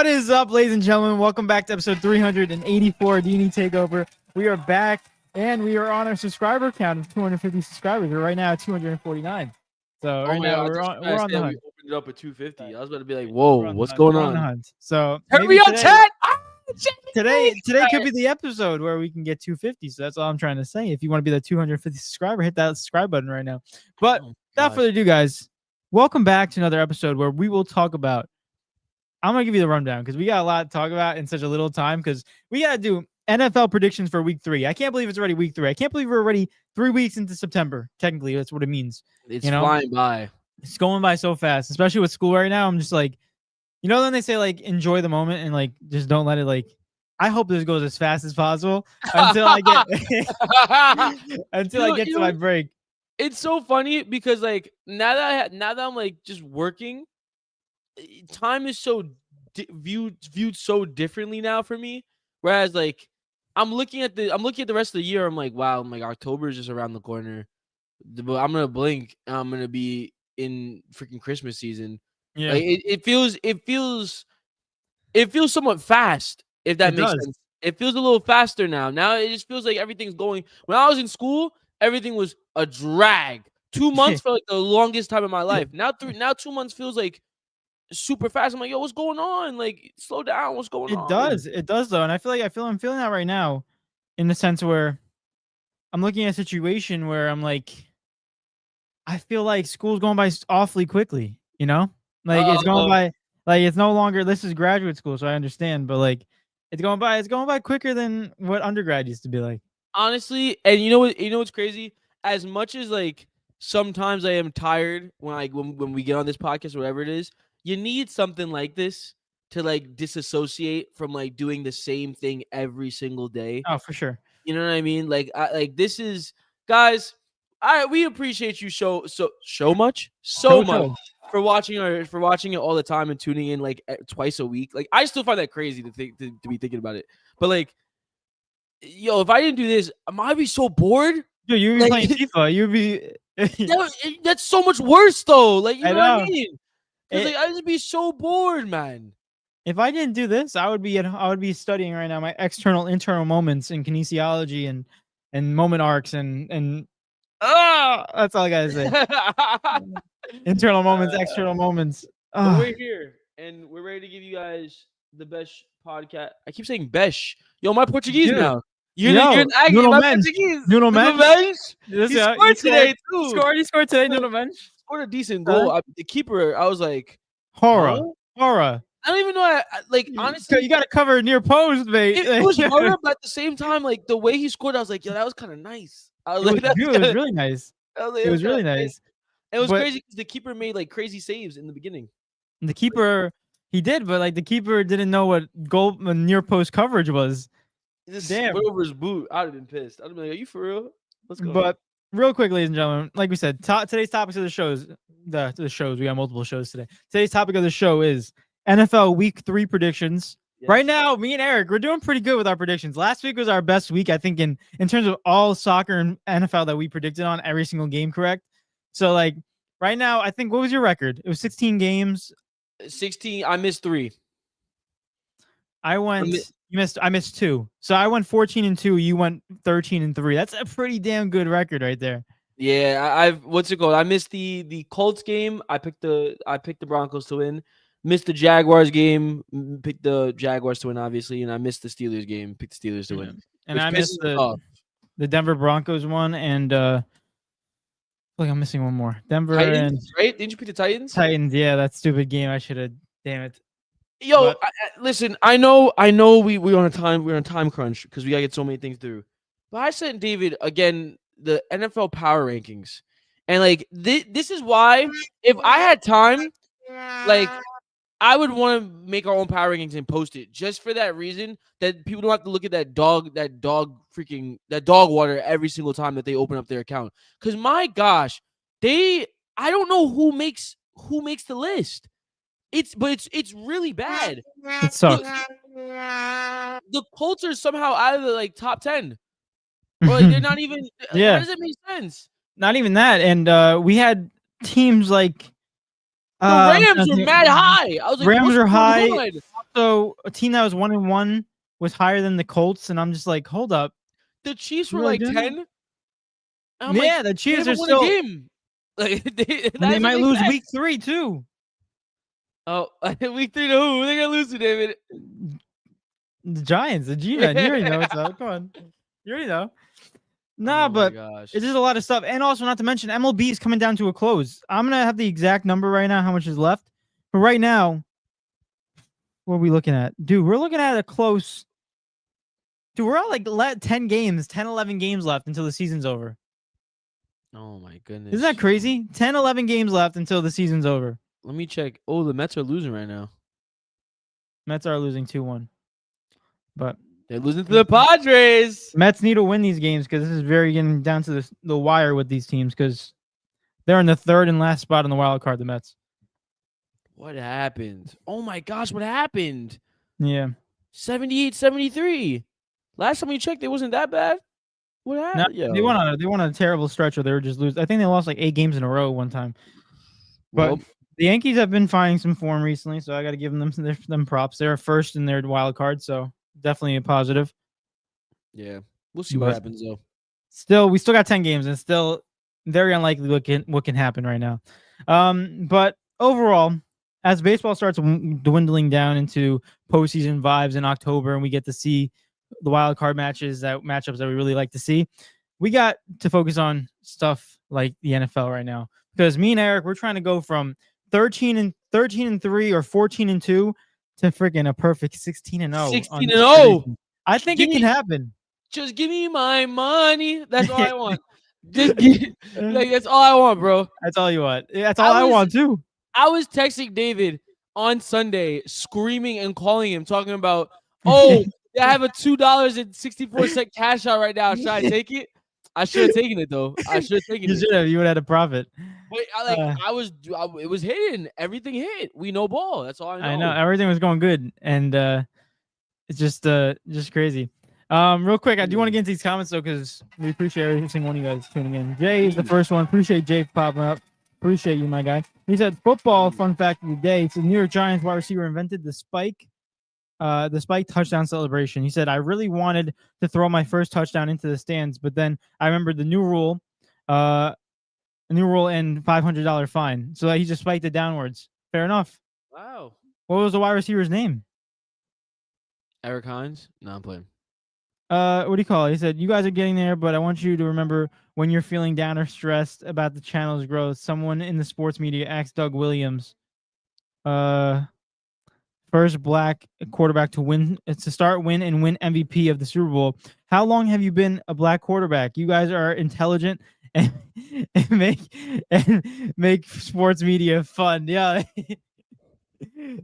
What is up, ladies and gentlemen? Welcome back to episode 384 D&E Takeover. We are back, and we are on our subscriber count of 250 subscribers. We're right now at 249. So right now we're on the hunt. We opened it up at 250. I was about to be like, "Whoa, what's going We're on the on?" hunt. So Hurry up, chat! Today could be the episode where we can get 250. So that's all I'm trying to say. If you want to be the 250 subscriber, hit that subscribe button right now. But without further ado, guys, welcome back to another episode where we will talk about. I'm going to give you the rundown because we got a lot to talk about in such a little time because we got to do NFL predictions for week 3. I can't believe it's already week 3. I can't believe we're already 3 weeks into September. Technically, that's what it means. It's flying by. It's going by so fast, especially with school right now. I'm just like, when they say like enjoy the moment and like just don't let it like. I hope this goes as fast as possible until I get to my break. It's so funny because like now that I'm like just working. Time is so viewed so differently now for me. Whereas like I'm looking at the rest of the year. I'm like, wow, October is just around the corner. But I'm gonna blink. And I'm gonna be in freaking Christmas season. Yeah, like, it feels somewhat fast. If that makes sense, it feels a little faster now. Now it just feels like everything's going. When I was in school, everything was a drag. 2 months felt like the longest time in my life. Now 2 months feels like super fast. I'm like, yo, what's going on? Like, slow down. What's going on? It does though, and I'm feeling that right now, in the sense where I'm looking at a situation where I'm like, I feel like school's going by awfully quickly. Like it's going by like it's no longer. This is graduate school, so I understand, but like it's going by quicker than what undergrad used to be like. Honestly, and you know what's crazy? As much as like sometimes I am tired when we get on this podcast or whatever it is. You need something like this to like disassociate from like doing the same thing every single day. Oh, for sure. You know what I mean? Like, this is, guys. We appreciate you so much for watching it all the time and tuning in like twice a week. Like, I still find that crazy to be thinking about it. But like, yo, if I didn't do this, I'd be so bored. Dude, you'd be playing FIFA. You'd be. That's so much worse though. Like, you know what I mean? Like, I'd just be so bored, man. If I didn't do this, I would be studying right now my internal moments in kinesiology and moment arcs and that's all I gotta say. Internal moments, external moments. We're here and we're ready to give you guys the best podcast. I keep saying best. Yo, my Portuguese now. You're an Aggie, my Portuguese. Nuno Mendes. He scored today too. He scored today, Nuno Mendes. Scored a decent goal. The keeper, I was like, horror. I don't even know. Honestly, you got to cover near post, mate. It was horror, but at the same time, like the way he scored, I was like, yo, that was kind of nice. It was really nice. It was really nice. It was crazy because the keeper made like crazy saves in the beginning. The keeper, he did, but like the keeper didn't know what goal near post coverage was. Damn, went over his boot. I'd have been pissed. I'd have been like, are you for real? Let's go. But real quick, ladies and gentlemen, like we said, today's topics of the shows, the shows, we got multiple shows today. Today's topic of the show is NFL Week 3 predictions. Yes. Right now, me and Eric, we're doing pretty good with our predictions. Last week was our best week, I think, in terms of all soccer and NFL that we predicted on every single game, correct? So, like, right now, I think, what was your record? It was 16 games. 16. I missed 3. I missed 2. So I went 14-2. You went 13-3. That's a pretty damn good record right there. Yeah, what's it called? I missed the Colts game. I picked the Broncos to win. Missed the Jaguars game. Picked the Jaguars to win, obviously, and I missed the Steelers game. Picked the Steelers to win. And I missed the Denver Broncos one, and look, I'm missing one more. Denver Titans, right? Didn't you pick the Titans? Titans, yeah, that stupid game. I should have. Damn it. Yo, listen. I know. We're on a time crunch because we gotta get so many things through. But I sent David again the NFL power rankings, and like this is why if I had time, like I would want to make our own power rankings and post it just for that reason that people don't have to look at that dog water every single time that they open up their account. Because my gosh, I don't know who makes the list. It's really bad. It sucks. The Colts are somehow out of the like top 10. Or like they're not even. Yeah. How does it make sense? Not even that. And we had teams like the Rams were mad high. I was like, Rams are high. also a team that was 1-1 was higher than the Colts, and I'm just like, hold up. The Chiefs You were really like doing 10. I'm Yeah, like, the they Chiefs are haven't won a still, game. Like, that and they doesn't might make lose sense. week 3 too. Oh, week 3 to who? They're gonna lose to David. The Giants, the G-Men. You already know what's up. Come on, you already know. Nah, Oh my but gosh. it's just a lot of stuff, and also not to mention MLB is coming down to a close. I'm gonna have the exact number right now, how much is left, but right now, what are we looking at, dude? We're looking at a close. Dude, we're at like 10 games, 10, 11 games left until the season's over. Oh my goodness. Isn't that crazy? 10, 11 games left until the season's over. Let me check. Oh, the Mets are losing right now. Mets are losing 2-1. But they're losing to the Padres. Mets need to win these games because this is very getting down to the wire with these teams because they're in the third and last spot on the wild card, the Mets. What happened? Oh my gosh, what happened? Yeah. 78-73. Last time we checked, it wasn't that bad. What happened? No, they went on a terrible stretch where they were just losing. I think they lost like 8 games in a row one time. But the Yankees have been finding some form recently, so I got to give them props. They're first in their wild card, so definitely a positive. Yeah, we'll see what happens though. We still got 10 games, and it's still very unlikely what can happen right now. But overall, as baseball starts dwindling down into postseason vibes in October, and we get to see the wild card matchups that we really like to see, we got to focus on stuff like the NFL right now. Because me and Eric, we're trying to go from 13-3 or 14-2 to freaking a perfect 16-0. 16-0. I think it can happen. Just give me my money. That's all I want. That's all I want, bro. That's all you want. That's all I want too. I was texting David on Sunday, screaming and calling him, talking about, I have a $2.64 cash out right now. Should I take it? I should have taken it though. I should have taken it. You should have. You would have had a profit. But it was hitting. Everything hit. We know ball. That's all I know. I know everything was going good, and it's just crazy. Real quick, I do want to get into these comments though, because we appreciate every single one of you guys tuning in. Jay is the first one. Appreciate Jay for popping up. Appreciate you, my guy. He said, football fun fact of the day. It's the New York Giants wide receiver invented the spike touchdown celebration. He said, I really wanted to throw my first touchdown into the stands, but then I remembered the new rule and $500 fine. So he just spiked it downwards. Fair enough. Wow. What was the wide receiver's name? Eric Hines? No, I'm playing. What do you call it? He said, you guys are getting there, but I want you to remember when you're feeling down or stressed about the channel's growth, someone in the sports media asked Doug Williams, first black quarterback to win MVP of the Super Bowl. How long have you been a black quarterback? You guys are intelligent and make sports media fun. Yeah.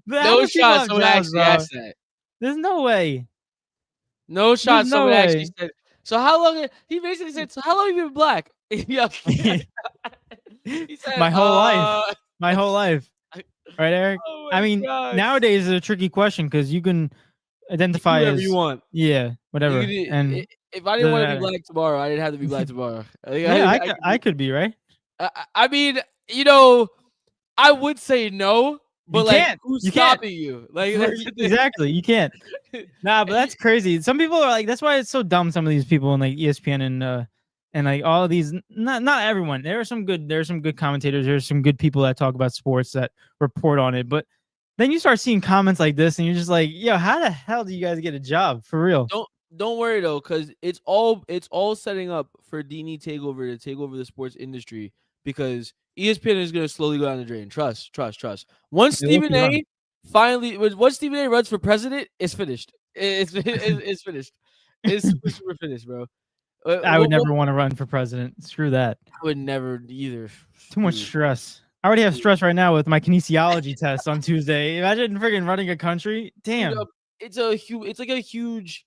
No shot. Someone actually asked that. There's no way. No shot. Someone actually said. So how long? He basically said. So how long have you been black? Yeah. He said, my whole life. My whole life. Right, Eric? Oh I mean, nowadays it's a tricky question because you can identify whatever as you want. Yeah, whatever. And if I didn't want to be black tomorrow, I didn't have to be black tomorrow. I could be, right? I mean, I would say no, but who's stopping you? Like exactly, you can't. Nah, but that's crazy. Some people are like, that's why it's so dumb. Some of these people in like ESPN and like all of these, not everyone. There are some good commentators. There's some good people that talk about sports that report on it. But then you start seeing comments like this, and you're just like, yo, how the hell do you guys get a job for real? Don't worry though, because it's all setting up for D&E Takeover to take over the sports industry, because ESPN is going to slowly go down the drain. Trust. Once Stephen A. runs for president, it's finished. It's finished. It's super finished, bro. I would never want to run for president. Screw that. I would never either. Too much stress. I already have stress right now with my kinesiology test on Tuesday. Imagine freaking running a country. Damn. It's like a huge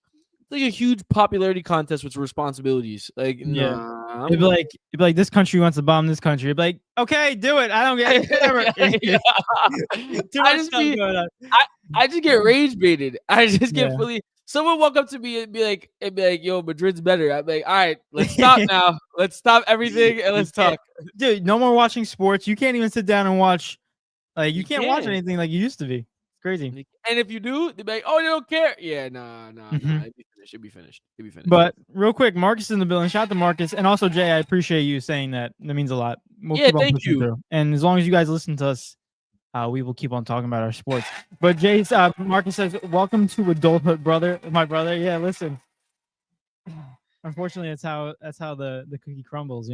popularity contest with responsibilities. Like, yeah. Nah, it'd be like this country wants to bomb this country. It'd be like, okay, do it. I don't get it. Too much stuff going on. I just get rage baited. I just get fully. Someone walk up to me and be like, yo, Madrid's better. I'm like, all right, let's stop now. Let's stop everything and let's talk. Dude, no more watching sports. You can't even sit down and watch. Like, you can't watch anything like you used to be. crazy. And if you do, they'll be like, "Oh, they don't care." Yeah, nah. It'd be finished. But real quick, Marcus is in the building. Shout out to Marcus, and also Jay. I appreciate you saying that. That means a lot. We'll keep on thank pushing you. through. And as long as you guys listen to us, we will keep on talking about our sports. But Jay's Marcus says, "Welcome to adulthood, brother." My brother. Yeah, listen. Unfortunately, that's how the cookie crumbles.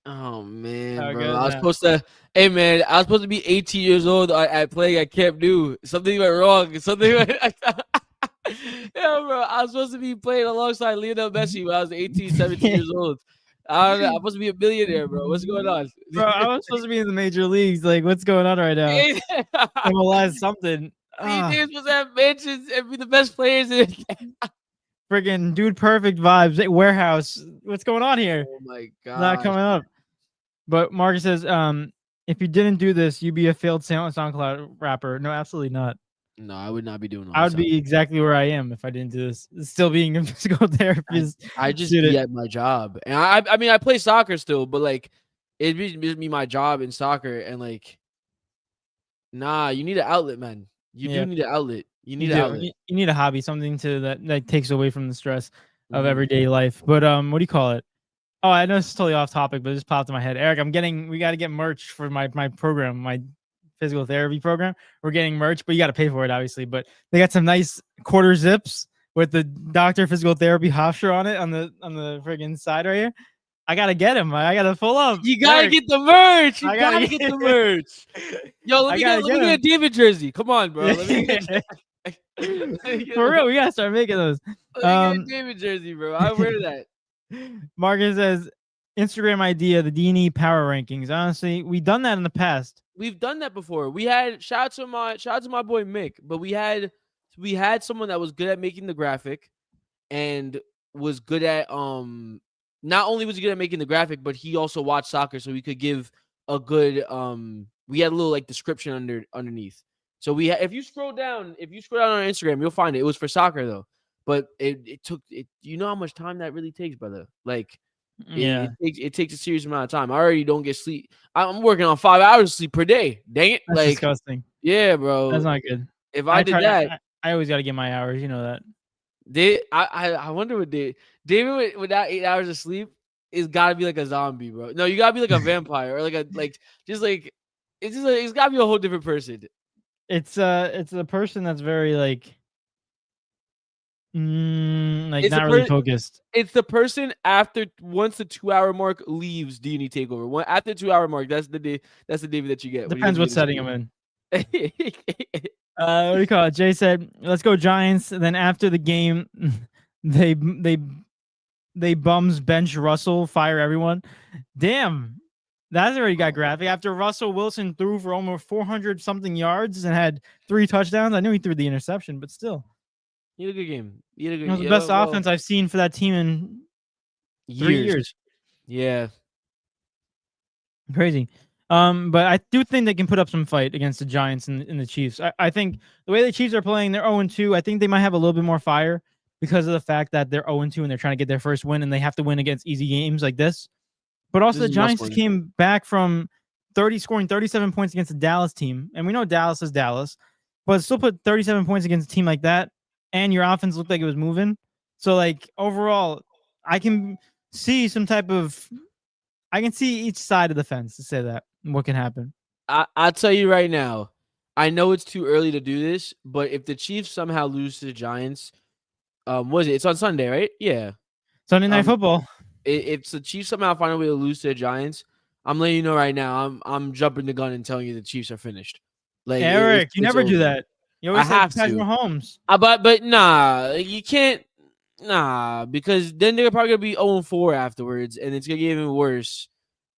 Oh man, bro! Goes, I was supposed to. Hey man, I was supposed to be 18 years old at playing at Camp Nou. Something went wrong. Yeah, bro. I was supposed to be playing alongside Lionel Messi when I was 18, 17 years old. I don't know. I'm supposed to be a millionaire, bro. What's going on? Bro, I was supposed to be in the major leagues. Like, what's going on right now? MLS something. These dudes supposed to have mansions and be the best players in it. Friggin' dude, perfect vibes. Warehouse. What's going on here? Oh my god, not coming up. But Marcus says, if you didn't do this, you'd be a failed SoundCloud rapper. No, absolutely not. No, I would not be doing. I would be exactly where I am if I didn't do this. Still being a physical therapist. I just be at my job, and I mean, I play soccer still, but like, it'd be my job in soccer, and like, nah, you need an outlet, man. You do need an outlet. You need an outlet. You need a hobby, something that takes away from the stress of everyday life. But what do you call it? Oh, I know this is totally off topic, but it just popped in my head. Eric, we got to get merch for my program, my physical therapy program. We're getting merch, but you got to pay for it, obviously. But they got some nice quarter zips with the Dr. Physical Therapy Hofstra on it on the friggin' side right here. I gotta get him. I gotta pull up. You gotta get the merch. You gotta get the merch. Yo, let me get a David jersey. Come on, bro. Let me get for real, we gotta start making those. Let me get a David jersey, bro. I wear that. Marcus says Instagram idea, the D&E power rankings. Honestly, we've done that in the past. We've done that before. We had shout out to my boy Mick, but we had someone that was good at making the graphic and was good at not only was he good at making the graphic, but he also watched soccer, so we could give a good we had a little like description underneath. So if you scroll down on our Instagram, you'll find it. It was for soccer though. But it took it. You know how much time that really takes, brother. Like, it takes a serious amount of time. I already don't get sleep. I'm working on 5 hours of sleep per day. Dang it! That's disgusting. Yeah, bro. That's not good. If I did that, I always got to get my hours. You know that. I wonder what David without 8 hours of sleep is got to be like a zombie, bro. No, you got to be like a vampire or it's got to be a whole different person. It's a person that's very like not really focused. It's the person once the 2 hour mark leaves D&E Takeover. After the 2 hour mark, that's the day. That's the David that you get. Depends what setting I'm in. What do you call it? Jay said, "Let's go Giants." And then after the game, they bums bench Russell, fire everyone. Damn, that's already got graphic. After Russell Wilson threw for almost 400 something yards and had 3 touchdowns, I knew he threw the interception, but still. He had a good game. It was the best offense I've seen for that team in 3 years. Yeah. Crazy. But I do think they can put up some fight against the Giants and the Chiefs. I think the way the Chiefs are playing, they're 0-2. I think they might have a little bit more fire because of the fact that they're 0-2 and they're trying to get their first win and they have to win against easy games like this. But also the Giants came back from scoring 37 points against the Dallas team. And we know Dallas is Dallas, but still put 37 points against a team like that. And your offense looked like it was moving. So, like, overall, I can see I can see each side of the fence to say that. What can happen. I'll tell you right now, I know it's too early to do this, but if the Chiefs somehow lose to the Giants, it's on Sunday, right? Yeah. Sunday Night Football. If the Chiefs somehow find a way to lose to the Giants, I'm letting you know right now, I'm jumping the gun and telling you the Chiefs are finished. Like Eric, you never do that. You always have Patrick Mahomes. But nah, you can't. Nah, because then they're probably gonna be 0-4 afterwards, and it's gonna get even worse.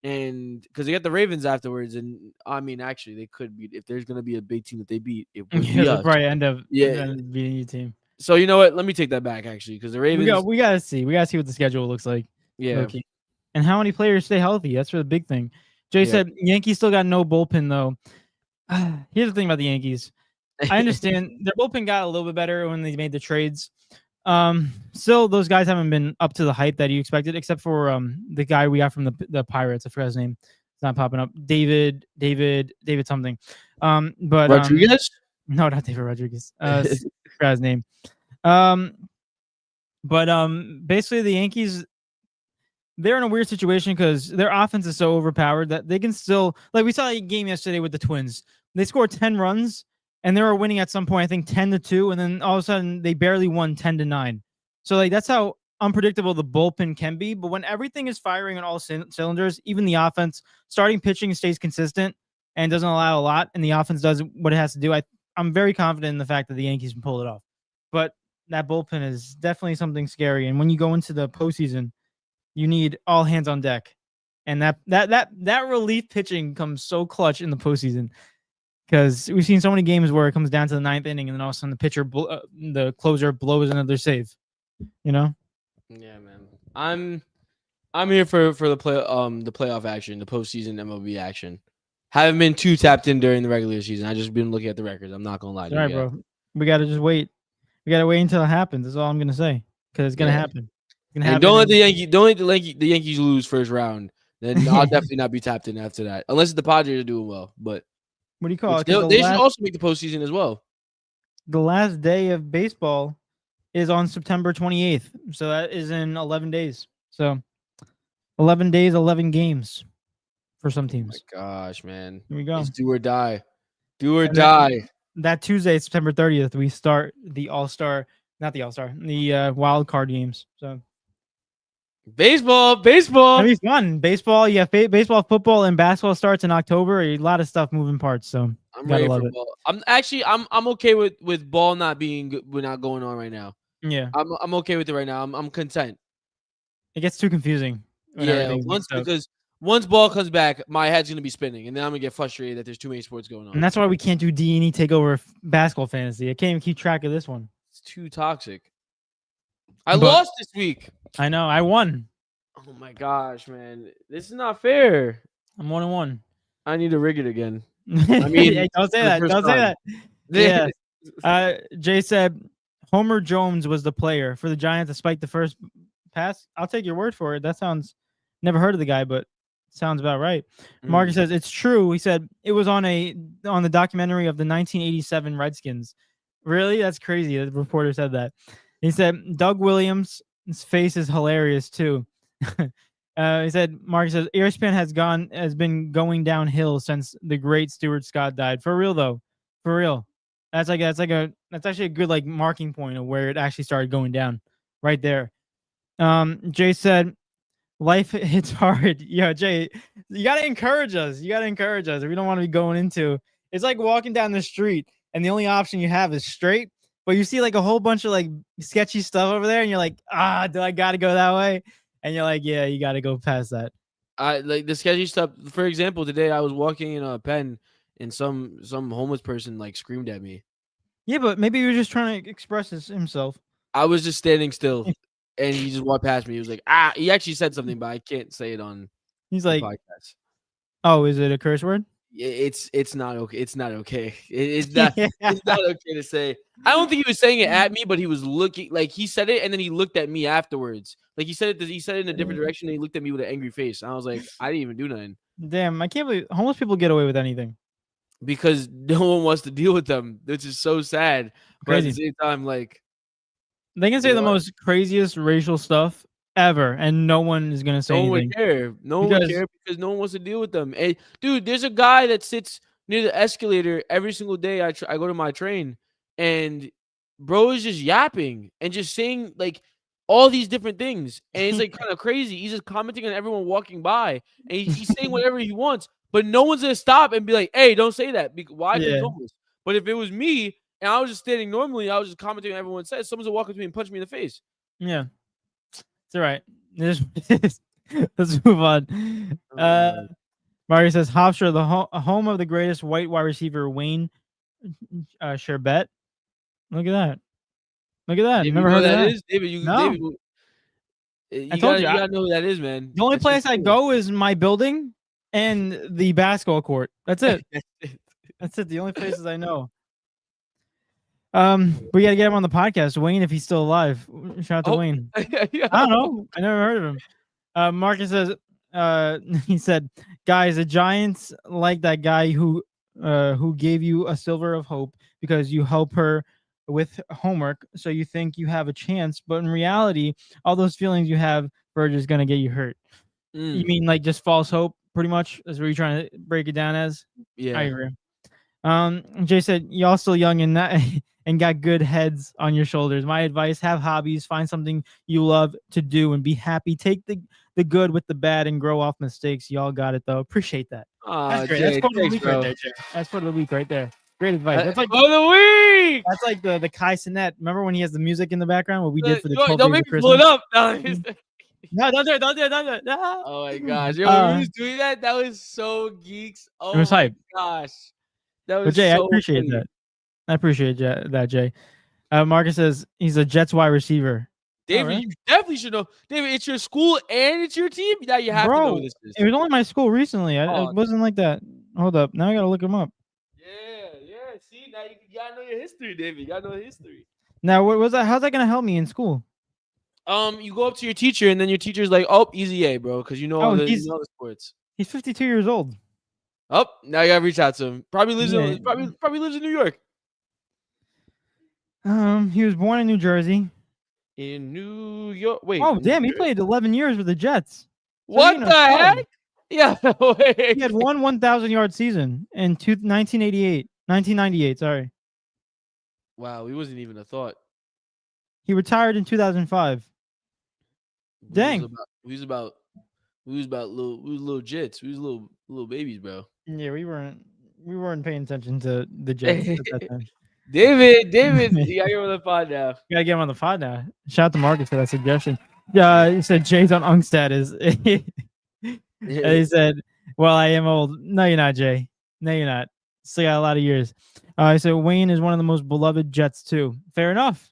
And because they got the Ravens afterwards, and I mean, actually, they could beat if there's gonna be a big team that they beat. It would be us. Probably end up beating your team. So you know what? Let me take that back actually, because the Ravens. We gotta see what the schedule looks like. Yeah. Okay. And how many players stay healthy? That's the big thing. Jay said Yankees still got no bullpen though. Here's the thing about the Yankees. I understand their bullpen got a little bit better when they made the trades. Still, those guys haven't been up to the hype that you expected, except for the guy we got from the Pirates. I forgot his name. It's not popping up. David something. But Rodriguez. No, not David Rodriguez. Forgot his name. Basically the Yankees, they're in a weird situation because their offense is so overpowered that they can still, like we saw a game yesterday with the Twins. They scored 10 runs and they were winning at some point, I think 10-2, and then all of a sudden they barely won 10-9. So like that's how unpredictable the bullpen can be. But when everything is firing on all cylinders, even the offense, starting pitching stays consistent and doesn't allow a lot, and the offense does what it has to do. I'm very confident in the fact that the Yankees can pull it off. But that bullpen is definitely something scary. And when you go into the postseason, you need all hands on deck, and that relief pitching comes so clutch in the postseason because we've seen so many games where it comes down to the 9th inning, and then all of a sudden the closer blows another save. You know? Yeah, man. I'm here for the playoff action, the postseason MLB action. Haven't been too tapped in during the regular season. I just been looking at the records. I'm not gonna lie to you. All right, bro. We gotta just wait. We gotta wait until it happens. That's all I'm gonna say because it's gonna happen. And don't let the Yankees lose first round. Then I'll definitely not be tapped in after that, unless the Padres are doing well. But what do you call it? They should also make the postseason as well. The last day of baseball is on September 28th, so that is in 11 days. So 11 days, 11 games for some teams. Oh my gosh, man! Here we go. It's do or die. Do or die. That Tuesday, September 30th, we start the All-Star, not the All-Star, the wild card games. So baseball. It'll be fun. Baseball, yeah, baseball, football, and basketball starts in October. A lot of stuff moving parts. So I'm ready for ball. I'm okay with ball not going on right now. Yeah, I'm okay with it right now. I'm content. It gets too confusing. Yeah, once ball comes back, my head's gonna be spinning, and then I'm gonna get frustrated that there's too many sports going on. And that's why we can't do D&E Takeover basketball fantasy. I can't even keep track of this one. It's too toxic. I lost this week. I know. I won. Oh my gosh, man! This is not fair. I'm 1-1. I need to rig it again. I mean, hey, don't say that. Don't say that. Yeah. Jay said Homer Jones was the player for the Giants to spike the first pass. I'll take your word for it. That sounds. Never heard of the guy, but sounds about right. Marcus says it's true. He said it was on the documentary of the 1987 Redskins. Really? That's crazy. The reporter said that. He said Doug Williams' face is hilarious too. He said Marcus says ESPN has been going downhill since the great Stuart Scott died. For real though. For real. That's actually a good like marking point of where it actually started going down right there. Jay said life hits hard. Yeah, Jay, you gotta encourage us. You gotta encourage us. If we don't want to be going into it's like walking down the street and the only option you have is straight, but you see like a whole bunch of like sketchy stuff over there, and you're like, do I gotta go that way? And you're like, yeah, you gotta go past that. I like the sketchy stuff. For example, today I was walking in a Penn and some homeless person like screamed at me. Yeah, but maybe he was just trying to express himself. I was just standing still. And he just walked past me. He was like, he actually said something, but I can't say it on He's like, podcast. Oh, is it a curse word? It's not okay. It's not okay. It's not it's not okay to say. I don't think he was saying it at me, but he was looking like he said it and then he looked at me afterwards. Like he said it in a different direction and he looked at me with an angry face. And I was like, I didn't even do nothing. Damn, I can't believe homeless people get away with anything. Because no one wants to deal with them. Which is so sad. But at the same time, like they can say the most craziest racial stuff ever, and no one is gonna say anything. No one would care. No one would care because no one wants to deal with them. And dude, there's a guy that sits near the escalator every single day. I go to my train, and bro is just yapping and just saying like all these different things, and it's like kind of crazy. He's just commenting on everyone walking by, and he's saying whatever he wants, but no one's gonna stop and be like, "Hey, don't say that." Why? Yeah. But if it was me. And I was just standing normally. I was just commenting on what everyone says. Someone's gonna walk up to me and punch me in the face. Yeah, it's all right. Let's move on. Mario says Hofstra, the home of the greatest white wide receiver Wayne Sherbet. Look at that. Look at that. David, never heard of that. Is? David, you gotta know who that is, man. The only place I go is my building and the basketball court. That's it. That's it. The only places I know. We gotta get him on the podcast, Wayne, if he's still alive. Shout out to Wayne. Yeah. I don't know. I never heard of him. Marcus says, he said, guys, the Giants like that guy who gave you a silver of hope because you help her with homework, so you think you have a chance, but in reality, all those feelings you have for her are just gonna get you hurt. You mean like just false hope, pretty much? That's what you're trying to break it down as? I Yeah. agree. Jay said, y'all still young and not and got good heads on your shoulders. My advice: have hobbies, find something you love to do, and be happy. Take the good with the bad and grow off mistakes. Y'all got it though. Appreciate that. That's great. That's Jay, quote of the thanks, week right bro. there, Jay. That's quote of the week right there. Great advice. That's like the week. that's like the Kai Cenat. Remember when he has the music in the background? What we did for the 12 Don't days make of me pull it Christmas? up. No, don't do it. Don't do it. Don't do it. No. Oh my gosh. Yo, when we was doing that, that was so geeks. It was Oh my hype. gosh. That But was Jay, I so appreciate funny. that. I appreciate that, Jay. Marcus says he's a Jets wide receiver. David, really? you definitely should know. David, it's your school and it's your team. Now you have to know who this is. It was only my school recently. It Oh. wasn't like that. Hold up. Now I gotta look him up. Yeah. See, now you gotta know your history, David. You gotta know history. Now, what was that? How's that gonna help me in school? You go up to your teacher, and then your teacher's like, "Oh, easy A, bro," because you know all the sports. He's 52 years old. Oh, now you gotta reach out to him. Probably lives Yeah. in probably lives in New York. He was born in New Jersey. In New York. Wait. Oh, damn! He played 11 years with the Jets. What the heck? Yeah. Wait. He had one 1,000-yard season in 1998. Sorry. Wow, he wasn't even a thought. He retired in 2005. Dang. We was about little jits. We was little babies, bro. Yeah, we weren't paying attention to the Jets at that time. David, you gotta get him on the pod now. You gotta get him on the pod now. Shout out to Marcus for that suggestion. Yeah, he said Jay's on Ungstad is. And he said, "Well, I am old." No, you're not, Jay. No, you're not. Still got a lot of years. He said Wayne is one of the most beloved Jets too. Fair enough.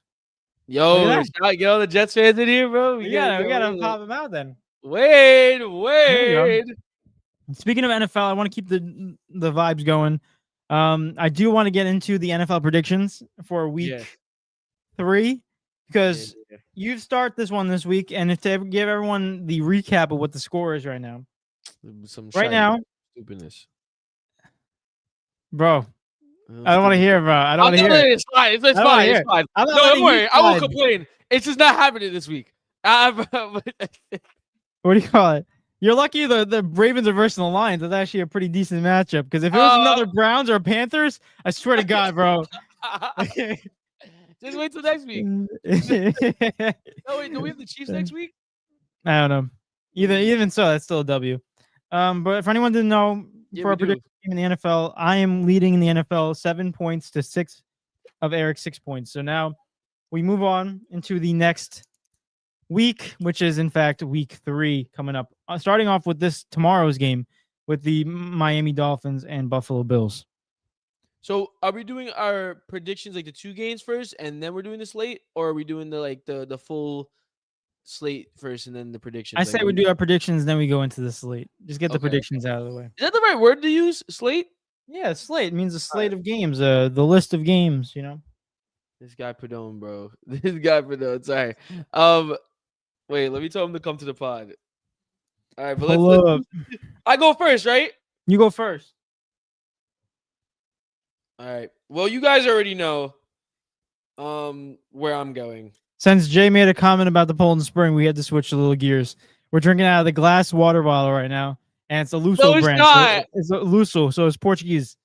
Yo, get all the Jets fans in here, bro. We gotta pop him out then. Wade. Speaking of NFL, I want to keep the vibes going. I do want to get into the NFL predictions for week 3 because you start this one this week, and to give everyone the recap of what the score is right now. Now, stupidness, bro. I don't want to hear, bro. I don't want to hear it. It's fine. It's fine. No, don't worry. I won't complain. It's just not happening this week. What do you call it? You're lucky the Ravens are versus the Lions. That's actually a pretty decent matchup. Because if it was another Browns or Panthers, I swear to God, bro. Just wait till next week. No, wait. Do we have the Chiefs next week? I don't know. Even so, that's still a W. But for anyone to know, for a prediction in the NFL, I am leading in the NFL 7 points to 6 of Eric's 6 points. So now we move on into the next week, which is in fact week 3 coming up. Starting off with tomorrow's game with the Miami Dolphins and Buffalo Bills. So are we doing our predictions like the 2 games first, and then we're doing the slate, or are we doing the full slate first and then the predictions? I say we do our predictions, then we go into the slate. Just get the predictions out of the way. Is that the right word to use? Slate? Yeah, slate means a slate of games, the list of games, you know. This guy Perdone, bro. Sorry. Wait, let me tell him to come to the pod. All right, but let's I go first, right? You go first. All right. Well, you guys already know where I'm going. Since Jay made a comment about the Poland Spring, we had to switch a little gears. We're drinking out of the glass water bottle right now, and it's a Luso brand. Not. It's a Luso, so it's Portuguese.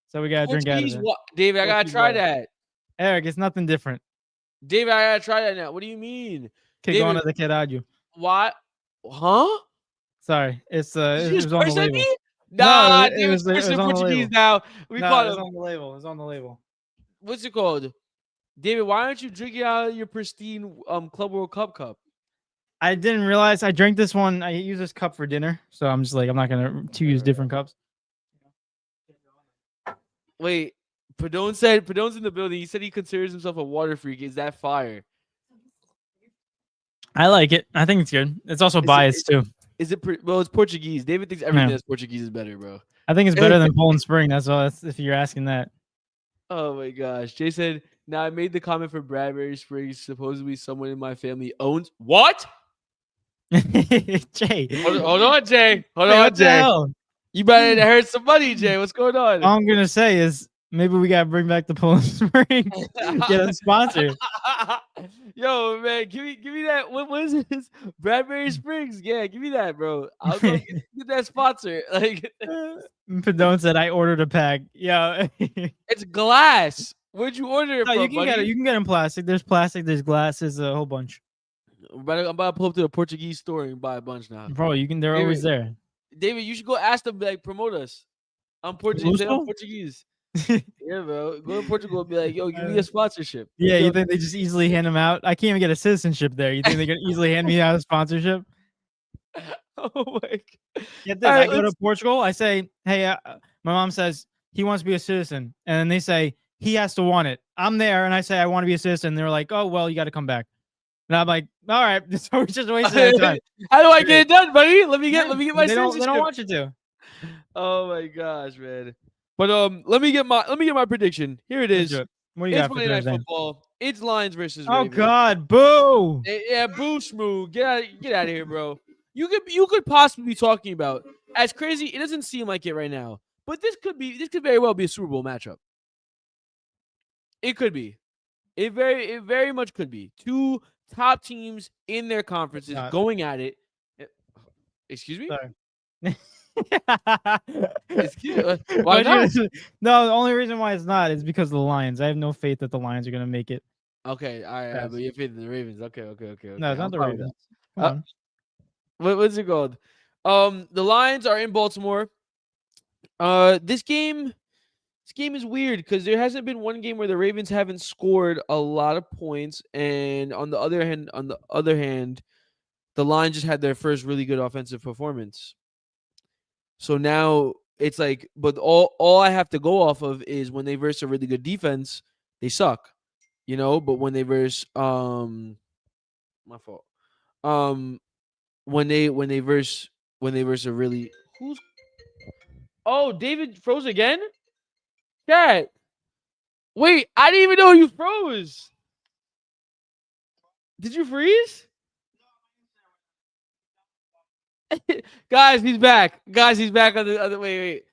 So we gotta drink out of it. David, I gotta try that. Eric, it's nothing different. David, I gotta try that now. What do you mean? Que gona de caralho. What? Huh? Sorry, it was on the label. Nah, it was Portuguese now. It's on the label. It's on the label. What's it called? David, why aren't you drinking out of your pristine Club World cup? I didn't realize I drank this one. I use this cup for dinner, so I'm just like, I'm not gonna use different cups. Wait, Perdone's in the building. He said he considers himself a water freak. Is that fire? I like it. I think it's good. It's also biased too. Is it? Well, it's Portuguese. David thinks everything that's Portuguese is better, bro. I think it's better than Poland Spring. That's all. That's if you're asking that. Oh my gosh, Jay said. Now I made the comment for Bradbury Springs. Supposedly, someone in my family owns what? Jay, hold on, Jay. Hold on, Jay. You better hurt some money, Jay. What's going on? All I'm gonna say is Maybe we gotta bring back the Poland Spring. Get a sponsor. Yo, man, give me that. What is this? Bradbury Springs. Yeah, give me that, bro. I'll go get that sponsor. Like Padone said I ordered a pack. Yeah. it's glass. Where'd you order it No, you from, can get it. buddy? You can get in plastic. There's plastic. There's glasses. A whole bunch. I'm about to pull up to the Portuguese store and buy a bunch now. Bro, you can. They're David, always there. David, you should go ask them like promote us. I'm Portuguese. I'm Portuguese. Yeah, bro. Go to Portugal and be like, yo, give me a sponsorship. Yeah, you think they just easily hand them out? I can't even get a citizenship there. You think they can easily hand me out a sponsorship? Oh my God. Get this. I go to Portugal. I say, hey, my mom says he wants to be a citizen. And then they say he has to want it. I'm there and I say I want to be a citizen. They're like, oh, well, you got to come back. And I'm like, all right, so we're just wasting our time. How do I get it done, buddy? Let me get my citizenship. They don't want you to. Oh my gosh, man. But let me get my prediction. Here it is. What do you got for Monday Night Thursday? Football. It's Lions versus Oh Ravens. God, boo! Yeah, boo Shmoo. Get out of here, bro. You could possibly be talking about as crazy. It doesn't seem like it right now, but this could very well be a Super Bowl matchup. It could be. It very much could be. Two top teams in their conferences going at it. Excuse me? Sorry. Why not? No, the only reason why it's not is because of the Lions. I have no faith that the Lions are going to make it. Okay, all right, but you have faith in the Ravens. Okay. No, it's not the Ravens. Come on. What's it called? The Lions are in Baltimore. This game is weird because there hasn't been one game where the Ravens haven't scored a lot of points, and on the other hand, the Lions just had their first really good offensive performance. So now it's like, but all I have to go off of is when they verse a really good defense, they suck, But when they verse, my fault. When they verse a really David froze again. Chat. Wait, I didn't even know you froze. Did you freeze? Guys, he's back. He's back on the other. Wait.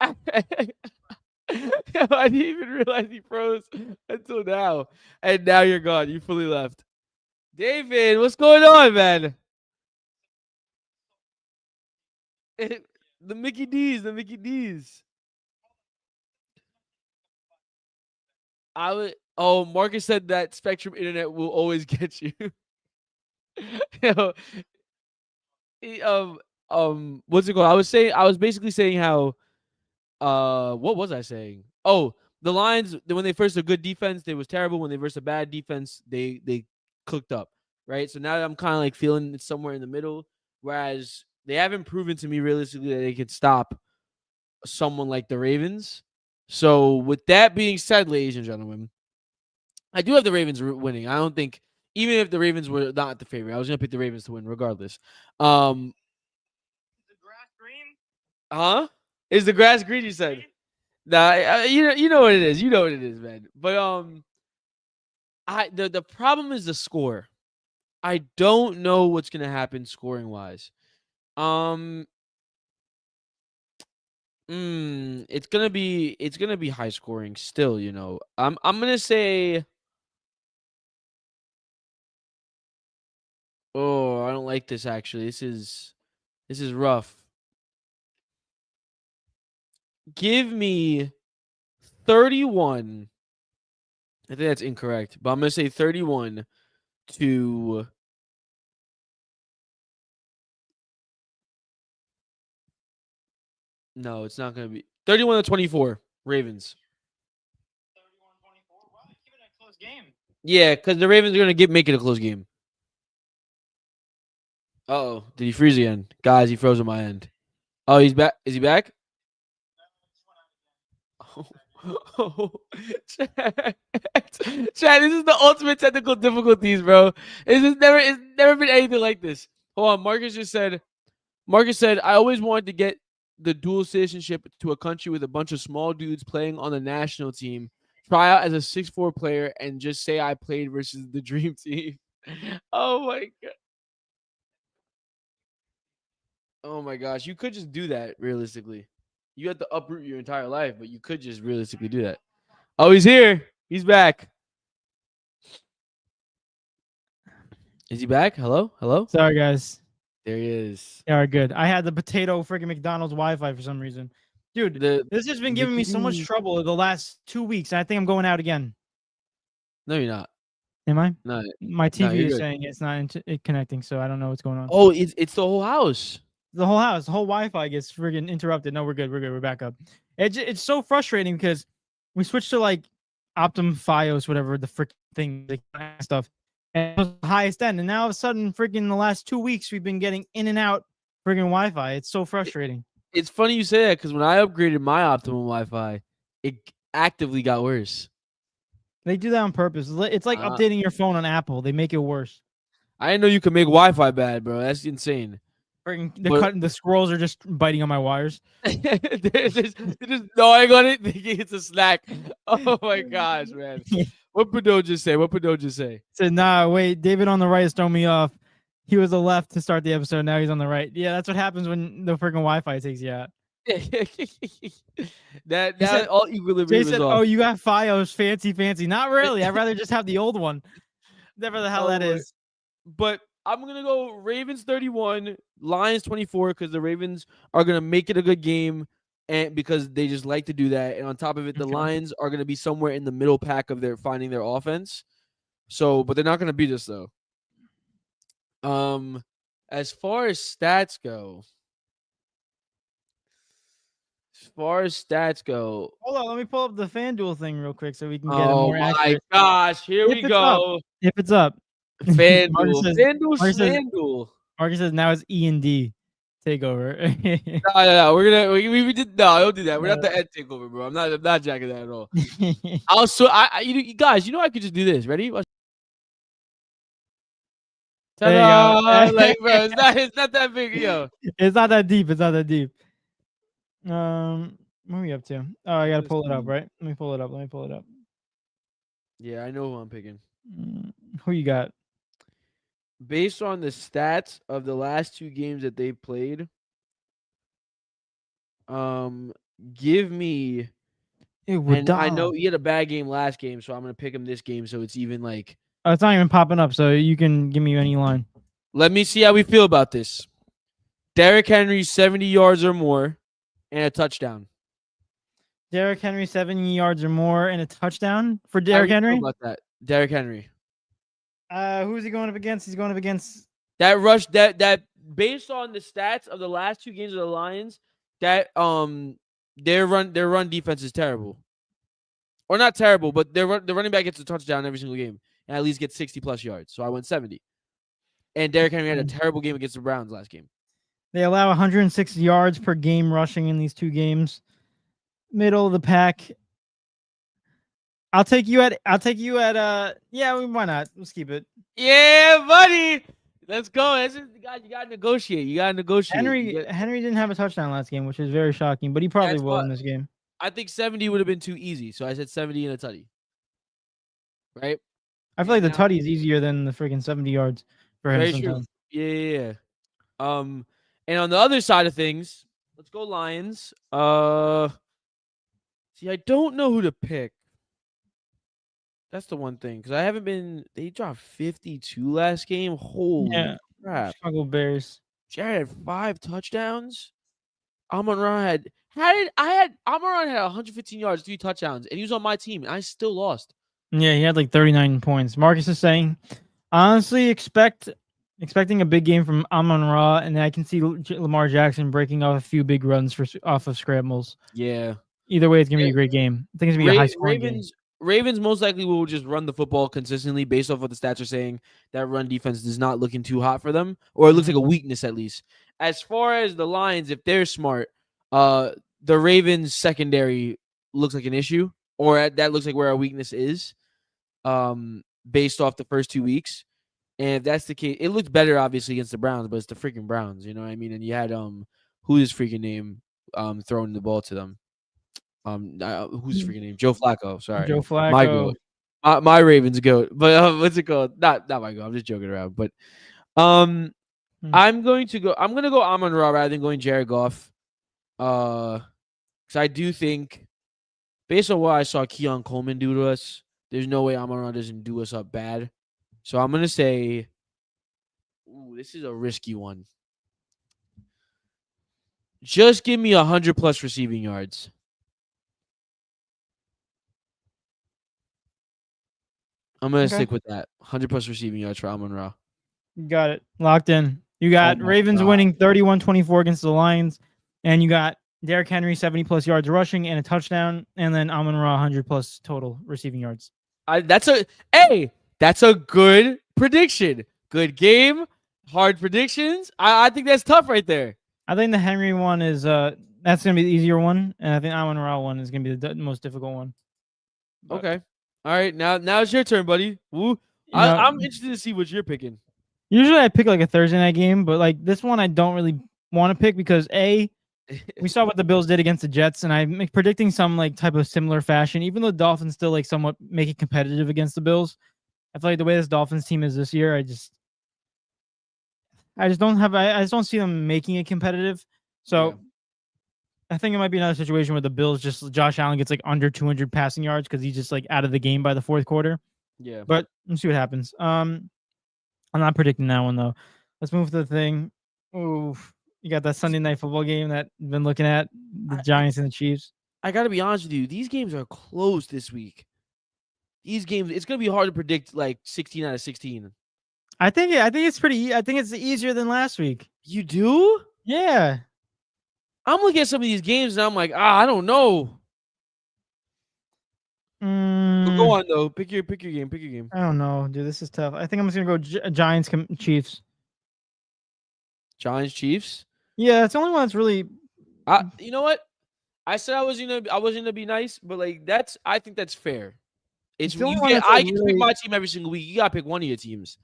I didn't even realize he froze until now. And now you're gone. You fully left. David, what's going on, man? The Mickey D's. Marcus said that Spectrum Internet will always get you. What's it called? I was basically saying how what was I saying? Oh, the Lions, when they first a good defense, they was terrible. When they versed a bad defense, they cooked up, right? So now I'm kind of like feeling it's somewhere in the middle, whereas they haven't proven to me realistically that they could stop someone like the Ravens. So with that being said, ladies and gentlemen, I do have the Ravens winning. I don't think, even if the Ravens were not the favorite, I was gonna pick the Ravens to win regardless. Is the grass green? Huh? Is the grass green? You said. Nah, you know what it is. You know what it is, man. But the problem is the score. I don't know what's gonna happen scoring wise. It's gonna be high scoring still. I'm gonna say. Oh, I don't like this actually. This is rough. Give me 31. I think that's incorrect, but I'm going to say 31 to No, it's not going to be 31 to 24 Ravens. 31-24. Wow, keep it a close game. Yeah, cuz the Ravens are going to make it a close game. Uh-oh, did he freeze again? Guys, he froze on my end. Oh, he's back. Is he back? Oh, Chad, this is the ultimate technical difficulties, bro. It's never been anything like this. Hold on, Marcus said, I always wanted to get the dual citizenship to a country with a bunch of small dudes playing on the national team, try out as a 6'4" player, and just say I played versus the dream team. Oh my god. Oh my gosh, you could just do that realistically. You have to uproot your entire life, but you could just realistically do that. Oh, he's here. He's back. Is he back? Hello? Hello? Sorry, guys. There he is. Yeah, good. I had the potato freaking McDonald's Wi-Fi for some reason. Dude, this has been giving me so much trouble the last 2 weeks. I think I'm going out again. No, you're not. Am I? No. My TV is saying it's not connecting, so I don't know what's going on. Oh, it's the whole house. The whole house, the whole Wi-Fi gets friggin' interrupted. No, we're good. We're back up. It's so frustrating because we switched to like Optum Fios, whatever the freaking thing, the stuff, and it was the highest end. And now all of a sudden, freaking the last 2 weeks, we've been getting in and out friggin' Wi-Fi. It's so frustrating. It's funny you say that because when I upgraded my Optimum Wi-Fi, it actively got worse. They do that on purpose. It's like updating your phone on Apple. They make it worse. I didn't know you could make Wi-Fi bad, bro. That's insane. The squirrels are just biting on my wires. they're just gnawing on it, thinking it's a snack. Oh my gosh, man! What Pado just say? Said, nah, wait. David on the right is throwing me off. He was the left to start the episode. Now he's on the right. Yeah, that's what happens when the freaking Wi-Fi takes you out. that all equilibrium is off. Oh, you got Fios, fancy. Not really. I'd rather just have the old one. Whatever the hell that is. But I'm going to go Ravens 31, Lions 24 because the Ravens are going to make it a good game and because they just like to do that. And on top of it, the Lions are going to be somewhere in the middle pack of finding their offense. So, but they're not going to beat us though. As far as stats go, hold on, let me pull up the FanDuel thing real quick so we can get it more accurate. Oh my gosh, here we go. If it's up. FanDuel. Marcus says now it's E&D Takeover. No, we did no, don't do that. We're not the Ed Takeover, bro. I'm not jacking that at all. Also, you guys, I could just do this. Ready? Ta-da! Like, bro, it's not that big, yo. It's not that deep. What are we up to? Oh, I gotta pull it up, right? Let me pull it up. Yeah, I know who I'm picking. Who you got? Based on the stats of the last 2 games that they've played, give me. And I know he had a bad game last game, so I'm gonna pick him this game, so it's even like. Oh, it's not even popping up, so you can give me any line. Let me see how we feel about this. Derrick Henry 70 yards or more, and a touchdown. Derrick Henry 70 yards or more and a touchdown for Derrick Henry. How about that, Derrick Henry. Who's he going up against? He's going up against that rush. That based on the stats of the last 2 games of the Lions, that their run defense is terrible, or not terrible, but the running back gets a touchdown every single game and at least gets 60+ yards. So I went 70. And Derrick Henry had a terrible game against the Browns last game. They allow 106 yards per game rushing in these 2 games. Middle of the pack. I'll take you at yeah, why not? Let's keep it. Yeah, buddy. Let's go. This is the guy you gotta negotiate. Henry didn't have a touchdown last game, which is very shocking, but he probably will in this game. I think 70 would have been too easy, so I said 70 and a tutty. Right? I feel like the tutty is easier than the freaking 70 yards for him. Very true. Yeah. And on the other side of things, let's go Lions. See, I don't know who to pick. That's the one thing because I haven't been. They dropped 52 last game. Holy crap! Chicago Bears. Jared had 5 touchdowns. Amon-Ra had 115 yards, 3 touchdowns, and he was on my team, and I still lost. Yeah, he had like 39 points. Marcus is saying, honestly, expecting a big game from Amon-Ra, and then I can see Lamar Jackson breaking off a few big runs off of scrambles. Yeah. Either way, it's gonna be a great game. I think it's gonna be a high scoring game. Ravens most likely will just run the football consistently based off what the stats are saying. That run defense is not looking too hot for them, or it looks like a weakness at least. As far as the Lions, if they're smart, the Ravens secondary looks like an issue, or that looks like where our weakness is, based off the first 2 weeks. And if that's the case, it looks better obviously against the Browns, but it's the freaking Browns, you know what I mean? And you had who's his freaking name throwing the ball to them. Who's his freaking name? Joe Flacco. Sorry, Joe Flacco. My goat. My Ravens goat. But what's it called? Not my goat. I'm just joking around. But I'm gonna go Amon-Ra rather than going Jared Goff. Because I do think, based on what I saw Keon Coleman do to us, there's no way Amon-Ra doesn't do us up bad. So I'm going to say, this is a risky one. Just give me 100+ receiving yards. I'm going to stick with that. 100+ receiving yards for Amon-Ra. You got it. Locked in. You got Ravens winning 31-24 against the Lions, and you got Derrick Henry 70+ yards rushing and a touchdown, and then Amon-Ra 100+ total receiving yards. That's a good prediction. Good game. Hard predictions. I think that's tough right there. I think the Henry one is that's gonna be the easier one, and I think Amon-Ra one is gonna be the most difficult one. But, okay. All right. Now it's your turn, buddy. Woo. I'm interested to see what you're picking. Usually I pick like a Thursday night game, but like this one I don't really want to pick because we saw what the Bills did against the Jets, and I'm predicting some like type of similar fashion. Even though the Dolphins still like somewhat make it competitive against the Bills, I feel like the way this Dolphins team is this year, I just don't see them making it competitive. So I think it might be another situation where the Bills Josh Allen gets like under 200 passing yards because he's just like out of the game by the fourth quarter. Yeah. But let's see what happens. I'm not predicting that one though. Let's move to the thing. Ooh, you got that Sunday night football game that I've been looking at, the Giants and the Chiefs. I gotta be honest with you. These games are close this week. These games, it's gonna be hard to predict like 16 out of 16. I think it's easier than last week. You do? Yeah. I'm looking at some of these games and I'm like, I don't know. Go on though. Pick your game. I don't know, dude. This is tough. I think I'm just gonna go Giants Chiefs. Giants Chiefs. Yeah, it's the only one that's really. You know what? I said I wasn't gonna be nice, but like I think that's fair. I get to pick my team every single week. You gotta pick one of your teams.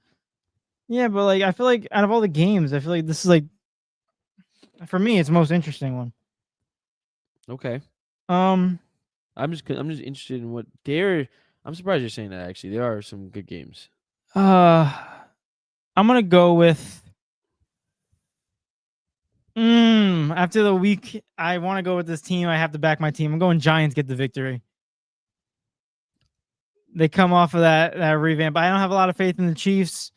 Yeah, but like I feel like out of all the games, I feel like this is like for me, it's the most interesting one. Okay. I'm just interested in what I'm surprised you're saying that. Actually, there are some good games. I'm gonna go with. After the week, I want to go with this team. I have to back my team. I'm going Giants get the victory. They come off of that revamp. I don't have a lot of faith in the Chiefs.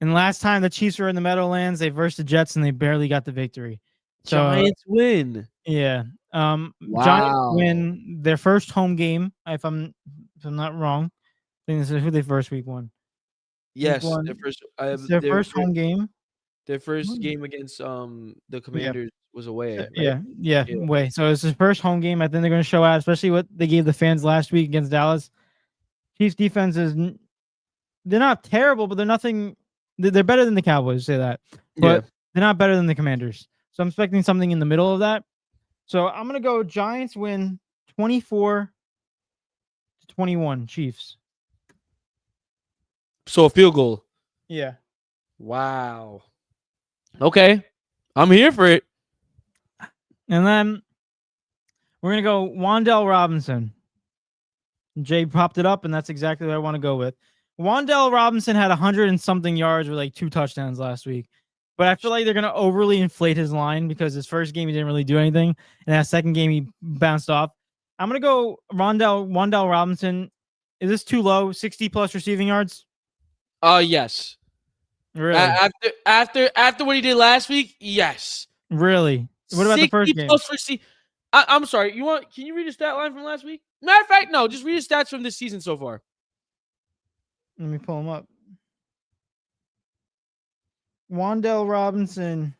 And last time the Chiefs were in the Meadowlands, they versed the Jets and they barely got the victory. So, Giants win. Yeah. Wow. Giants win their first home game. If I'm not wrong, I think this is who they first week won. Yes, their first home game. Their first game against the Commanders was away. Right? Yeah, away. So it's his first home game. I think they're going to show out, especially what they gave the fans last week against Dallas. Chiefs defense they're not terrible, but they're nothing. They're better than the Cowboys, say that. But they're not better than the Commanders. So I'm expecting something in the middle of that. So I'm going to go Giants win 24-21 Chiefs. So a field goal. Yeah. Wow. Okay. I'm here for it. And then we're going to go Wan'Dale Robinson. Jay popped it up, and that's exactly what I want to go with. Wan'Dale Robinson had 100 and something yards with like 2 touchdowns last week. But I feel like they're going to overly inflate his line because his first game he didn't really do anything. And that second game he bounced off. I'm going to go Wan'Dale Robinson. Is this too low? 60+ receiving yards? Yes. Really? After what he did last week, yes. Really? What about the first game? I'm sorry. Can you read a stat line from last week? Matter of fact, no. Just read his stats from this season so far. Let me pull him up. Wan'Dale Robinson.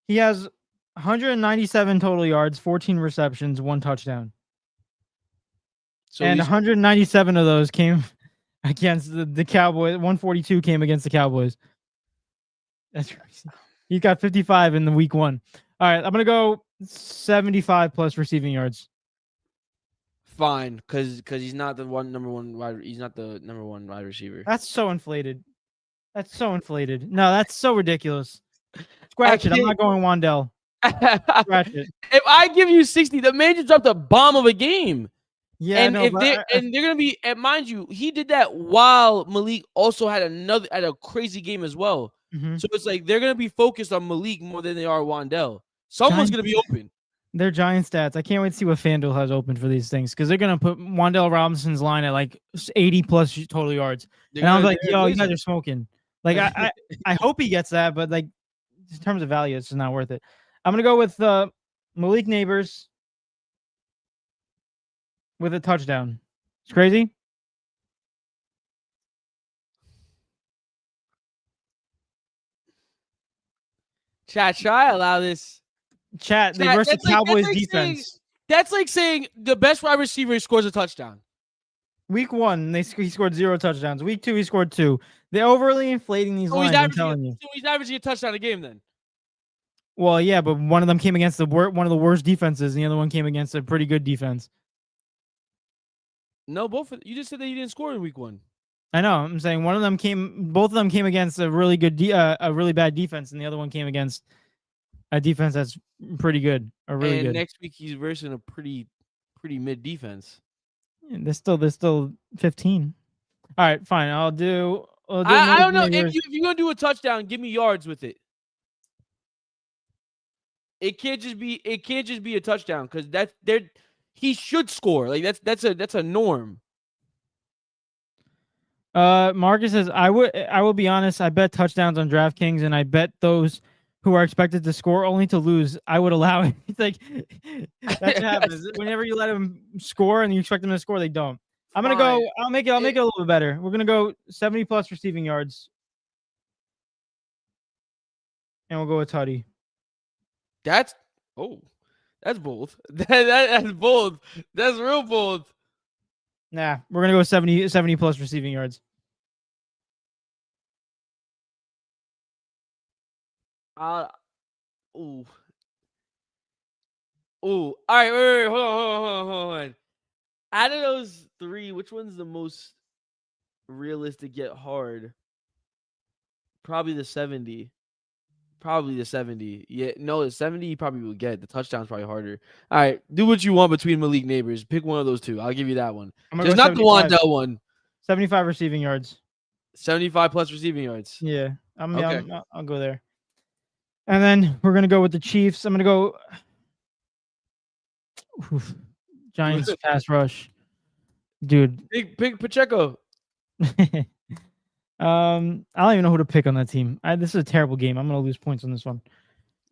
He has 197 total yards, 14 receptions, 1 touchdown. So and 197 of those came against the Cowboys. 142 came against the Cowboys. That's crazy. He got 55 in the week 1. All right, I'm gonna go 75+ receiving yards. Fine, because he's not the number one wide receiver. That's so inflated. No, that's so ridiculous. Scratch it. I'm not going Wan'Dale. Scratch it. If I give you 60, the man just dropped a bomb of a game. Yeah, and they're gonna be, and mind you, he did that while Malik also had a crazy game as well. Mm-hmm. So it's like they're gonna be focused on Malik more than they are Wan'Dale. Someone's gonna be open. They're giant stats. I can't wait to see what FanDuel has open for these things because they're gonna put Wan'Dale Robinson's line at like 80 plus total yards, and I was like, "Yo, you guys are smoking." Like, I hope he gets that, but like in terms of value, it's just not worth it. I'm gonna go with Malik Neighbors with a touchdown. It's crazy. Chat, should I allow this? Chat, they versus the Cowboys defense. That's like saying the best wide receiver scores a touchdown. Week 1, he scored 0 touchdowns. Week 2, he scored 2. They're overly inflating these lines. I'm telling you. So he's averaging a touchdown a game then. Well, yeah, but one of them came against one of the worst defenses, and the other one came against a pretty good defense. No, you just said that you didn't score in week 1. I know. I'm saying both of them came against a really good, a really bad defense, and the other one came against a defense that's pretty good, really good. Next week he's versing a pretty mid defense. Yeah, they're still 15. All right, fine. I'll do. I don't know if you're gonna do a touchdown. Give me yards with it. It can't just be a touchdown because he should score. Like that's a norm. Marcus says I will be honest. I bet touchdowns on DraftKings, and I bet those who are expected to score only to lose. I would allow it. It's like that's what happens whenever you let them score and you expect them to score. They don't. I'm gonna go. I'll make it a little bit better. We're gonna go 70 plus receiving yards, and we'll go with Tutty. That's bold. That's bold. That's real bold. Nah, we're gonna go 70 plus receiving yards. All right. Wait. Hold on. Out of those 3, which one's the most realistic yet hard? Probably the 70. Yeah, no, the 70 you probably will get. The touchdown's probably harder. All right, do what you want between Malik Neighbors. Pick one of those 2. I'll give you that one. Just not the Wan'Dale one. 75 receiving yards. 75 plus receiving yards. Yeah, I'll go there. And then we're gonna go with the Chiefs. I'm gonna go Giants pass rush, dude. Pick Pacheco. I don't even know who to pick on that team. This is a terrible game. I'm gonna lose points on this one.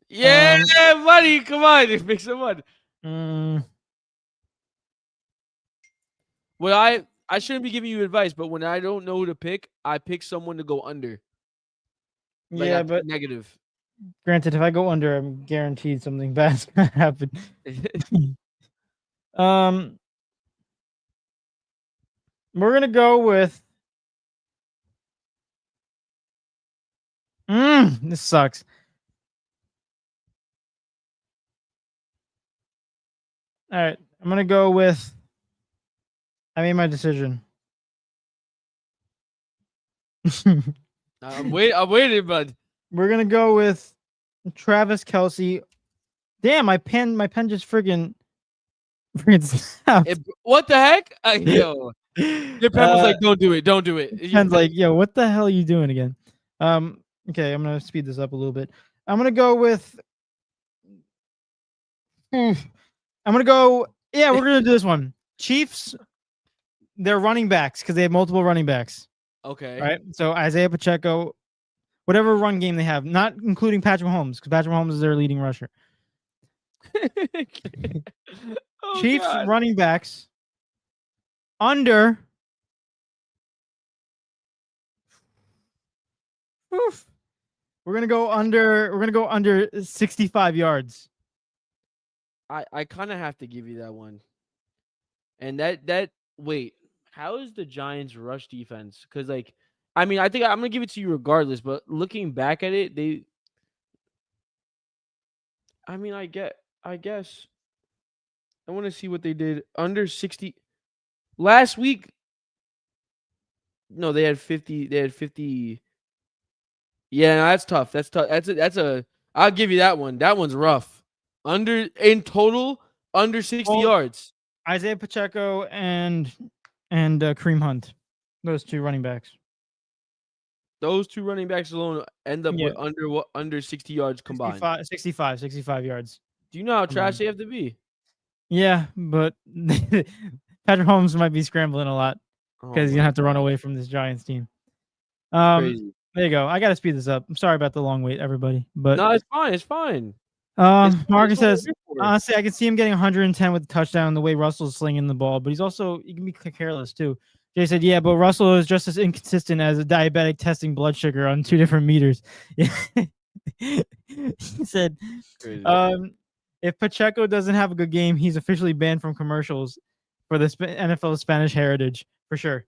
Yeah, buddy, come on, pick someone. Well, I shouldn't be giving you advice, but when I don't know who to pick, I pick someone to go under. Like, yeah, but negative. Granted, if I go under, I'm guaranteed something bad's gonna happen. We're gonna go with. This sucks. All right, I'm gonna go with. I made my decision. I'm waiting, bud. We're gonna go with Travis Kelce. Damn, my pen just friggin' snapped. What the heck? Yo, your pen was like, "Don't do it, don't do it." Pen's like, "Yo, what the hell are you doing again?" Okay, I'm gonna speed this up a little bit. I'm gonna go with. I'm gonna go. Yeah, we're gonna do this one. Chiefs. They're running backs because they have multiple running backs. Okay. All right. So Isaiah Pacheco, whatever run game they have, not including Patrick Mahomes, because Patrick Mahomes is their leading rusher. Chiefs running backs under. We're gonna go under 65 yards. I kind of have to give you that one. And that wait, how is the Giants' rush defense? Because I think I'm gonna give it to you regardless. But looking back at it, I guess I want to see what they did under 60 last week. No, they had 50. They had 50. Yeah, no, that's tough. That's tough. That's a. I'll give you that one. That one's rough. In total, under 60 yards. Isaiah Pacheco and Kareem Hunt, those 2 running backs. Those 2 running backs alone end up with under 60 yards combined. 65 yards. Do you know how trash they have to be? Yeah, but Patrick Holmes might be scrambling a lot Oh because he's my gonna have to run God. away from this Giants team. Crazy. There you go. I gotta speed this up. I'm sorry about the long wait, everybody. But No, it's fine. It's fine. It's Marcus what we're says here for. honestly, I can see him getting 110 with the touchdown the way Russell's slinging the ball, but he can be careless too. Jay said, yeah, but Russell is just as inconsistent as a diabetic testing blood sugar on 2 different meters. Yeah. He said, Crazy. if Pacheco doesn't have a good game, he's officially banned from commercials for the NFL Spanish heritage. For sure.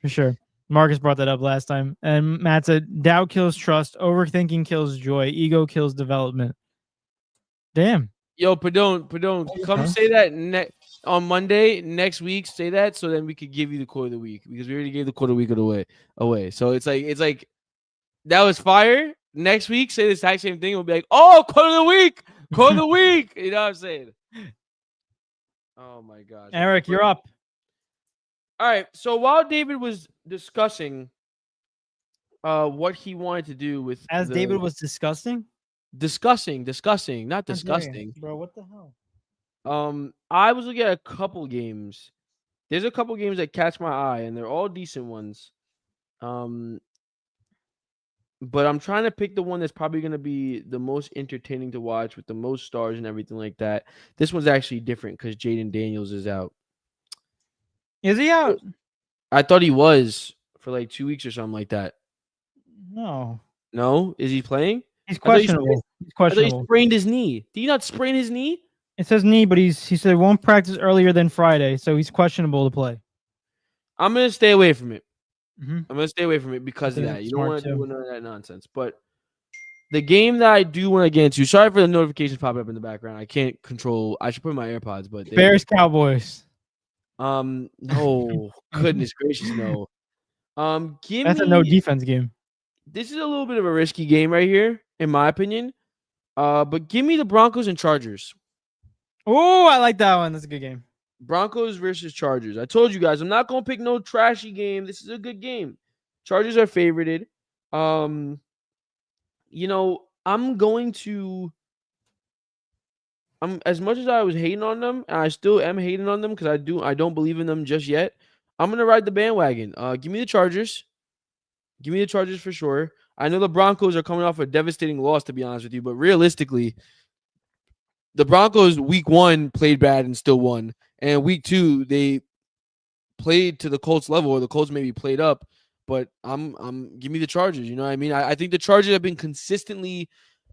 For sure. Marcus brought that up last time. And Matt said, doubt kills trust, overthinking kills joy, ego kills development. Damn. Yo, Padone, come say that on Monday next week. Say that so then we could give you the quote of the week because we already gave the quote of the week away. So it's like that was fire. Next week, say the exact same thing. We'll be like, oh, quote of the week, quote of the week. You know what I'm saying? Oh my gosh, Eric, you're up. All right. So while David was discussing what he wanted to do with David was discussing, not disgusting. bro. What the hell? I was looking at a couple games. There's a couple games that catch my eye, and they're all decent ones. But I'm trying to pick the one that's probably going to be the most entertaining to watch with the most stars and everything like that. This one's actually different because Jaden Daniels is out. Is he out? I thought he was for like 2 weeks or something like that. No. No? Is he playing? He's questionable. I thought he sprained his knee. Did he not sprain his knee? It says knee, but he said won't practice earlier than Friday, so he's questionable to play. I'm going to stay away from it. Mm-hmm. I'm going to stay away from it because of that. You don't want to do none of that nonsense. But the game that I do want to get into, sorry for the notifications popping up in the background. I can't control. I should put my AirPods, but Bears Cowboys. No, goodness gracious, no. That's a no defense game. This is a little bit of a risky game right here, in my opinion. But give me the Broncos and Chargers. Oh, I like that one. That's a good game. Broncos versus Chargers. I told you guys, I'm not gonna pick no trashy game. This is a good game. Chargers are favorited. You know, I'm as much as I was hating on them, and I still am hating on them because I don't believe in them just yet. I'm gonna ride the bandwagon. Give me the Chargers. Give me the Chargers for sure. I know the Broncos are coming off a devastating loss, to be honest with you, but realistically, the Broncos week 1 played bad and still won, and week 2 they played to the Colts level, or the Colts maybe played up. But give me the Chargers. You know what I mean? I think the Chargers have been consistently.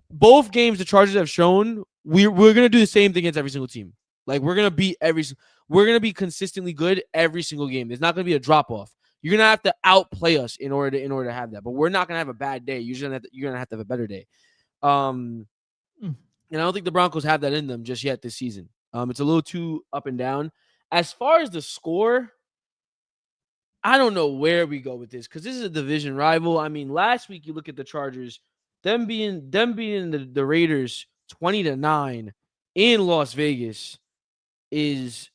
Both games the Chargers have shown we're gonna do the same thing against every single team. Like we're gonna be consistently good every single game. There's not gonna be a drop off. You're gonna have to outplay us in order to have that. But we're not gonna have a bad day. You're gonna have to have a better day. And I don't think the Broncos have that in them just yet this season. It's a little too up and down. As far as the score, I don't know where we go with this because this is a division rival. I mean, last week you look at the Chargers. Them being the Raiders 20-9 in Las Vegas is,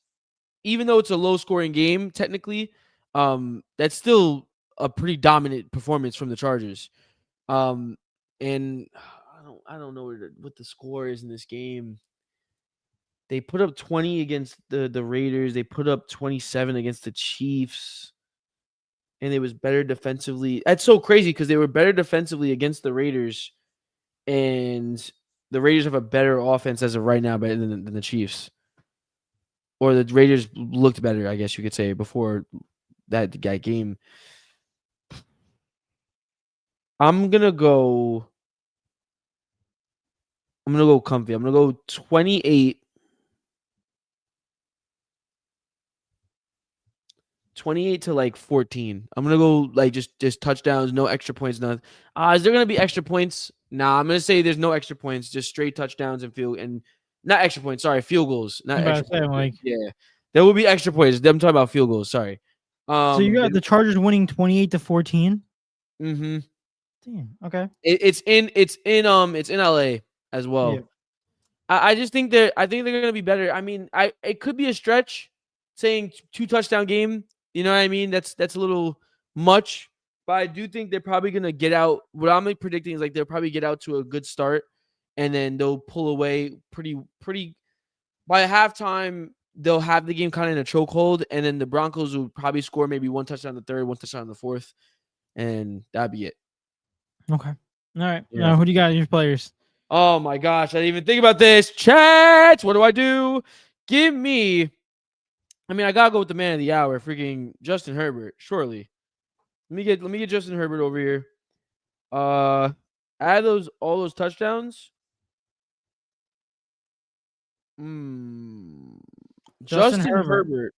even though it's a low scoring game technically, that's still a pretty dominant performance from the Chargers. And I don't know what the score is in this game. They put up 20 against the Raiders. They put up 27 against the Chiefs. And it was better defensively. That's so crazy because they were better defensively against the Raiders, and the Raiders have a better offense as of right now than the Chiefs. Or the Raiders looked better, I guess you could say, before that game. I'm gonna go comfy. I'm gonna go 28 to like 14. I'm gonna go like just touchdowns, no extra points, nothing. Is there gonna be extra points? Nah, I'm gonna say there's no extra points, just straight touchdowns and not extra points. Sorry, field goals, not extra points. Yeah, there will be extra points. I'm talking about field goals. Sorry. So you got the Chargers winning 28-14. Mm-hmm. Damn. Okay. It's in LA as well. Yeah. I just think they're gonna be better. I mean, it could be a stretch saying 2 touchdown game. You know what I mean? That's a little much, but I do think they're probably gonna get out. What I'm predicting is like they'll probably get out to a good start and then they'll pull away pretty. By halftime, they'll have the game kind of in a chokehold, and then the Broncos will probably score maybe one touchdown in the third, one touchdown in the fourth, and that'd be it. Okay. All right. Yeah. Now, who do you got in your players? Oh my gosh, I didn't even think about this. Chat. What do I do? Give me. I mean, I gotta go with the man of the hour, freaking Justin Herbert. Surely. Let me get Justin Herbert over here. Add all those touchdowns. Justin Herbert.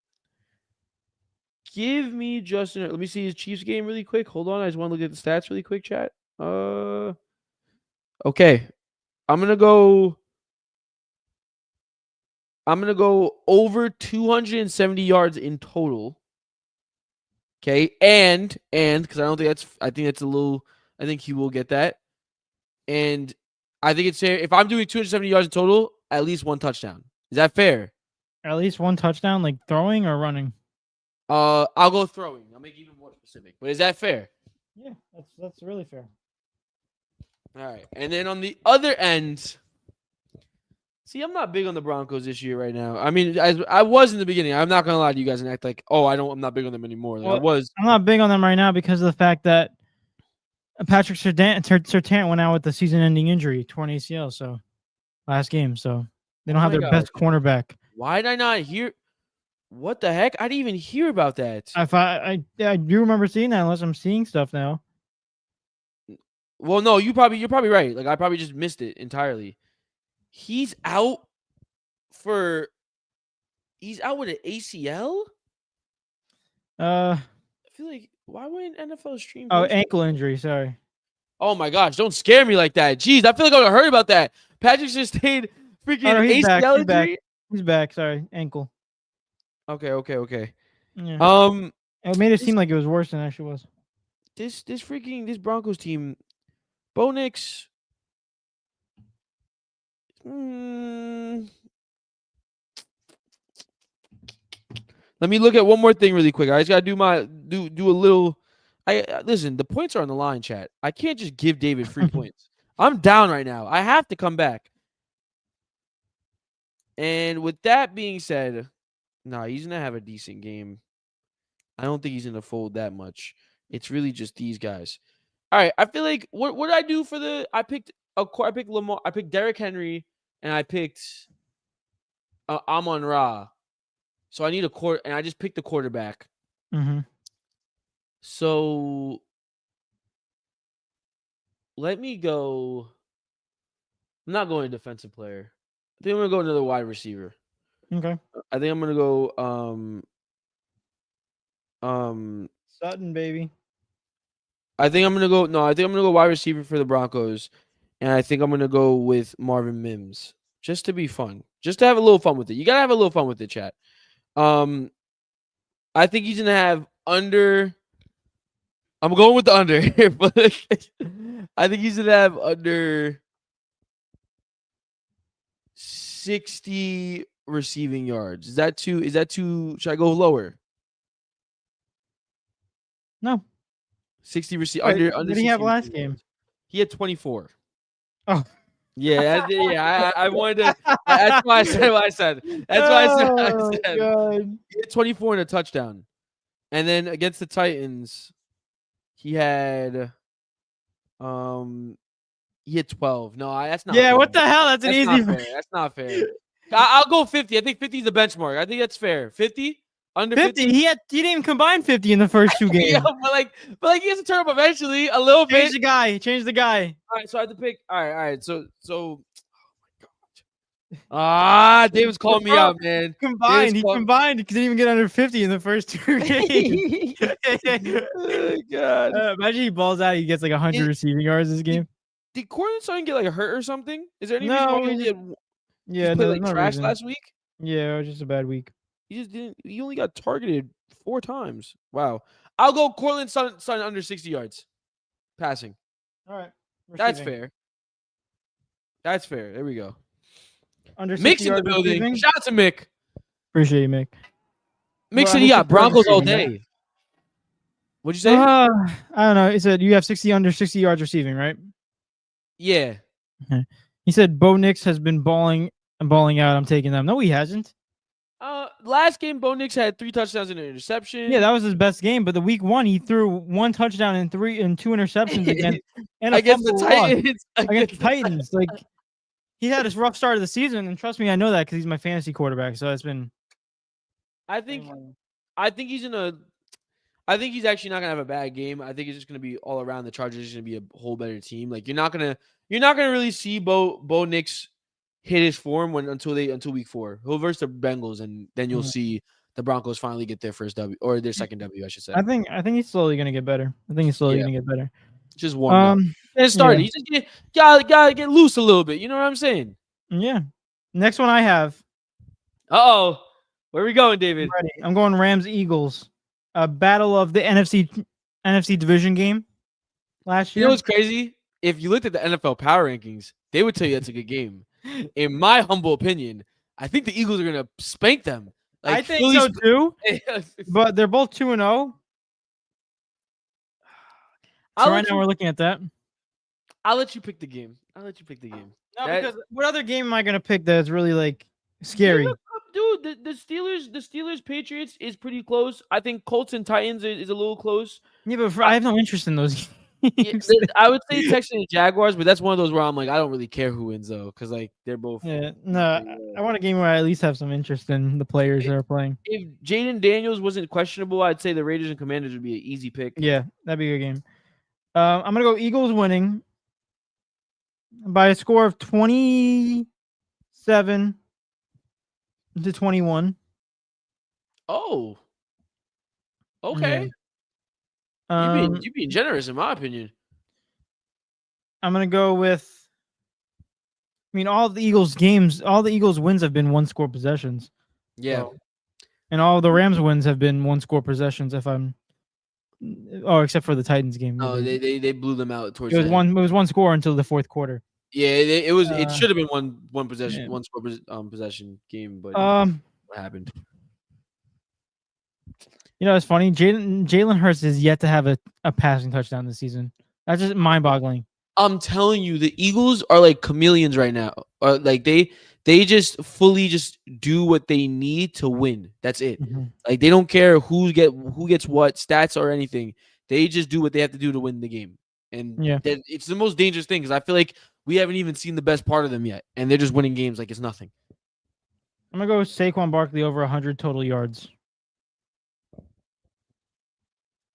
Give me Justin. Let me see his Chiefs game really quick. Hold on, I just want to look at the stats really quick, chat. Okay. I'm gonna go over 270 yards in total. Okay, and because I think that's a little. I think he will get that, and I think it's fair if I'm doing 270 yards in total, at least one touchdown. Is that fair? At least one touchdown, like throwing or running? I'll go throwing. I'll make it even more specific. But is that fair? Yeah, that's really fair. All right, and then on the other end, see, I'm not big on the Broncos this year right now. I mean, I was in the beginning. I'm not gonna lie to you guys and act like, I'm not big on them anymore. Like, I'm not big on them right now because of the fact that Patrick Surtain went out with the season-ending injury, torn ACL. So last game, so they don't have their best cornerback. Why did I not hear? What the heck? I didn't even hear about that. I do remember seeing that, unless I'm seeing stuff now. Well, no, you're probably right. Like I probably just missed it entirely. He's out with an ACL? I feel like why wouldn't NFL stream? Oh, ankle injury, sorry. Oh my gosh, don't scare me like that. Jeez, I feel like I heard about that. Patrick just stayed freaking ACL injury. He's back, sorry. Ankle. Okay. Yeah. It made it seem like it was worse than it actually was. This Broncos team, Bo Nix. Let me look at one more thing really quick. I just gotta do a little. Listen. The points are on the line, chat. I can't just give David free points. I'm down right now. I have to come back. And with that being said, he's gonna have a decent game. I don't think he's gonna fold that much. It's really just these guys. All right. I feel like what did I do for the? I picked Lamar. I picked Derrick Henry, and I picked Amon-Ra. So I need and I just picked the quarterback. Mm-hmm. So let me go. I'm not going defensive player. I think I'm gonna go another wide receiver. Okay. I think I'm gonna go Sutton, baby. I think I'm gonna go wide receiver for the Broncos, and I think I'm gonna go with Marvin Mims just to be fun, just to have a little fun with it. You gotta have a little fun with it, chat. I think he's gonna have under. I'm going with the under, but I think he's gonna have under 60 receiving yards. Is that too? Should I go lower? No. 60 under. What did he have last game? He had 24. Oh. Yeah, I wanted to. That's why I said what I said. That's why I said. God. He had 24 and a touchdown, and then against the Titans, he had 12. No, that's not. Yeah, fair. What the hell? That's easy. Not fair. That's not fair. I'll go 50. I think 50 is the benchmark. I think that's fair. 50 under 50. He didn't even combine 50 in the first two games. Yeah, but he has to turn up eventually a little bit. Change the guy. All right, so I have to pick. All right. So. Oh my god. David's calling me out, man. He combined because he didn't even get under 50 in the first two games. Oh god. Imagine he balls out. He gets like 100 receiving yards this game. Did Cortland Sutton get like hurt or something? Is there any reason he played like trash last week? Yeah, it was just a bad week. He only got targeted 4 times. Wow. I'll go Cortland Sutton under 60 yards passing. All right. That's fair. There we go. Under 60 Mick's in the building. Receiving? Shout out to Mick. Appreciate you, Mick. Mick said he got Broncos all day. What'd you say? I don't know. He said you have under 60 yards receiving, right? Yeah. Okay. He said Bo Nix has been balling out. I'm taking them. No, he hasn't. Last game, Bo Nix had 3 touchdowns and an interception. Yeah, that was his best game. But the week 1, he threw 1 touchdown and 2 interceptions against against the Titans. Against the Titans. Like, he had his rough start of the season, and trust me, I know that because he's my fantasy quarterback. So it's been. I think he's I think he's actually not gonna have a bad game. I think it's just gonna be all around. The Chargers are gonna be a whole better team. Like you're not gonna really see Bo Nix hit his form until week 4. He'll verse the Bengals, and then you'll see the Broncos finally get their first W or their second W, I should say. I think he's slowly gonna get better. Gonna get better. Just warm up. And started. He's just gotta get loose a little bit. You know what I'm saying? Yeah. Next one I have. Where are we going, David? I'm going Rams Eagles. A battle of the NFC division game last year. You know what's crazy? If you looked at the NFL power rankings, they would tell you that's a good game. In my humble opinion, I think the Eagles are gonna spank them. Like, I think so too. But they're both 2-0. So right now we're looking at that. I'll let you pick the game. No, because what other game am I gonna pick that's really like scary? Dude, the Steelers Patriots is pretty close. I think Colts and Titans is a little close. Yeah, but I have no interest in those games. I would say Texans and Jaguars, but that's one of those where I'm like, I don't really care who wins though, because like they're both. Yeah, no, I want a game where I at least have some interest in the players that are playing. If Jaden Daniels wasn't questionable, I'd say the Raiders and Commanders would be an easy pick. Yeah, that'd be a good game. I'm gonna go Eagles winning by a score of 27-21. Oh. Okay. Yeah. You being generous in my opinion. I'm gonna go with. I mean, all the Eagles wins have been 1-score possessions. Yeah. So, and all the Rams wins have been 1-score possessions. Except for the Titans game. Oh, they blew them out towards. It was one. It was 1 score until the 4th quarter. Yeah, it was. It should have been one possession, yeah. 1-score possession game, but what happened? You know, it's funny. Jalen Hurts is yet to have a passing touchdown this season. That's just mind-boggling. I'm telling you, the Eagles are like chameleons right now. Like they just fully just do what they need to win. That's it. Mm-hmm. Like they don't care who gets what stats or anything. They just do what they have to do to win the game. And it's the most dangerous thing because I feel like we haven't even seen the best part of them yet, and they're just winning games like it's nothing. I'm gonna go with Saquon Barkley over 100 total yards.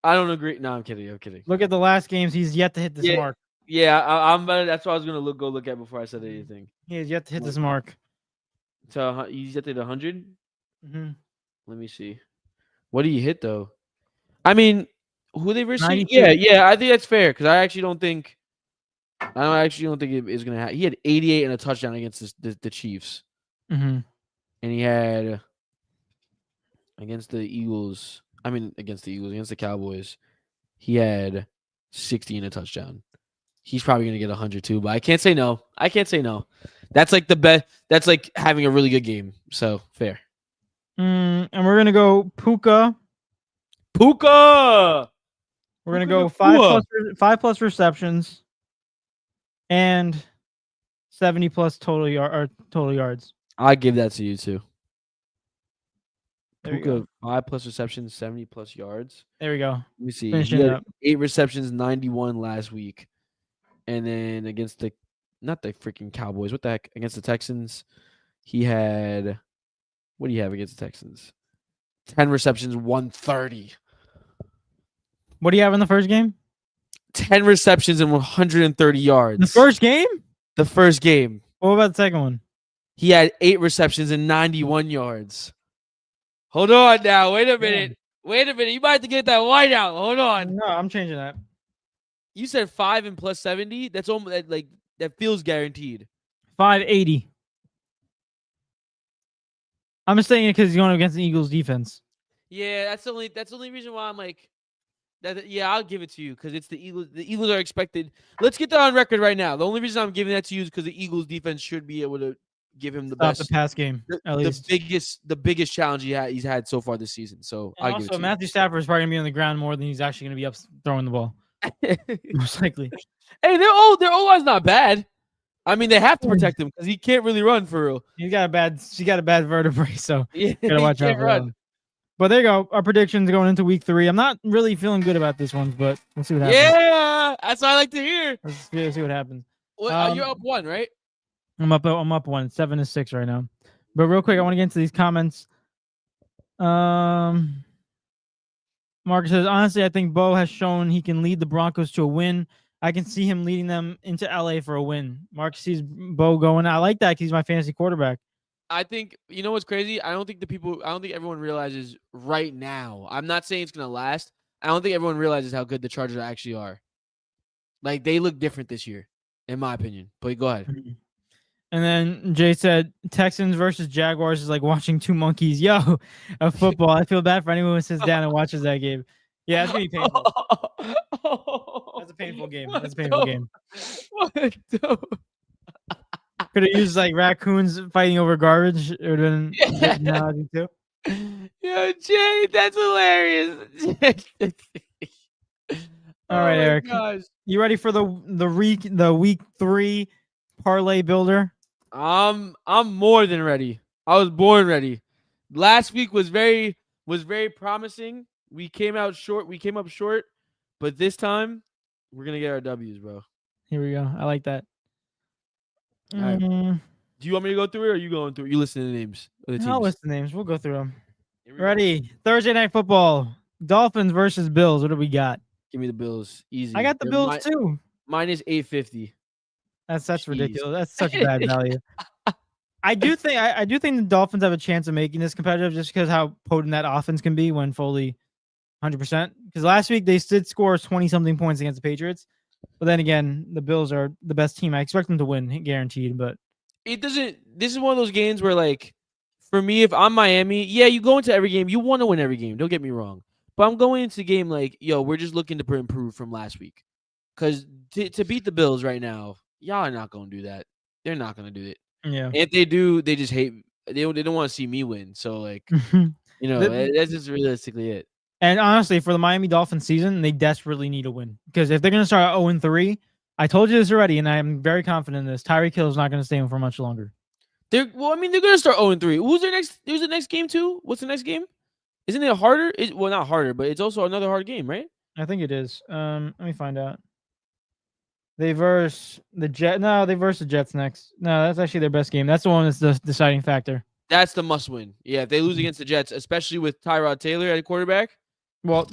I don't agree. No, I'm kidding. Look at the last games. He's yet to hit this mark. Yeah, I'm. That's what I was gonna go look at before I said anything. He has yet to hit this mark. So he's yet to hit 100. Mm-hmm. Let me see. What did he hit though? I mean, who they versus? 92. Yeah. I think that's fair because I actually don't think it is gonna happen. He had 88 and a touchdown against the Chiefs. Mm-hmm. And he had against the Cowboys, he had 60 and a touchdown. He's probably going to get 100 too, but I can't say no. That's like the best. That's like having a really good game. So fair. And we're going to go Puka. We're going to go 5+ receptions and 70+ total yards. I give that to you too. Puka, 5+ receptions, 70+ yards. There we go. Let me see. He had 8 receptions, 91 last week. And then against not the freaking Cowboys. What the heck? Against the Texans, he had, what do you have against the Texans? 10 receptions, 130. What do you have in the first game? 10 receptions and 130 yards. The first game? The first game. What about the second one? He had 8 receptions and 91 yards. Hold on now. Wait a minute. You might have to get that white out. Hold on. No, I'm changing that. You said 5 and plus 70. That's almost like that feels guaranteed. 580. I'm just saying it because he's going against the Eagles defense. Yeah, that's the only reason why I'm like that. Yeah, I'll give it to you because it's the Eagles. The Eagles are expected. Let's get that on record right now. The only reason I'm giving that to you is because the Eagles defense should be able to give him the best pass game. The biggest challenge he's had so far this season. So and also Matthew Stafford is probably gonna be on the ground more than he's actually gonna be up throwing the ball. Most likely. Hey, their O-line's not bad. I mean, they have to protect him because he can't really run for real. She got a bad vertebrae, so Yeah, gotta watch out for that one. But there you go. Our predictions going into week 3. I'm not really feeling good about this one, but we'll see what happens. Yeah, that's what I like to hear. Let's see what happens. You're up 1, right? I'm up 1. 7-6 right now. But real quick, I want to get into these comments. Marcus says, honestly, I think Bo has shown he can lead the Broncos to a win. I can see him leading them into LA for a win. Marcus sees Bo going. I like that because he's my fantasy quarterback. I think, you know what's crazy? I don't think everyone realizes right now. I'm not saying it's going to last. I don't think everyone realizes how good the Chargers actually are. Like, they look different this year, in my opinion. But go ahead. And then Jay said, Texans versus Jaguars is like watching two monkeys. Yo, of football. I feel bad for anyone who sits down and watches that game. Yeah, it's going to be painful. That's a painful game. That's a painful game. Could have used like raccoons fighting over garbage. It would have been good analogy too. Yo, Jay, that's hilarious. All right, Eric. Gosh. You ready for the week 3 parlay builder? I'm more than ready. I was born ready. Last week was very promising. We came up short, but this time we're gonna get our W's, bro. Here we go. I like that. All right. Do you want me to go through it, or are you going through it? You listen to the names of the teams. I'll list the names. We'll go through them. Ready? Thursday night football. Dolphins versus Bills. What do we got? Give me the Bills. Easy. I got the Bills too. Mine is 850. That's ridiculous. That's such bad value. I do think the Dolphins have a chance of making this competitive just because how potent that offense can be when fully 100%. Because last week they did score 20-something points against the Patriots. But then again, the Bills are the best team. I expect them to win, guaranteed. But it doesn't. This is one of those games where, like, for me, if I'm Miami, yeah, you go into every game. You want to win every game. Don't get me wrong. But I'm going into the game like, yo, we're just looking to improve from last week. Because to beat the Bills right now, y'all are not going to do that. They're not going to do it. Yeah. And if they do, they just hate. They don't want to see me win. So, like, that's just realistically it. And honestly, for the Miami Dolphins season, they desperately need a win. Because if they're going to start 0-3, I told you this already, and I'm very confident in this. Tyreek Hill is not going to stay in for much longer. They're going to start 0-3. Who's their next? There's the next game too. What's the next game? Isn't it harder? Well, not harder, but it's also another hard game, right? I think it is. Let me find out. They verse the Jets. No, they verse the Jets next. No, that's actually their best game. That's the one that's the deciding factor. That's the must win. Yeah, if they lose against the Jets, especially with Tyrod Taylor at quarterback. Well,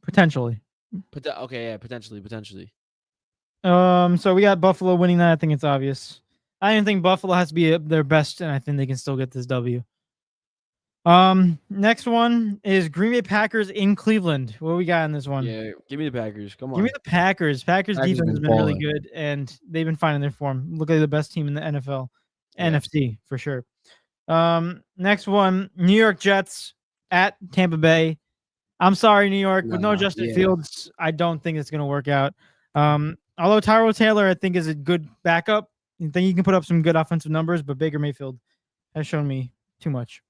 potentially. Okay, yeah, potentially. So we got Buffalo winning that. I think it's obvious. I didn't think Buffalo has to be their best, and I think they can still get this W. Next one is Green Bay Packers in Cleveland. What we got in this one? Yeah, give me the Packers. Come on. Give me the Packers. Packers defense has been really good, and they've been finding their form. Look at the best team in the NFL. Yeah. NFC, for sure. Next one, New York Jets at Tampa Bay. I'm sorry, New York. With no Justin Fields, I don't think it's going to work out. Although Tyrod Taylor, I think, is a good backup. I think he can put up some good offensive numbers, but Baker Mayfield has shown me too much.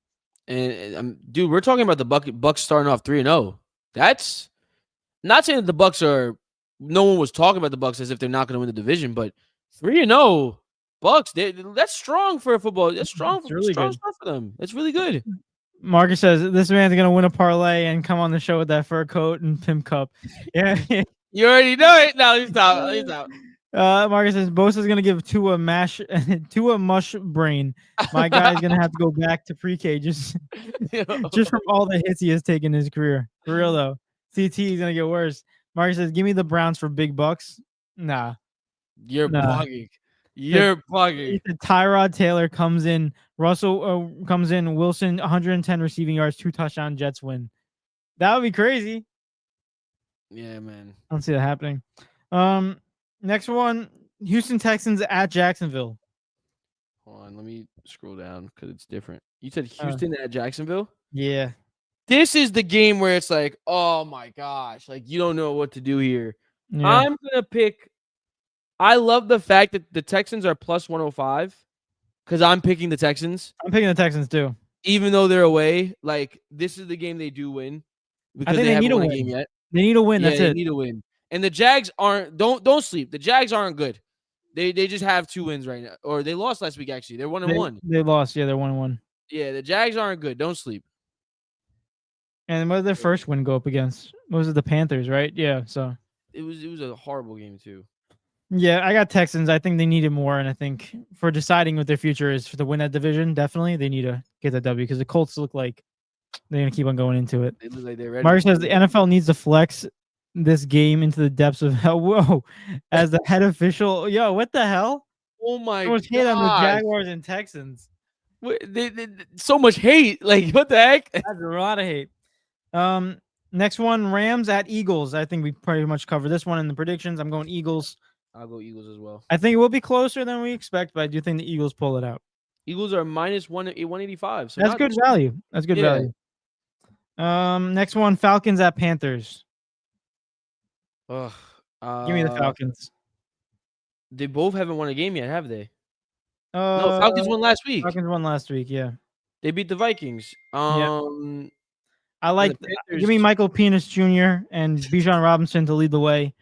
And dude, we're talking about the Bucs starting off 3-0. That's not saying that the Bucs are. No one was talking about the Bucs as if they're not going to win the division, but 3-0 Bucs. That's strong for a football. That's strong. It's really strong stuff for them. It's really good. Marcus says this man's going to win a parlay and come on the show with that fur coat and Pimp Cup. Yeah, you already know it. No, he's out. Marcus says Bosa's gonna give Tua mush brain. My guy's gonna have to go back to pre-K just from all the hits he has taken in his career. For real though, CT is gonna get worse. Marcus says, "Give me the Browns for big bucks." Nah, you're bugging. You're bugging. Tyrod Taylor comes in. Russell comes in. Wilson 110 receiving yards, 2 touchdown. Jets win. That would be crazy. Yeah, man. I don't see that happening. Next one, Houston Texans at Jacksonville. Hold on, let me scroll down because it's different. You said Houston at Jacksonville? Yeah. This is the game where it's like, oh my gosh, like you don't know what to do here. Yeah. I'm gonna pick. I love the fact that the Texans are plus 105 because I'm picking the Texans. I'm picking the Texans too, even though they're away. Like this is the game they do win because they haven't won a game yet. They need a win. That's it. They need a win. And the Jags aren't. Don't sleep. The Jags aren't good. They just have 2 wins right now, or they lost last week. Actually, they're 1-1. They lost. Yeah, they're 1-1. Yeah, the Jags aren't good. Don't sleep. And what did their first win go up against? What was it? The Panthers, right? Yeah. So It was a horrible game too. yeah, I got Texans. I think they need it more, and I think for deciding what their future is for to win that division, definitely they need to get that W because the Colts look like they're gonna keep on going into it. They look like they're ready. Mark says the NFL needs to flex this game into the depths of hell. Whoa, as the head official, yo, what the hell? Oh my So much hate on the Jaguars and Texans. So much hate. Like what the heck? That's a lot of hate. Next one, Rams at Eagles. I think we pretty much covered this one in the predictions. I'm going Eagles. I'll go Eagles as well. I think it will be closer than we expect, but I do think the Eagles pull it out. Eagles are minus 185. So that's good value. That's good value. Next one, Falcons at Panthers. Ugh. Give me the Falcons. They both haven't won a game yet, have they? No, Falcons won last week. Falcons won last week, yeah. They beat the Vikings. I like. Give me Michael Penix Jr. and Bijan Robinson to lead the way.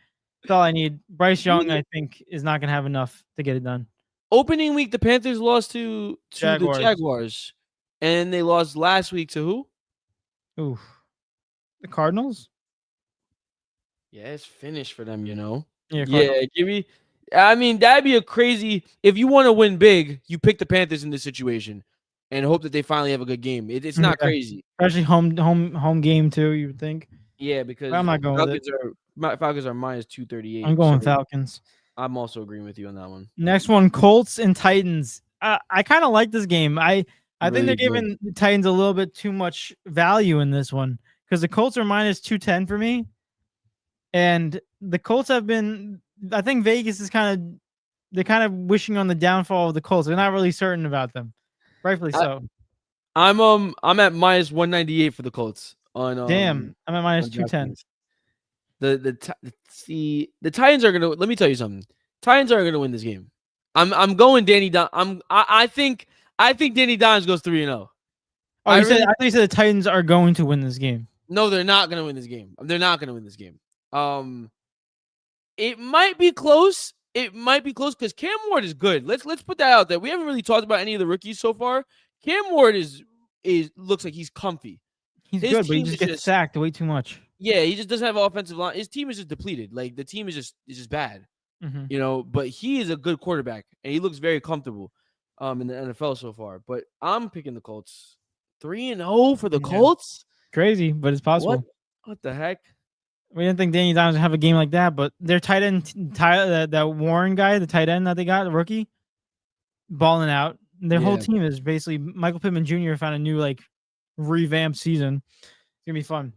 That's all I need. Bryce Young, I think, is not going to have enough to get it done. Opening week, the Panthers lost to the Jaguars, and they lost last week to who? Ooh, the Cardinals. Yeah, it's finished for them, you know. Yeah, give me. I mean, that'd be a crazy. If you want to win big, you pick the Panthers in this situation, and hope that they finally have a good game. It's not crazy, especially home game too. You would think. Yeah, because I'm not going with it. Falcons are minus 238. I'm going Falcons. I'm also agreeing with you on that one. Next one, Colts and Titans. I kind of like this game. I think they're giving the Titans a little bit too much value in this one because the Colts are minus 210 for me, and the Colts have been. I think Vegas is they're kind of wishing on the downfall of the Colts. They're not really certain about them, rightfully so. I'm at minus 198 for the Colts. Damn, I'm at minus 210. The Titans are gonna. Let me tell you something. Titans are gonna win this game. I'm going Danny Don. I think Danny Dimes goes 3-0. Oh, I think you said the Titans are going to win this game. No, they're not gonna win this game. They're not gonna win this game. It might be close. It might be close because Cam Ward is good. Let's put that out there. We haven't really talked about any of the rookies so far. Cam Ward looks like he's comfy. He's good, but he just gets sacked way too much. Yeah, he just doesn't have offensive line. His team is just depleted. Like the team is just bad. Mm-hmm. You know, but he is a good quarterback and he looks very comfortable in the NFL so far. But I'm picking the Colts. 3-0 for the Colts? Crazy, but it's possible. What the heck? We didn't think Danny Dimes would have a game like that, but their tight end, that Warren guy, the tight end that they got, the rookie, balling out. Their whole team is basically Michael Pittman Jr. found a new revamped season. It's gonna be fun.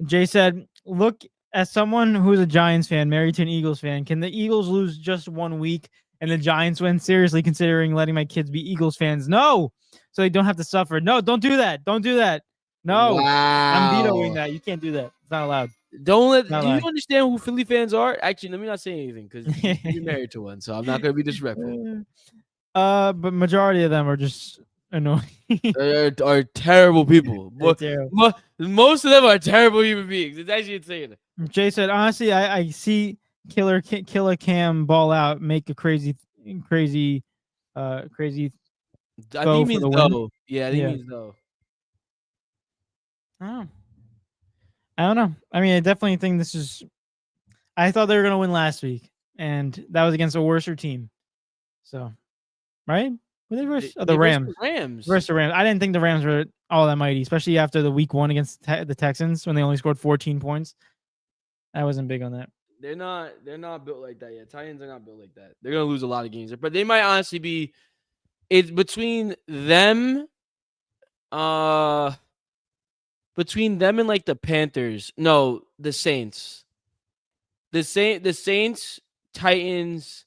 Jay said, "Look, as someone who's a Giants fan, married to an Eagles fan, can the Eagles lose just 1 week and the Giants win? Seriously, considering letting my kids be Eagles fans? No, so they don't have to suffer. No, don't do that. Don't do that. No, wow. I'm vetoing that. You can't do that. It's not allowed." Do you understand who Philly fans are? Actually, let me not say anything because you're married to one, so I'm not going to be disrespectful. But majority of them are just annoying. are terrible people. Terrible. Most of them are terrible human beings. It's actually insane. Jay said, honestly, I see Killer Cam ball out, make a crazy. I think he means no. Yeah, I think he means no. Oh. I don't know. I mean, I definitely think this is. I thought they were going to win last week, and that was against a worser team. So, right? Were they versus the Rams? Versus the Rams. I didn't think the Rams were all that mighty, especially after the week 1 against the Texans when they only scored 14 points. I wasn't big on that. They're not built like that yet. Titans are not built like that. They're going to lose a lot of games, but they might honestly be. It's between them. Between them and the Panthers. No, the Saints. The Saints, Titans,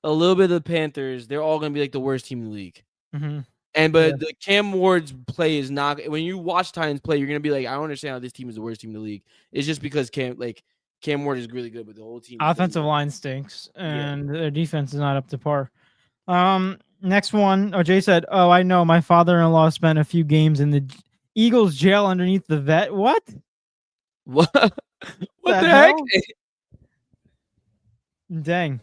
a little bit of the Panthers, they're all going to be the worst team in the league. Mm-hmm. The Cam Ward's play is not when you watch Titans play, you're going to be like, I don't understand how this team is the worst team in the league. It's just because Cam Ward is really good, but the whole team offensive line stinks and their defense is not up to par. Next one, Jay said, "Oh, I know. My father-in-law spent a few games in the Eagles jail underneath the vet." What? What the heck? Dang.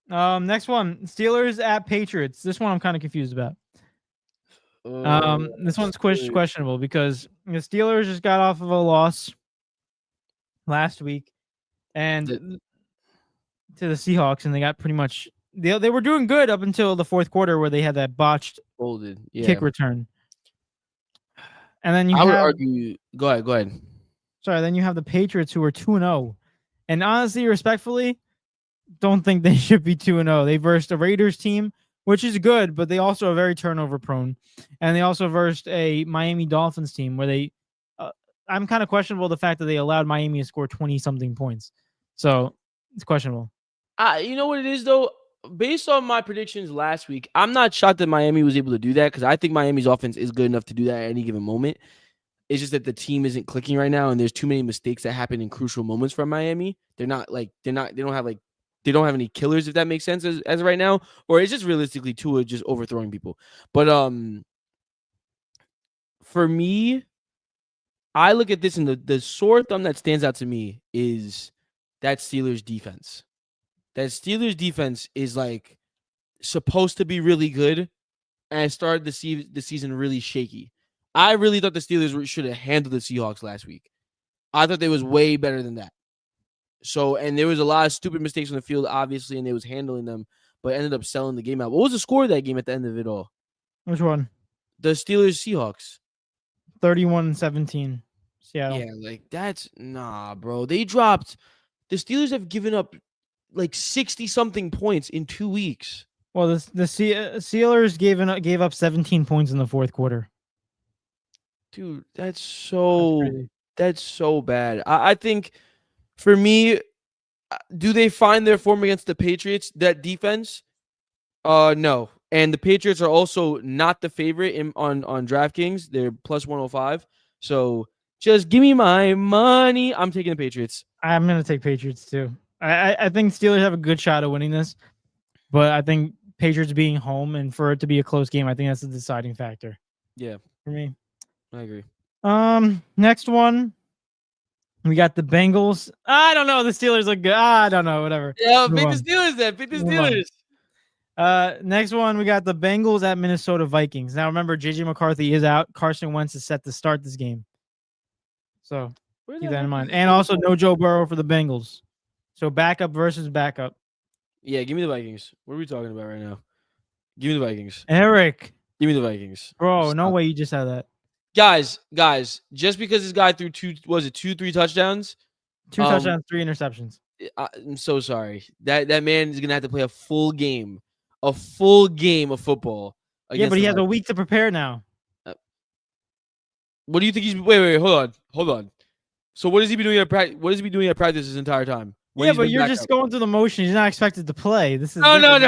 Next one, Steelers at Patriots. This one I'm kind of confused about. This one's questionable because the Steelers just got off of a loss last week and to the Seahawks, and they got pretty much they were doing good up until the fourth quarter where they had that botched kick return. And then would argue. Go ahead. Sorry, then you have the Patriots who are 2-0, and honestly, respectfully, don't think they should be 2-0. They versed a Raiders team, which is good, but they also are very turnover prone, and they also versed a Miami Dolphins team where they. I'm kind of questionable the fact that they allowed Miami to score 20-something points, so it's questionable. You know what it is though. Based on my predictions last week, I'm not shocked that Miami was able to do that because I think Miami's offense is good enough to do that at any given moment. It's just that the team isn't clicking right now, and there's too many mistakes that happen in crucial moments from Miami. They don't have any killers, if that makes sense, as of right now, or it's just realistically Tua just overthrowing people. But for me, I look at this and the sore thumb that stands out to me is that Steelers defense. That Steelers defense is like supposed to be really good, and it started the season really shaky. I really thought the Steelers should have handled the Seahawks last week. I thought they was way better than that. So, and there was a lot of stupid mistakes on the field, obviously, and they was handling them, but ended up selling the game out. What was the score of that game at the end of it all? Which one? The Steelers-Seahawks. 31-17. Seattle. Yeah, like that's bro. They dropped. The Steelers have given up like 60-something points in 2 weeks. Well, the Steelers gave up 17 points in the fourth quarter. Dude, that's so bad. I think for me, do they find their form against the Patriots? That defense? No. And the Patriots are also not the favorite on DraftKings. They're plus 105. So just give me my money. I'm taking the Patriots. I'm gonna take Patriots too. I think Steelers have a good shot of winning this, but I think Patriots being home and for it to be a close game, I think that's the deciding factor. Yeah, for me, I agree. Next one, we got the Bengals. I don't know. The Steelers look good. I don't know. Whatever. Yeah, pick the Steelers then. Pick the Steelers. Next one, we got the Bengals at Minnesota Vikings. Now remember, JJ McCarthy is out. Carson Wentz is set to start this game, so keep that in mind. And also no Joe Burrow for the Bengals. So backup versus backup. Yeah, give me the Vikings. What are we talking about right now? Give me the Vikings. Eric. Give me the Vikings. Bro, no way you just had that. Guys, just because this guy threw 3 touchdowns? 2 touchdowns, 3 interceptions. I'm so sorry. That man is going to have to play a full game of football. Yeah, but he has a week to prepare now. What do you think he's... Wait, hold on. So what has he been doing at practice? What has he been doing at practice this entire time? Yeah, but you're just going through the motions. He's not expected to play. This is no. You don't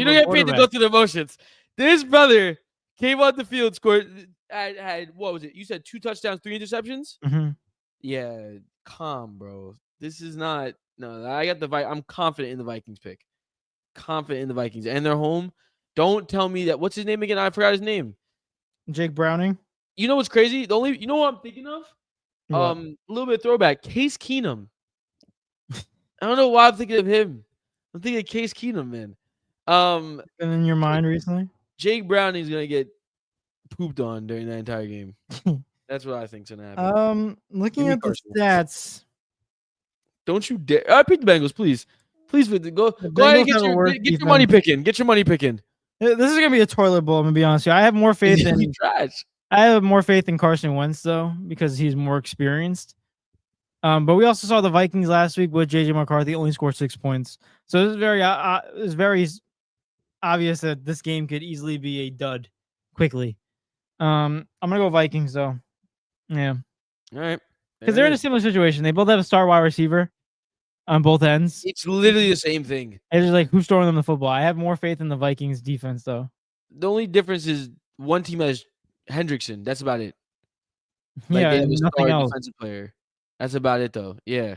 get paid to go through the motions. This brother came on the field, scored. Had what was it? You said 2 touchdowns, 3 interceptions. Mm-hmm. Yeah, calm, bro. This is not. No, I got the. I'm confident in the Vikings pick. Confident in the Vikings, and they're home. Don't tell me that. What's his name again? I forgot his name. Jake Browning. You know what's crazy? You know what I'm thinking of? What? A little bit of throwback. Case Keenum. I don't know why I'm thinking of him. I'm thinking of Case Keenum, man. Been in your mind recently? Jake Browning's gonna get pooped on during that entire game. That's what I think's gonna happen. Looking at the stats. Don't you dare! I pick the Bengals, please. Please go ahead and get your money picking. Get your money picking. This is gonna be a toilet bowl. I'm gonna be honest with you. I have more faith in trash. I have more faith in Carson Wentz though because he's more experienced. But we also saw the Vikings last week with JJ McCarthy only scored 6 points. So it's very obvious that this game could easily be a dud quickly. I'm gonna go Vikings though. Yeah. All right. Because they're in a similar situation. They both have a star wide receiver on both ends. It's literally the same thing. It's just like who's throwing them the football. I have more faith in the Vikings defense though. The only difference is one team has Hendrickson. That's about it. Like yeah, they have a star defensive player. That's about it though. Yeah.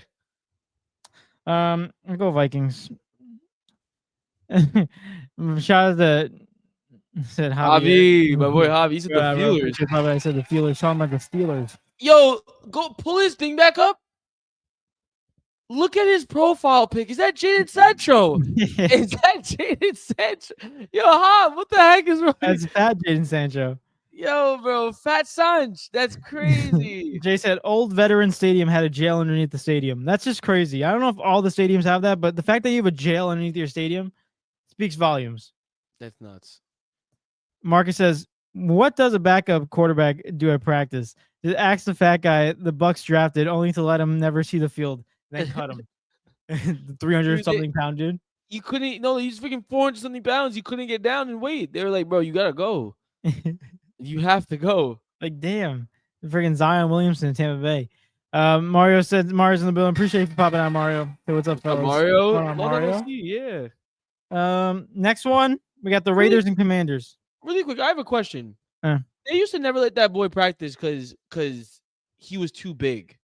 I'll go Vikings. Shout out to said Javi, my boy Javi. He said the Steelers. I said the Steelers. Talking about the Steelers. Yo, go pull his thing back up. Look at his profile pic. Is that Jaden Sancho? Is that Jaden Sancho? Yo, Hob, what the heck is wrong? That's fat Jaden Sancho. Yo, bro, Fat Sanch. That's crazy. Jay said old veteran stadium had a jail underneath the stadium. That's just crazy. I don't know if all the stadiums have that, but the fact that you have a jail underneath your stadium speaks volumes. That's nuts. Marcus says, what does a backup quarterback do at practice? Just ask the fat guy the Bucks drafted only to let him never see the field, then cut him. The 300-something pound dude. You couldn't. No, he's freaking 400-something pounds. You couldn't get down and wait. They were like, bro, you gotta go. You have to go. Like, damn. Freaking Zion Williamson in Tampa Bay. Mario said Mario's in the building. Appreciate you for popping out, Mario. Hey, what's up, fellas? Mario? Mario. Yeah. Next one, we got the Raiders and Commanders. Really quick, I have a question. They used to never let that boy practice because he was too big.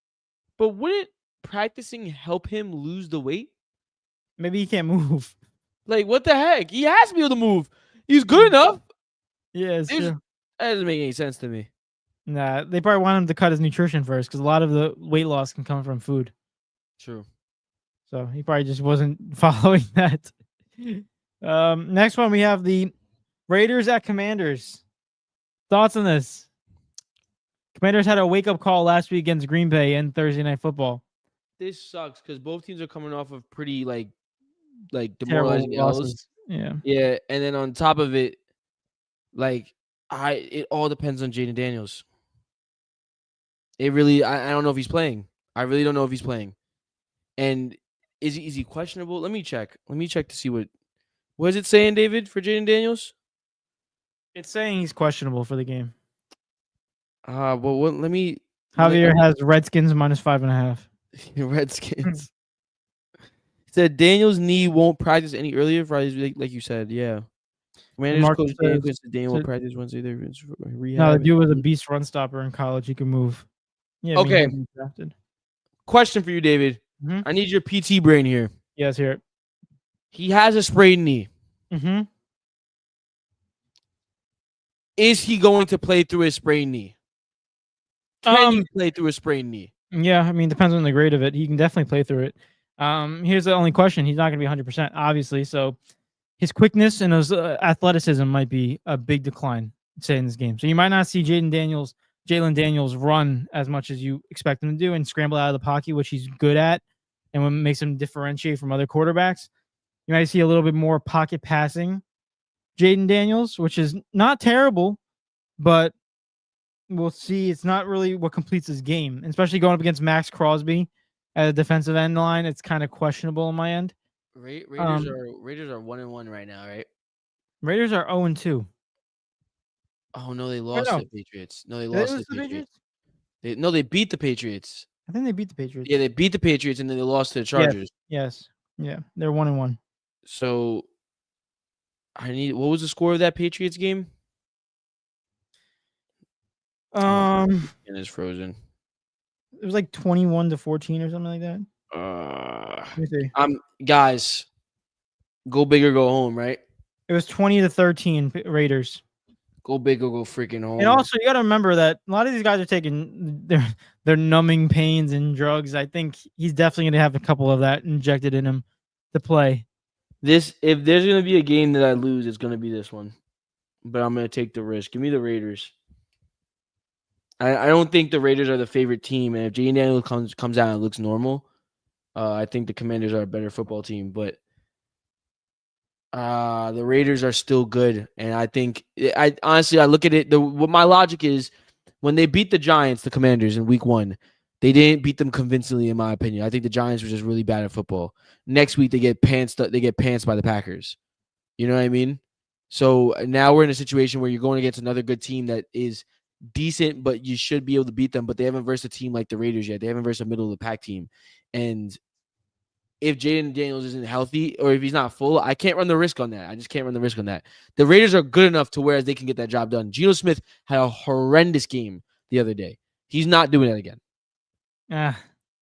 But wouldn't practicing help him lose the weight? Maybe he can't move. Like, what the heck? He has to be able to move. He's good enough. Yeah, it's true. That doesn't make any sense to me. Nah, they probably want him to cut his nutrition first because a lot of the weight loss can come from food. True. So he probably just wasn't following that. Next one, we have the Raiders at Commanders. Thoughts on this? Commanders had a wake-up call last week against Green Bay and Thursday Night Football. This sucks because both teams are coming off of pretty like demoralizing losses. Yeah. Yeah, and then on top of it, it all depends on Jaden Daniels. It really, I don't know if he's playing. I really don't know if he's playing. And is he questionable? Let me check. To see what is it saying, David, for Jaden Daniels? It's saying he's questionable for the game. Let me. Javier has Redskins -5.5. Redskins. He said Daniels' knee won't practice any earlier Friday, like you said. Yeah. Commanders coach Daniel will practice Wednesday. No, the dude was a beast run stopper in college. He can move. Yeah. Okay. Question for you, David. Mm-hmm. I need your PT brain here. Yes, here. He has a sprained knee. Mm-hmm. Is he going to play through his sprained knee? Can he play through a sprained knee? Yeah, I mean, depends on the grade of it. He can definitely play through it. Here's the only question. He's not going to be 100%, obviously. So his quickness and his athleticism might be a big decline, say, in this game. So you might not see Jalen Daniels run as much as you expect him to do and scramble out of the pocket, which he's good at, and what makes him differentiate from other quarterbacks. You might see a little bit more pocket passing Jaden Daniels, which is not terrible, but we'll see. It's not really what completes his game, especially going up against Max Crosby at a defensive end line. It's kind of questionable on my end. Raiders are 1-1 right now, right? Raiders are 0-2. Oh no, they lost to the Patriots. No, they lost to the Patriots. They beat the Patriots. I think they beat the Patriots. Yeah, they beat the Patriots and then they lost to the Chargers. Yes. Yeah, they're 1-1. So what was the score of that Patriots game? And it's frozen. It was like 21-14 or something like that. Let me see. Guys, go big or go home, right? It was 20-13 Raiders. Go big or go freaking home. And also, you got to remember that a lot of these guys are taking their numbing pains and drugs. I think he's definitely going to have a couple of that injected in him to play. If there's going to be a game that I lose, it's going to be this one. But I'm going to take the risk. Give me the Raiders. I don't think the Raiders are the favorite team. And if Jaden Daniels comes out and looks normal, I think the Commanders are a better football team. But the Raiders are still good. And I think, I look at it, what my logic is, when they beat the Giants, the Commanders, in week 1, they didn't beat them convincingly, in my opinion. I think the Giants were just really bad at football. Next week, they get pantsed by the Packers. You know what I mean? So now we're in a situation where you're going against another good team that is decent, but you should be able to beat them. But they haven't versed a team like the Raiders yet. They haven't versed a middle of the pack team. And if Jaden Daniels isn't healthy or if he's not full, I can't run the risk on that. I just can't run the risk on that. The Raiders are good enough to where they can get that job done. Geno Smith had a horrendous game the other day. He's not doing that again.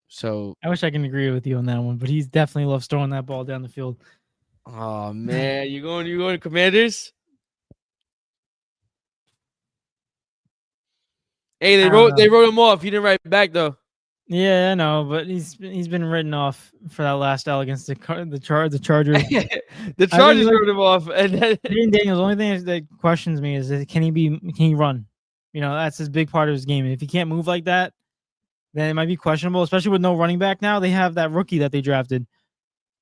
So I wish I can agree with you on that one, but he definitely loves throwing that ball down the field. Oh man, you going to Commanders? Hey, they wrote him off. He didn't write back though. Yeah, I know, but he's been written off for that last L against the Chargers. The I think Chargers like wrote him off, and then Jaden Daniels. The only thing that questions me is can he run? You know, that's his big part of his game. And if he can't move like that, then it might be questionable, especially with no running back now. They have that rookie that they drafted,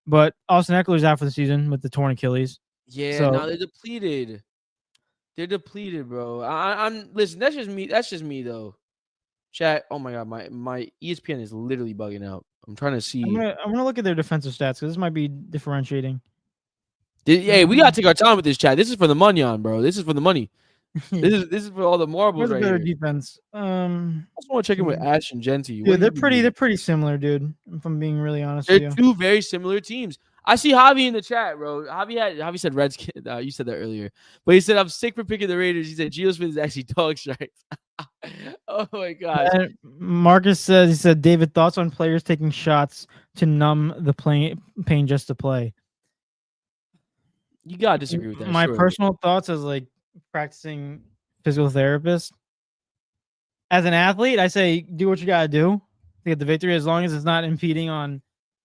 but Austin Eckler's out for the season with the torn Achilles. yeah, So now they're depleted. They're depleted, bro. I'm listen. That's just me. That's just me, though. Chat. Oh my god, my ESPN is literally bugging out. I'm trying to I'm see. gonna look at their defensive stats because this might be differentiating. Hey, we gotta take our time with this chat. This is for the money on, bro. This is for the money. Yeah. This is for all the marbles Where's a right better here. defense? I just want to check in with Ash and Genty. Dude, they're pretty similar, dude. If I'm being really honest They're with you. two very similar teams. I see Javi in the chat, bro. Javi said Redskins. You said that earlier, but he said I'm sick for picking the Raiders. He said Geno Smith is actually dog strikes. Oh my gosh. And Marcus says he said David, thoughts on players taking shots to numb the pain just to play. You gotta disagree with that. My sure. personal thoughts as like practicing physical therapist. As an athlete, I say do what you gotta do to get the victory, as long as it's not impeding on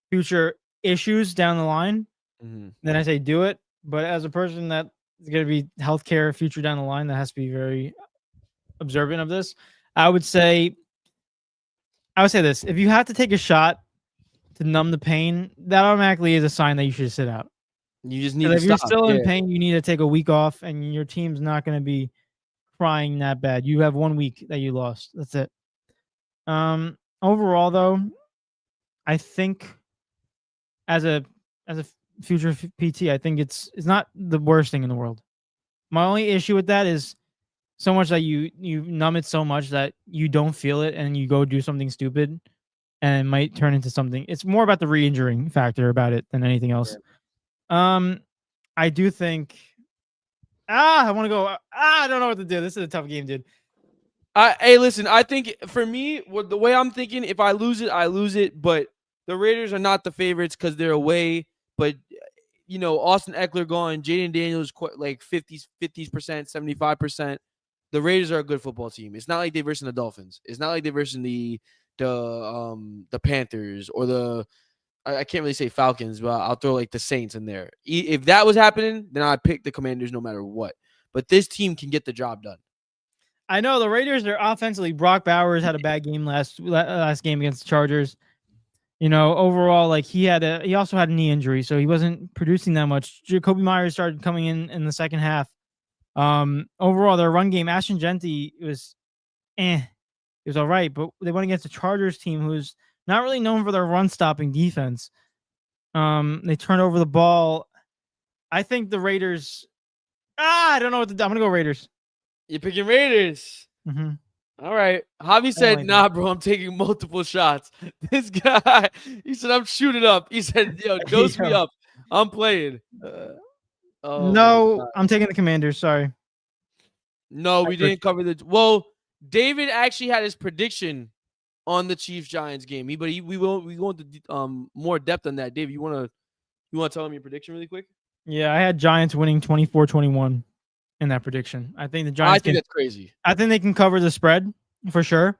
future issues down the line. Then I say do it. But as a person that is going to be healthcare future down the line, that has to be very observant of this. I would say this: if you have to take a shot to numb the pain, that automatically is a sign that you should sit out. You just need to If you're stop. still in pain, you need to take a week off, and your team's not going to be crying that bad. You have 1 week that you lost. That's it. Overall, though, I think as a future PT, I think it's not the worst thing in the world. My only issue with that is so much that you numb it so much that you don't feel it and you go do something stupid and it might turn into something. It's more about the re-injuring factor about it than anything else. I do think I want to go I don't know what to do. This is a tough game, dude. Hey, listen, I think for me, the way I'm thinking, if I lose it, I lose it. But the Raiders are not the favorites because they're away. But you know, Austin Eckler gone, Jaden Daniels like 50%, 75%. The Raiders are a good football team. It's not like they're versing the Dolphins. It's not like they're versing the Panthers or the I can't really say Falcons, but I'll throw like the Saints in there. If that was happening, then I'd pick the Commanders no matter what. But this team can get the job done. I know the Raiders are offensively. Brock Bowers had a bad game last game against the Chargers. You know, overall, like he also had a knee injury, so he wasn't producing that much. Jacoby Myers started coming in the second half. Overall, their run game, Ashton Genty was, it was all right, but they went against the Chargers team, who's not really known for their run stopping defense. They turned over the ball. I think the Raiders. I don't know what to do. I'm gonna go Raiders. You're picking Raiders. Mm-hmm. All right. Javi said, nah, bro, I'm taking multiple shots. This guy, he said, I'm shooting up. He said, yo, dose me up. I'm playing. No, I'm taking the Commanders. Sorry. No, we didn't cover the. Well, David actually had his prediction on the Chiefs-Giants game. We go into more depth on that. David, you want to tell him your prediction really quick? Yeah, I had Giants winning 24-21 in that prediction. I think the Giants. I think that's crazy. I think they can cover the spread for sure.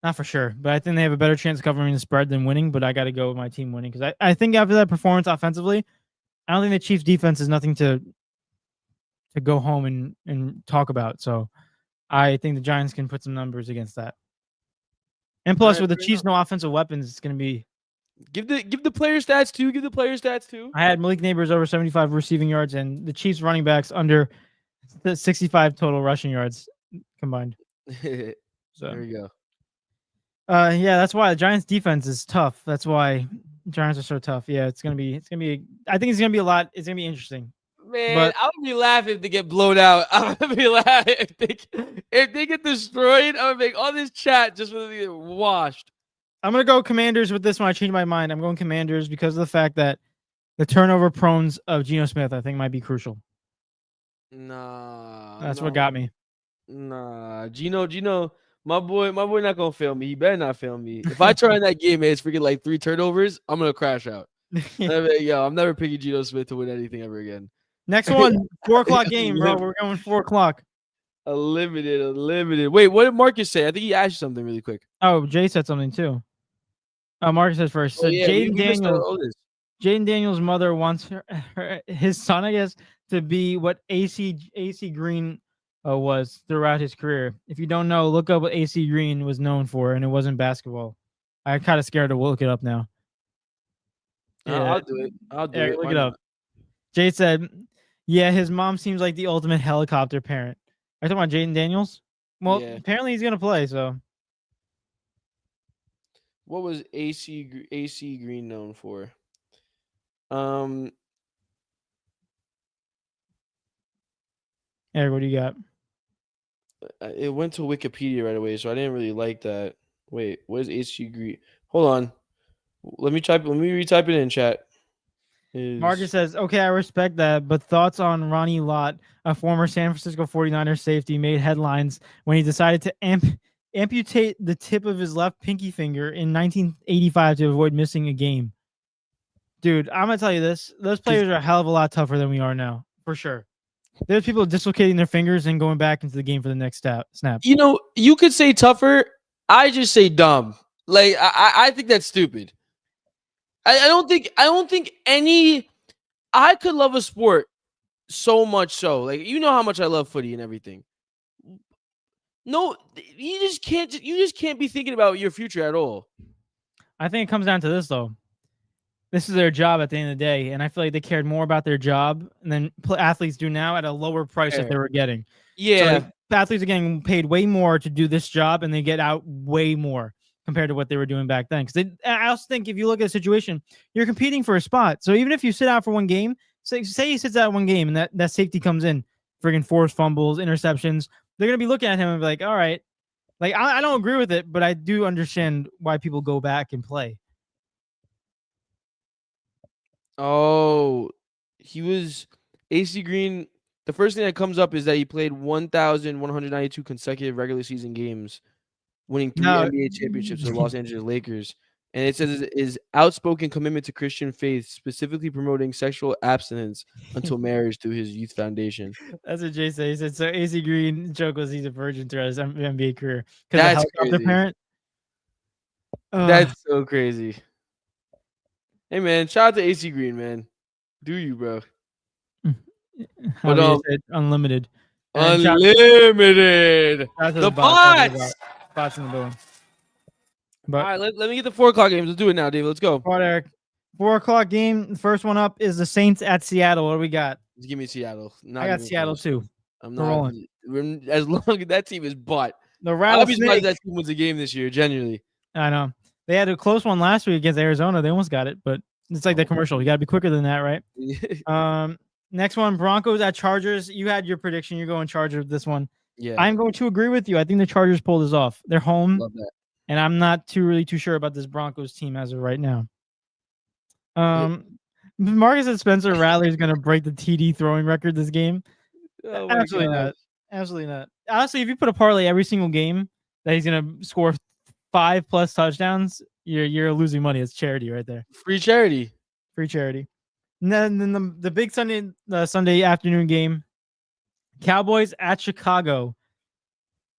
Not for sure, but I think they have a better chance of covering the spread than winning. But I got to go with my team winning because I think after that performance offensively, I don't think the Chiefs' defense is nothing to go home and talk about. So I think the Giants can put some numbers against that. And plus, with the Chiefs' no offensive weapons, it's going to be. Give the player stats too. Give the player stats too. I had Malik Neighbors over 75 receiving yards, and the Chiefs running backs under the 65 total rushing yards combined. So there you go. Yeah, that's why the Giants defense is tough. That's why Giants are so tough. Yeah, I think it's gonna be a lot. It's gonna be interesting. Man, I would be laughing if they get blown out. I would be laughing if they get destroyed. I would make all this chat just for them to get washed. I'm gonna go Commanders with this one. I changed my mind. I'm going Commanders because of the fact that the turnover prones of Geno Smith, I think, might be crucial. Nah, that's what got me. Nah, Geno, my boy not gonna fail me. He better not fail me. If I try in that game and it's freaking like 3 turnovers, I'm gonna crash out. Yo, I'm never picking Geno Smith to win anything ever again. Next one, 4:00 game, bro. We're going 4:00. Unlimited. Wait, what did Marcus say? I think he asked you something really quick. Oh, Jay said something too. Oh, Marcus says first. Oh, So yeah, we Jaden missed Daniels. all this. Jaden Daniels' mother wants his son, I guess, to be what AC Green was throughout his career. If you don't know, look up what AC Green was known for, and it wasn't basketball. I'm kind of scared to look it up now. Yeah, I'll do it. Eric, look Why it up. not? Jay said, "Yeah, his mom seems like the ultimate helicopter parent." Are you talking about Jaden Daniels? Well, Yeah. apparently he's gonna play. So What was AC Green known for? Eric, what do you got? It went to Wikipedia right away, so I didn't really like that. Wait, what is AC Green? Hold on. Let me retype it in chat. Marcus says, okay, I respect that, but thoughts on Ronnie Lott, a former San Francisco 49ers safety, made headlines when he decided to amputate the tip of his left pinky finger in 1985 to avoid missing a game. Dude, I'm going to tell you this. Those players are a hell of a lot tougher than we are now, for sure. There's people dislocating their fingers and going back into the game for the next snap. You know, you could say tougher. I just say dumb. Like, I think that's stupid. I don't think any. I could love a sport so much so. Like, you know how much I love footy and everything. No, you just can't be thinking about your future at all. I think it comes down to this though. This is their job at the end of the day, and I feel like they cared more about their job than athletes do now at a lower price that they were getting. Yeah, so, like, athletes are getting paid way more to do this job, and they get out way more compared to what they were doing back then. Because I also think if you look at a situation, you're competing for a spot. So even if you sit out for one game, say he sits out one game, and that safety comes in, friggin' forced fumbles, interceptions, they're gonna be looking at him and be like, all right, like I don't agree with it, but I do understand why people go back and play. Oh, he was AC Green. The first thing that comes up is that he played 1,192 consecutive regular season games, winning 3 NBA championships with the Los Angeles Lakers. And it says his outspoken commitment to Christian faith, specifically promoting sexual abstinence until marriage through his youth foundation. That's what Jay said. He said, so AC Green joke was he's a virgin throughout his NBA career. Because the That's helicopter crazy. parent. That's so crazy. Hey, man, shout out to AC Green, man. Do you, bro? But unlimited. And unlimited. The bots. Bots in the building. But, all right, let me get the 4 o'clock games. Let's do it now, David. Let's go. All right, Eric. 4 o'clock game. The first one up is the Saints at Seattle. What do we got? Just give me Seattle. I got Seattle too. I'm not rolling. As long as that team is butt. The Rattlesnake. That team wins a game this year, genuinely. I know. They had a close one last week against Arizona. They almost got it, but it's like that commercial. You got to be quicker than that, right? Next one, Broncos at Chargers. You had your prediction. You're going Chargers with this one. Yeah. I'm going to agree with you. I think the Chargers pulled this off. They're home. Love that. And I'm not really too sure about this Broncos team as of right now. Marcus and Spencer Rattler is going to break the TD throwing record this game. Oh Absolutely not. Absolutely not. Honestly, if you put a parlay every single game that he's going to score 5+ touchdowns, you're losing money. It's charity right there. Free charity. And then the big Sunday afternoon game, Cowboys at Chicago.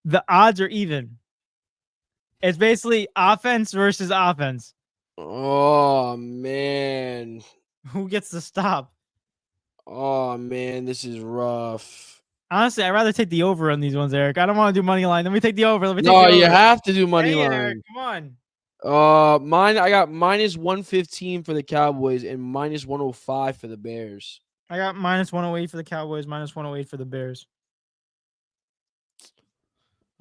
The odds are even. It's basically offense versus offense. Oh, man. Who gets the stop? Oh, man, this is rough. Honestly, I'd rather take the over on these ones, Eric. I don't want to do money line. Let me take the over. You have to do money line. Eric, come on. I got -115 for the Cowboys and -105 for the Bears. I got -108 for the Cowboys, -108 for the Bears.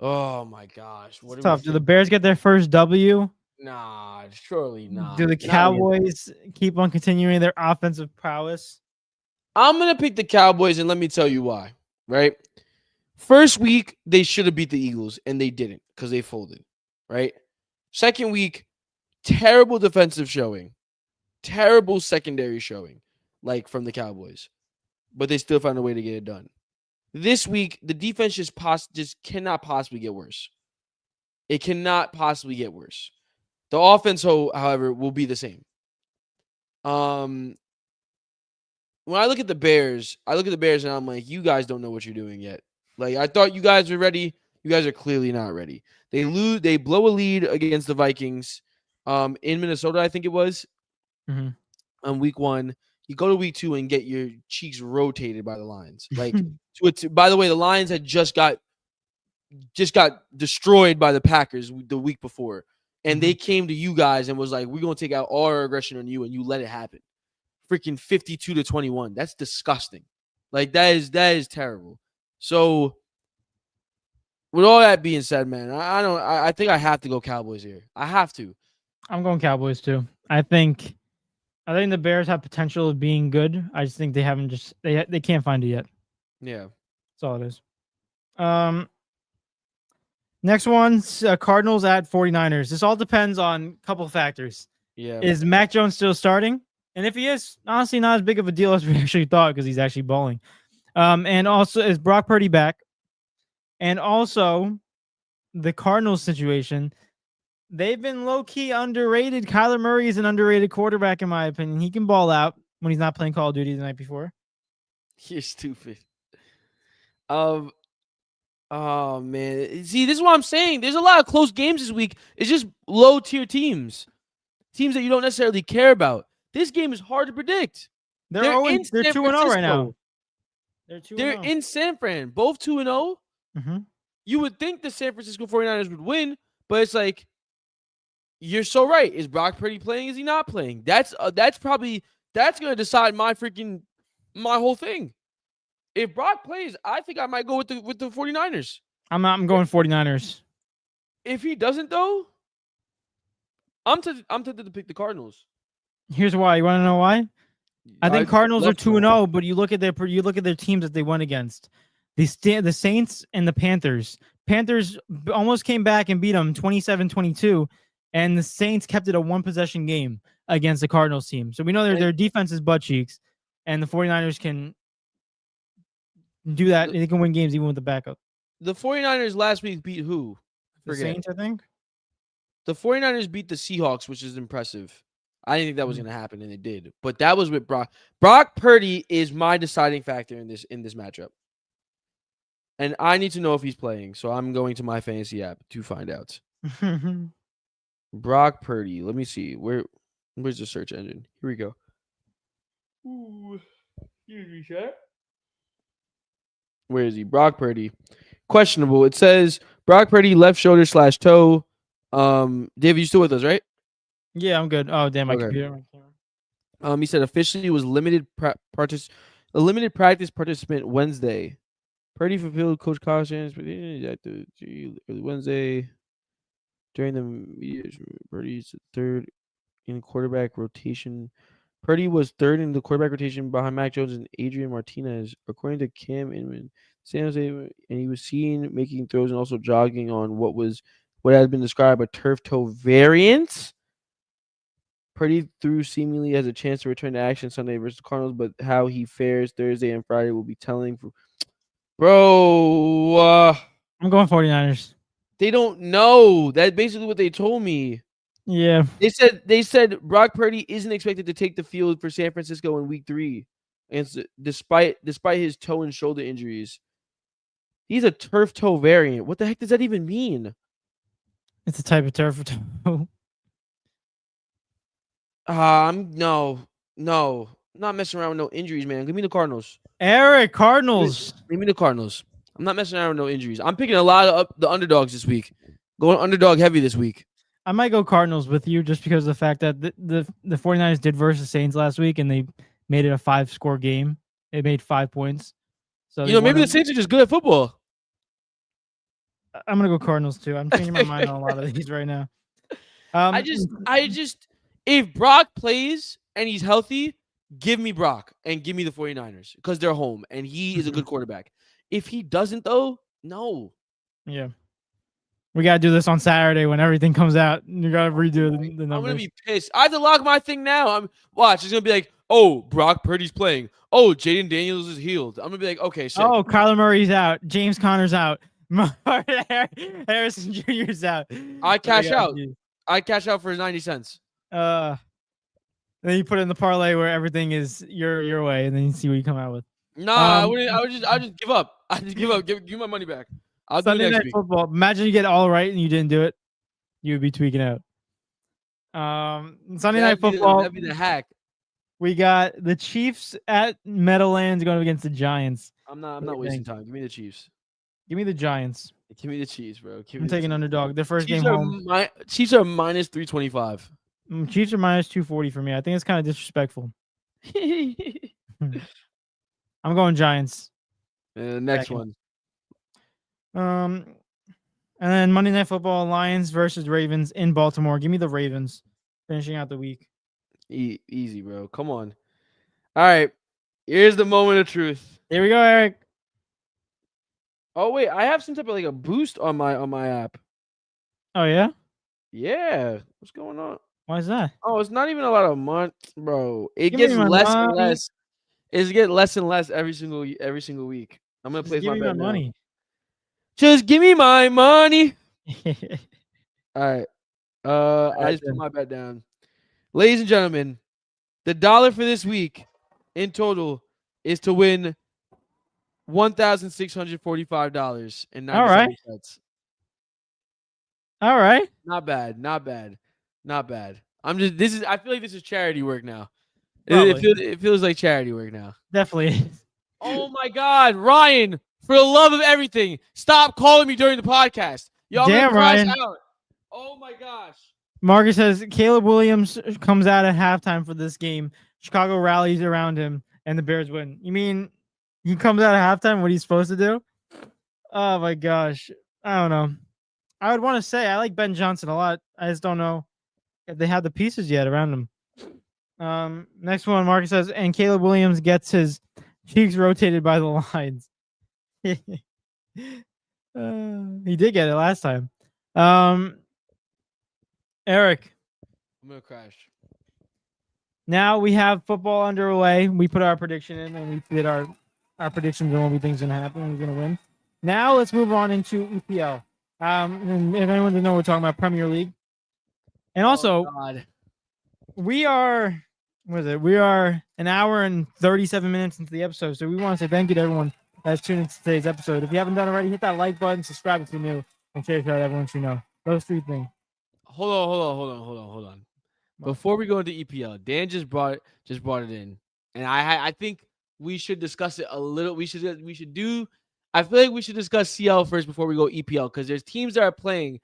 Oh my gosh. What tough. Do the Bears get their first W? Nah, surely not. Do the Cowboys keep on continuing their offensive prowess? I'm going to pick the Cowboys, and let me tell you why, right? First week, they should have beat the Eagles, and they didn't because they folded, right? Second week, terrible defensive showing. Terrible secondary showing, like from the Cowboys. But they still found a way to get it done. This week, the defense just cannot possibly get worse. It cannot possibly get worse. The offense, however, will be the same. When I look at the Bears, and I'm like, you guys don't know what you're doing yet. Like I thought you guys were ready. You guys are clearly not ready. They blow a lead against the Vikings in Minnesota, I think it was, on week 1. You go to week 2 and get your cheeks rotated by the Lions. Like by the way, the Lions had just got destroyed by the Packers the week before. And they came to you guys and was like, we're going to take out all our aggression on you, and you let it happen. Freaking 52-21. That's disgusting. Like that is terrible. So with all that being said, man, I think I have to go Cowboys here. I have to. I'm going Cowboys too. I think the Bears have potential of being good. I just think they haven't they can't find it yet. Yeah. That's all it is. Next one's Cardinals at 49ers. This all depends on a couple factors. Yeah. Is Mac Jones still starting? And if he is, honestly, not as big of a deal as we actually thought because he's actually balling. And also, is Brock Purdy back? And also, the Cardinals situation. They've been low-key underrated. Kyler Murray is an underrated quarterback, in my opinion. He can ball out when he's not playing Call of Duty the night before. You're stupid. Oh man, see, this is what I'm saying. There's a lot of close games this week. It's just low tier teams that you don't necessarily care about. This game is hard to predict. They're 2-0 right now. They're in San Fran, both 2-0. You would think the San Francisco 49ers would win, but it's like, you're so right. Is Brock Purdy playing? Is he not playing? That's going to decide my whole thing. If Brock plays, I think I might go with the 49ers. I'm going 49ers. If he doesn't, though, I'm tempted to pick the Cardinals. Here's why. You want to know why? I think Cardinals are 2-0, but you look at their teams that they went against. The Saints and the Panthers. Panthers almost came back and beat them 27-22, and the Saints kept it a one-possession game against the Cardinals team. So we know their defense is butt cheeks, and the 49ers can do that. They can win games even with the backup. The 49ers last week beat who? The Saints, I think. The 49ers beat the Seahawks, which is impressive. I didn't think that was going to happen, and it did. But that was with Brock. Brock Purdy is my deciding factor in this matchup. And I need to know if he's playing, so I'm going to my fantasy app to find out. Brock Purdy. Let me see. Where's the search engine? Here we go. Ooh. Where is he? Brock Purdy. Questionable. It says Brock Purdy left shoulder / toe. Dave, you still with us, right? Yeah, I'm good. Oh, damn, my computer. He said officially was limited practice participant Wednesday. Purdy fulfilled coach cautions early Wednesday. During the media, Purdy's third in quarterback rotation. Purdy was third in the quarterback rotation behind Mac Jones and Adrian Martinez, according to Cam Inman. San Jose, and he was seen making throws and also jogging on what has been described a turf toe variant. Purdy threw seemingly has a chance to return to action Sunday versus the Cardinals, but how he fares Thursday and Friday will be telling. Bro, I'm going 49ers. They don't know. That's basically what they told me. Yeah. They said Brock Purdy isn't expected to take the field for San Francisco in week 3. And despite his toe and shoulder injuries. He's a turf toe variant. What the heck does that even mean? It's a type of turf toe. No. Not messing around with no injuries, man. Give me the Cardinals. Eric, Cardinals. Give me the Cardinals. I'm not messing around with no injuries. I'm picking a lot of the underdogs this week. Going underdog heavy this week. I might go Cardinals with you just because of the fact that the 49ers did versus Saints last week and they made it a 5-score game. They made 5 points. So maybe the Saints are just good at football. I'm gonna go Cardinals too. I'm changing my mind on a lot of these right now. I just if Brock plays and he's healthy, give me Brock and give me the 49ers because they're home and he is a good quarterback. If he doesn't though, no. Yeah. We gotta do this on Saturday when everything comes out. You gotta redo the numbers. I'm gonna be pissed. I have to log my thing now. Watch. It's gonna be like, oh, Brock Purdy's playing. Oh, Jaden Daniels is healed. I'm gonna be like, okay, sick. Oh, Kyler Murray's out. James Conner's out. Harrison Jr.'s out. I cash out. I cash out for 90 cents. Then you put it in the parlay where everything is your way, and then you see what you come out with. Nah, I wouldn't. I would just give up. I just give up. Give my money back. I'll do it Sunday next Night week. Football. Imagine you get all right and you didn't do it. You would be tweaking out. Sunday Night Football. That'd be the hack. We got the Chiefs at Meadowlands going against the Giants. I'm not wasting time. Give me the Chiefs. Give me the Giants. Give me the Chiefs, bro. I'm taking underdog. Their first Chiefs game home. Chiefs are minus 325. Chiefs are minus 240 for me. I think it's kind of disrespectful. I'm going Giants. Next one. And then Monday Night Football, Lions versus Ravens in Baltimore. Give me the Ravens finishing out the week. Easy, bro. Come on. All right. Here's the moment of truth. Here we go, Eric. Oh wait, I have some type of like a boost on my app. Oh yeah? Yeah. What's going on? Why is that? Oh, it's not even a lot of months, bro. It gets less and less. It's getting less and less every single week. I'm gonna place my bet now. Money. Just give me my money. All right. I just put my bet down. Ladies and gentlemen, the dollar for this week in total is to win $1,645.97. All right. All right. Not bad. I feel like this is charity work now. It feels like charity work now. Definitely. Oh my God, Ryan! For the love of everything, stop calling me during the podcast. Y'all gonna crash out. Oh my gosh. Marcus says Caleb Williams comes out at halftime for this game. Chicago rallies around him, and the Bears win. You mean he comes out at halftime? What he's supposed to do? Oh my gosh, I don't know. I would want to say I like Ben Johnson a lot. I just don't know if they have the pieces yet around him. Next one, Marcus says, and Caleb Williams gets his cheeks rotated by the lines. He did get it last time. Eric. I'm going to crash. Now we have football underway. We put our prediction in and we did our predictions on what we think is going to happen. We're going to win. Now let's move on into EPL. And if anyone doesn't know, we're talking about Premier League. And also, we are an hour and 37 minutes into the episode. So we want to say thank you to everyone that's tuned into today's episode. If you haven't done already, hit that like button, subscribe if you're new, and share it to everyone you know. Those three things. Hold on. Before we go into EPL, Dan just brought it in, and I think we should discuss it a little. I feel like we should discuss CL first before we go EPL, because there's teams that have played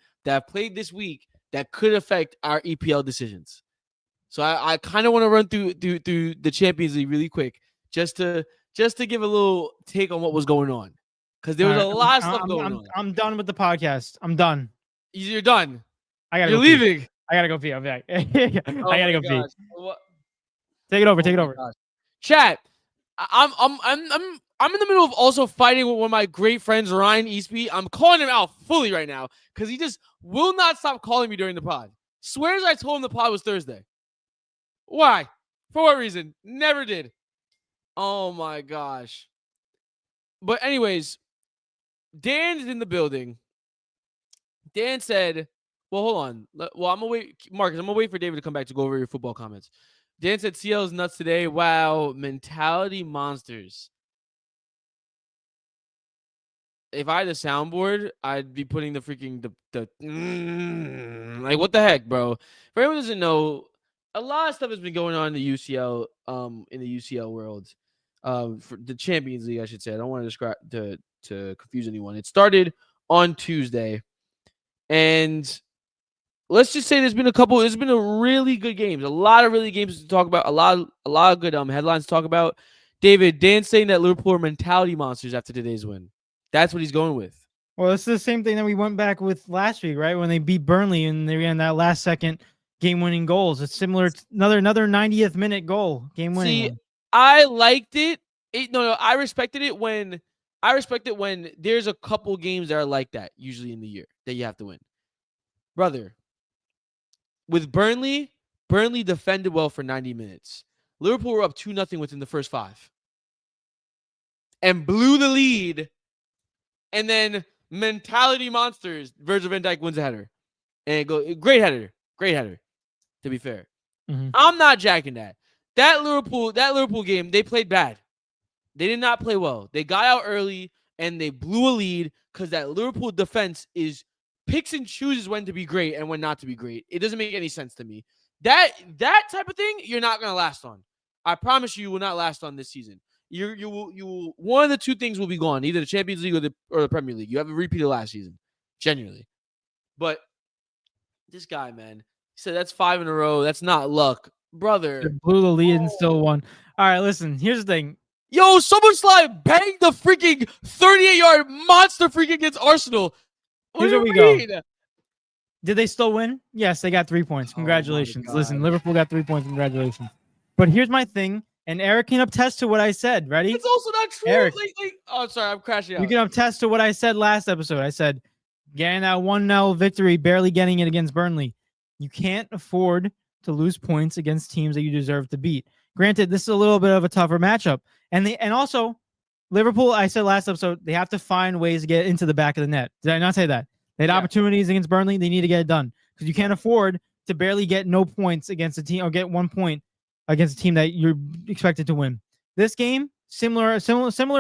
this week that could affect our EPL decisions. So I kind of want to run through the Champions League really quick, just to give a little take on what was going on, because there was a lot of stuff going on. I'm done with the podcast. I'm done. You're done. You're leaving. I gotta go pee. I'll be back. I gotta go pee. What? Take it over. Take it over. Chat. I'm in the middle of also fighting with one of my great friends, Ryan Eastby. I'm calling him out fully right now because he just will not stop calling me during the pod. Swears I told him the pod was Thursday. Why? For what reason? Never did. Oh my gosh. But anyways, Dan's in the building. Dan said, well, hold on. Well, I'm going to wait. Marcus, I'm going to wait for David to come back to go over your football comments. Dan said CL's nuts today. Wow. Mentality monsters. If I had a soundboard, I'd be putting the freaking like, what the heck, bro? For anyone who doesn't know, a lot of stuff has been going on in the UCL world. For the Champions League, I should say. I don't want to describe to confuse anyone. It started on Tuesday, and let's just say there's been a really good games, a lot of really games to talk about, a lot of good headlines to talk about. David, Dan's saying that Liverpool are mentality monsters after today's win. That's what he's going with. Well, it's the same thing that we went back with last week, right? When they beat Burnley and they ran that last second game-winning goals. It's similar to another 90th minute goal, game-winning. See, I liked it. I respected it when there's a couple games that are like that usually in the year that you have to win. Brother, with Burnley defended well for 90 minutes. Liverpool were up 2-0 within the first 5 and blew the lead. And then mentality monsters, Virgil van Dijk wins a header. And great header, to be fair. Mm-hmm. I'm not jacking that. That Liverpool game, they played bad. They did not play well. They got out early and they blew a lead because that Liverpool defense is picks and chooses when to be great and when not to be great. It doesn't make any sense to me. That type of thing you're not gonna last on. I promise you will not last on this season. You will one of the two things will be gone, either the Champions League or the Premier League. You have a repeat of last season, genuinely. But this guy, man, he said that's 5 in a row. That's not luck, brother. They blew the lead and still won. All right, listen. Here's the thing. Yo, Szoboszlai banged the freaking 38-yard monster freak against Arsenal. Here's where we go. Did they still win? Yes, they got 3 points. Congratulations. Listen, Liverpool got 3 points. Congratulations. But here's my thing, and Eric can attest to what I said. Ready? It's also not true. Eric, oh, sorry, I'm crashing out. You can attest to what I said last episode. I said, getting that 1-0 victory, barely getting it against Burnley. You can't afford to lose points against teams that you deserve to beat. Granted, this is a little bit of a tougher matchup. And also, Liverpool, I said last episode, they have to find ways to get into the back of the net. Did I not say that? They had opportunities against Burnley. They need to get it done because you can't afford to barely get no points against a team or get 1 point against a team that you're expected to win. This game, similar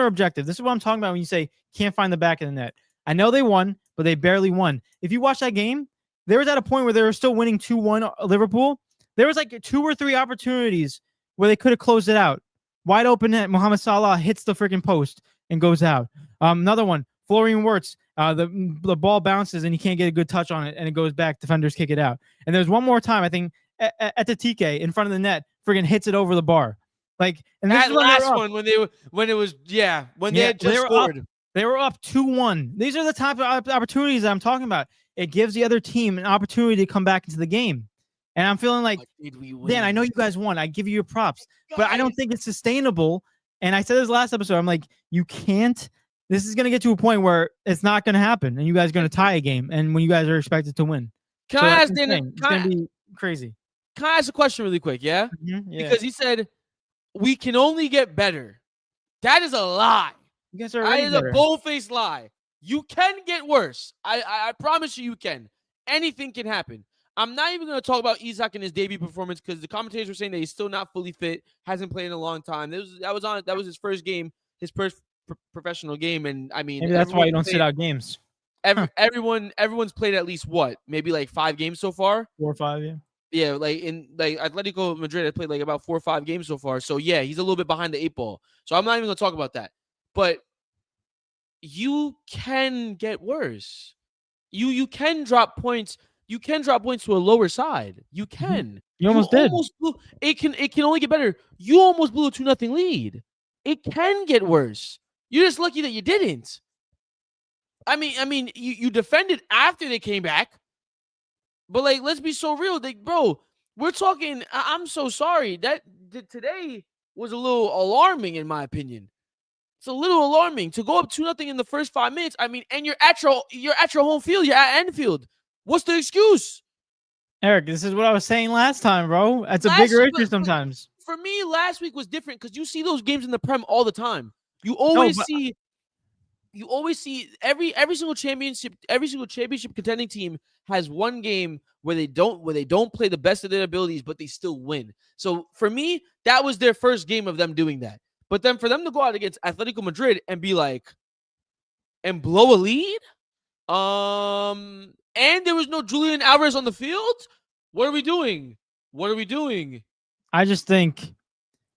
objective. This is what I'm talking about when you say can't find the back of the net. I know they won, but they barely won. If you watch that game, there was at a point where they were still winning 2-1 Liverpool. There was like 2 or 3 opportunities where they could have closed it out. Wide open net, Mohamed Salah hits the freaking post and goes out. Another one, Florian Wirtz, the ball bounces and he can't get a good touch on it and it goes back. Defenders kick it out. And there's one more time, I think, at the TK in front of the net, friggin' hits it over the bar. Like, and that last one when they had just scored. They were up 2-1. These are the type of opportunities that I'm talking about. It gives the other team an opportunity to come back into the game. And I'm feeling like, Dan, I know you guys won. I give you your props, but I don't think it's sustainable. And I said this last episode. I'm like, you can't. This is going to get to a point where it's not going to happen, and you guys are going to tie a game, and when you guys are expected to win. Can I ask Dan? It's going to be crazy. Can I ask a question really quick? Yeah? Mm-hmm, yeah. Because he said we can only get better. That is a lie. You guys are already better. That is a bold-faced lie. You can get worse. I promise you can. Anything can happen. I'm not even going to talk about Isak and his debut performance because the commentators were saying that he's still not fully fit, hasn't played in a long time. That was his first game, his first professional game, and I mean, maybe that's why you don't sit out games. Everyone's played at least what, maybe like 5 games so far. 4 or 5, yeah. Yeah, like in Atletico Madrid, I played like about 4 or 5 games so far. So yeah, he's a little bit behind the 8 ball. So I'm not even going to talk about that. But you can get worse. You can drop points. You can drop points to a lower side. You can. You almost did. It can only get better. You almost blew a 2-0 lead. It can get worse. You're just lucky that you didn't. I mean, you defended after they came back. But like, let's be so real. Like, bro, we're talking. I'm so sorry. That today was a little alarming in my opinion. It's a little alarming to go up 2-0 in the first 5 minutes. I mean, and you're at your home field. You're at Anfield. What's the excuse? Eric, this is what I was saying last time, bro. That's a bigger issue sometimes. For me, last week was different because you see those games in the Prem all the time. You always see every single championship contending team has one game where they don't play the best of their abilities, but they still win. So for me, that was their first game of them doing that. But then for them to go out against Atletico Madrid and be like, and blow a lead, and there was no Julian Alvarez on the field. What are we doing? I just think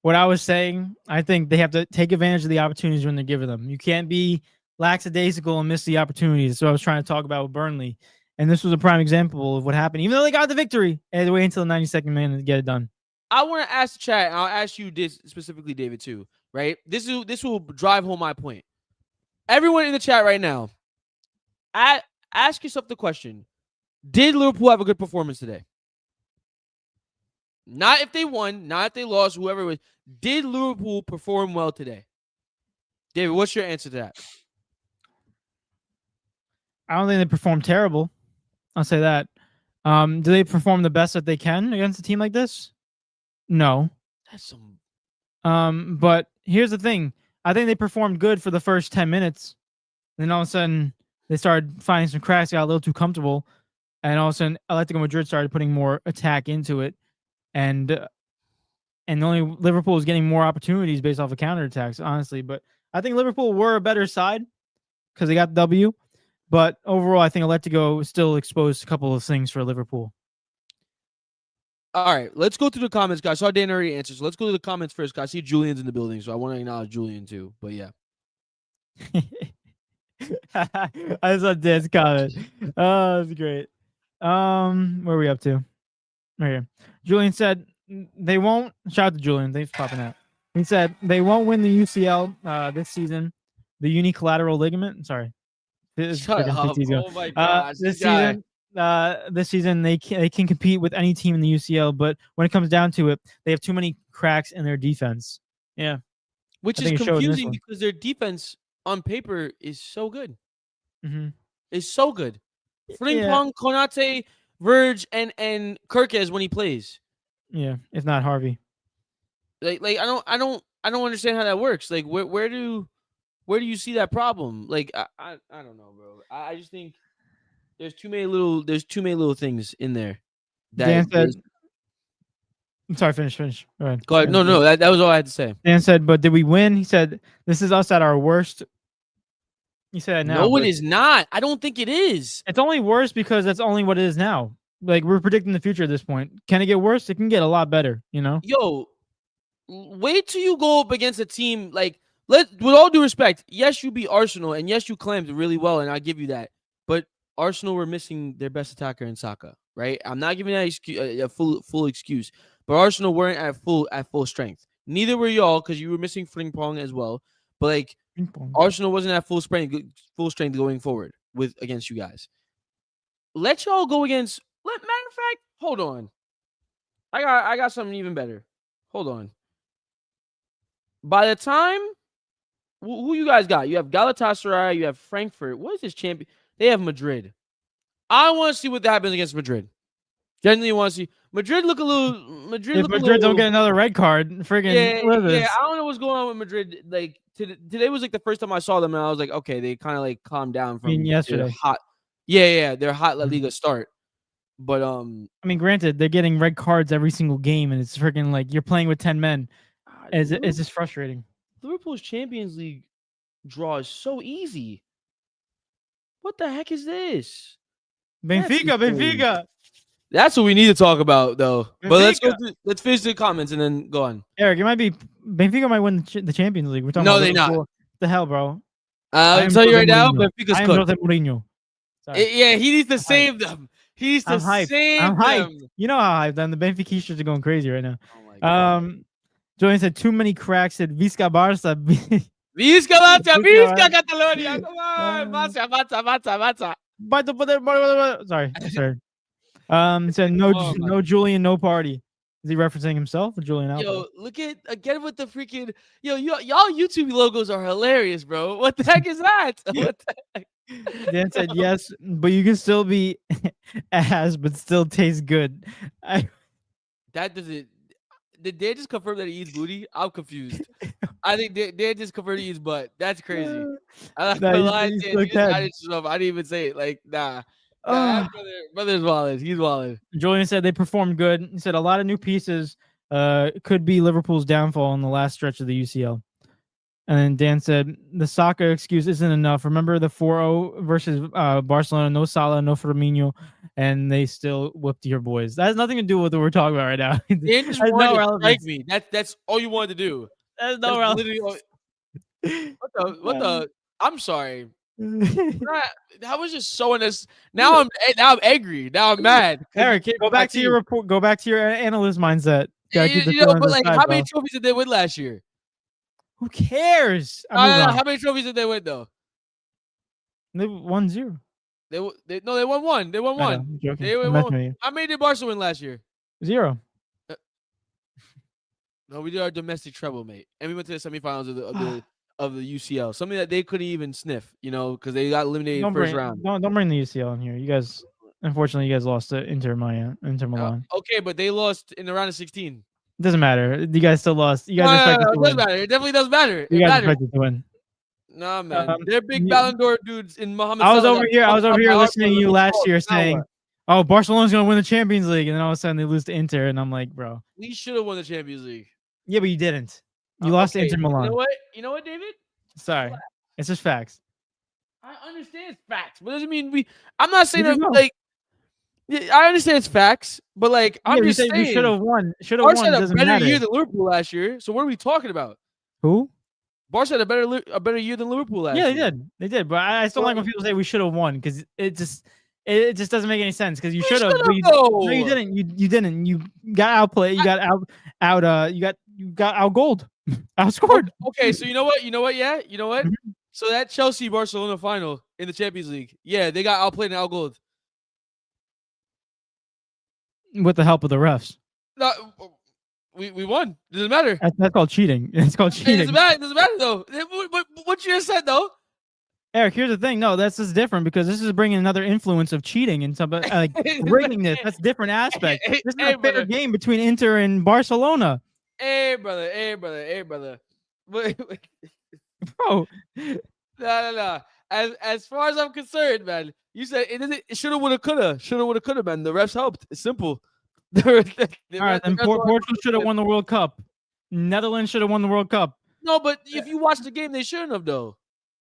what I was saying, I think they have to take advantage of the opportunities when they're given them. You can't be lackadaisical and miss the opportunities. So I was trying to talk about with Burnley. And this was a prime example of what happened. Even though they got the victory, they had to wait until the 92nd minute to get it done. I want to ask the chat, and I'll ask you this specifically, David, too, right? This will drive home my point. Everyone in the chat right now, ask yourself the question, did Liverpool have a good performance today? Not if they won, not if they lost, whoever it was. Did Liverpool perform well today? David, what's your answer to that? I don't think they performed terrible. I'll say that. Do they perform the best that they can against a team like this? No. That's some. But here's the thing. I think they performed good for the first 10 minutes. Then all of a sudden, they started finding some cracks, got a little too comfortable. And all of a sudden, Atletico Madrid started putting more attack into it. And and only Liverpool is getting more opportunities based off of counterattacks, honestly. But I think Liverpool were a better side because they got the W. But overall, I think Atletico still exposed a couple of things for Liverpool. All right, let's go through the comments, guys. I saw Dan already answered, so let's go to the comments first, guys. I see Julian's in the building, so I want to acknowledge Julian too. But yeah. I saw Dan's comment. Oh, that's great. Where are we up to? Right here. Julian said they won't. Shout out to Julian. Thanks for popping out. He said they won't win the UCL this season. The unilateral ligament. Sorry. Shut up. Oh my gosh. This season they can compete with any team in the UCL, but when it comes down to it, they have too many cracks in their defense. Yeah. Which is confusing because their defense on paper is so good. Mm-hmm. It's so good. Frimpong, Konate, Verge, and Kirkes when he plays. Yeah, if not Harvey. Like I don't understand how that works. Like where do you see that problem? Like I don't know, bro. I just think there's too many little things in there. Dan said, I'm sorry, finish. Go ahead. Go ahead. No, that was all I had to say. Dan said, but did we win? He said, this is us at our worst. He said, no, it is not. I don't think it is. It's only worse because that's only what it is now. Like, we're predicting the future at this point. Can it get worse? It can get a lot better, you know? Yo, wait till you go up against a team like, with all due respect, yes, you beat Arsenal, and yes, you claimed really well, and I give you that. But Arsenal were missing their best attacker in Saka, right? I'm not giving that a full excuse, but Arsenal weren't at full strength. Neither were y'all because you were missing Frimpong as well. But like Arsenal wasn't at full strength going forward against you guys. Let y'all go against. Matter of fact, hold on. I got something even better. Hold on. By the time, who you guys got? You have Galatasaray. You have Frankfurt. What is this champion? They have Madrid. I want to see what happens against Madrid. Genuinely want to see Madrid look a little. If Madrid don't get another red card, friggin' yeah. I don't know what's going on with Madrid. Like today was like the first time I saw them, and I was like, okay, they kind of like calmed down from yesterday. Hot, their hot La Liga start. But I mean, granted, they're getting red cards every single game, and it's freaking like you're playing with 10 men. It's just frustrating. Liverpool's Champions League draw is so easy. What the heck is this? Benfica. That's what we need to talk about, though. Benfica. But let's finish the comments and then go on. Eric, Benfica might win the Champions League. We're talking about they're not. What the hell, bro? I'll tell you right now, Benfica's cooked. Jose Mourinho. Yeah, he needs to save them. He needs to save them. Hyped. You know how hyped. The Benfica are going crazy right now. Oh my God. Julian said too many cracks. Said Visca Barça. Visca Catalonia. Come on, Barça. Sorry. Said no Julian, no party. Is he referencing himself or Julian Alvarez? Yo, look at again with the freaking y'all YouTube logos are hilarious, bro. What the heck is that? What the heck? Dan said yes, but you can still be ass, but still taste good. That doesn't. Did Dan just confirm that he eats booty? I'm confused. I think Dan just confirmed he eats butt. That's crazy. I'm not gonna lie, Dan. I didn't even say it. Like, nah. Brother's wallet. He's wallet. Julian said they performed good. He said a lot of new pieces could be Liverpool's downfall in the last stretch of the UCL. And then Dan said the soccer excuse isn't enough. Remember the 4-0 versus Barcelona, no Salah, no Firmino, and they still whipped your boys. That has nothing to do with what we're talking about right now. Dan just wanted to strike me. That's all you wanted to do. That's no relevance. What the? I'm sorry. That was just showing us. Now I'm angry. Now I'm mad. Eric, go back to your report. Go back to your analyst mindset. But like, how many trophies did they win last year? Who cares? How many trophies did they win though? They won 0. They won 1. They won 1. They won 1. How many did Barca win last year? 0. No, we did our domestic treble, mate, and we went to the semifinals of the UCL. Something that they couldn't even sniff, because they got eliminated in the first round. Don't bring the UCL in here. You guys, unfortunately, lost to Inter Milan. Okay, but they lost in the round of 16. Doesn't matter. You guys still lost. You guys expected to win. It doesn't matter. It definitely does matter. You guys expected to win. Nah, man. They're big Ballon d'Or dudes in Mohamed. I was over here listening to you last year saying, "Oh, Barcelona's gonna win the Champions League," and then all of a sudden they lose to Inter, and I'm like, "Bro, we should have won the Champions League." Yeah, but you didn't. You lost to Okay. Inter Milan. You know what, David? Sorry, it's just facts. I understand it's facts, but doesn't mean I'm not saying You that, know. like. Yeah, I understand it's facts, but like Yeah, I'm you just say we should saying, have won. Should have Barca won. had a Doesn't better matter. year than Liverpool last year. So what are we talking about? Who? Barca had a better year than Liverpool last Yeah, they year. did. They did. But I still So, like when people say we should have won because it just doesn't make any sense because you we should should have. But have no, you though. didn't. You didn't. You got outplayed. You got you got out goaled, outscored. Okay, so you know what? Yeah, you know what? Mhm. So that Chelsea Barcelona final in the Champions League, yeah, they got outplayed and outgoaled. With the help of the refs. No, we won. Doesn't matter. That's called cheating. It's called It cheating. doesn't matter though. What you just said though. Eric, here's the thing. No, that's just different because this is bringing another influence of cheating and some like rigging this. That's a different aspect. This is a fair game between Inter and Barcelona. Hey, brother. Wait. Bro. No. As far as I'm concerned, man, you said it shoulda, woulda, coulda, man. The refs helped. It's simple. All right, then Portugal should have won the World Cup. Netherlands should have won the World Cup. No, but if you watch the game, they shouldn't have though.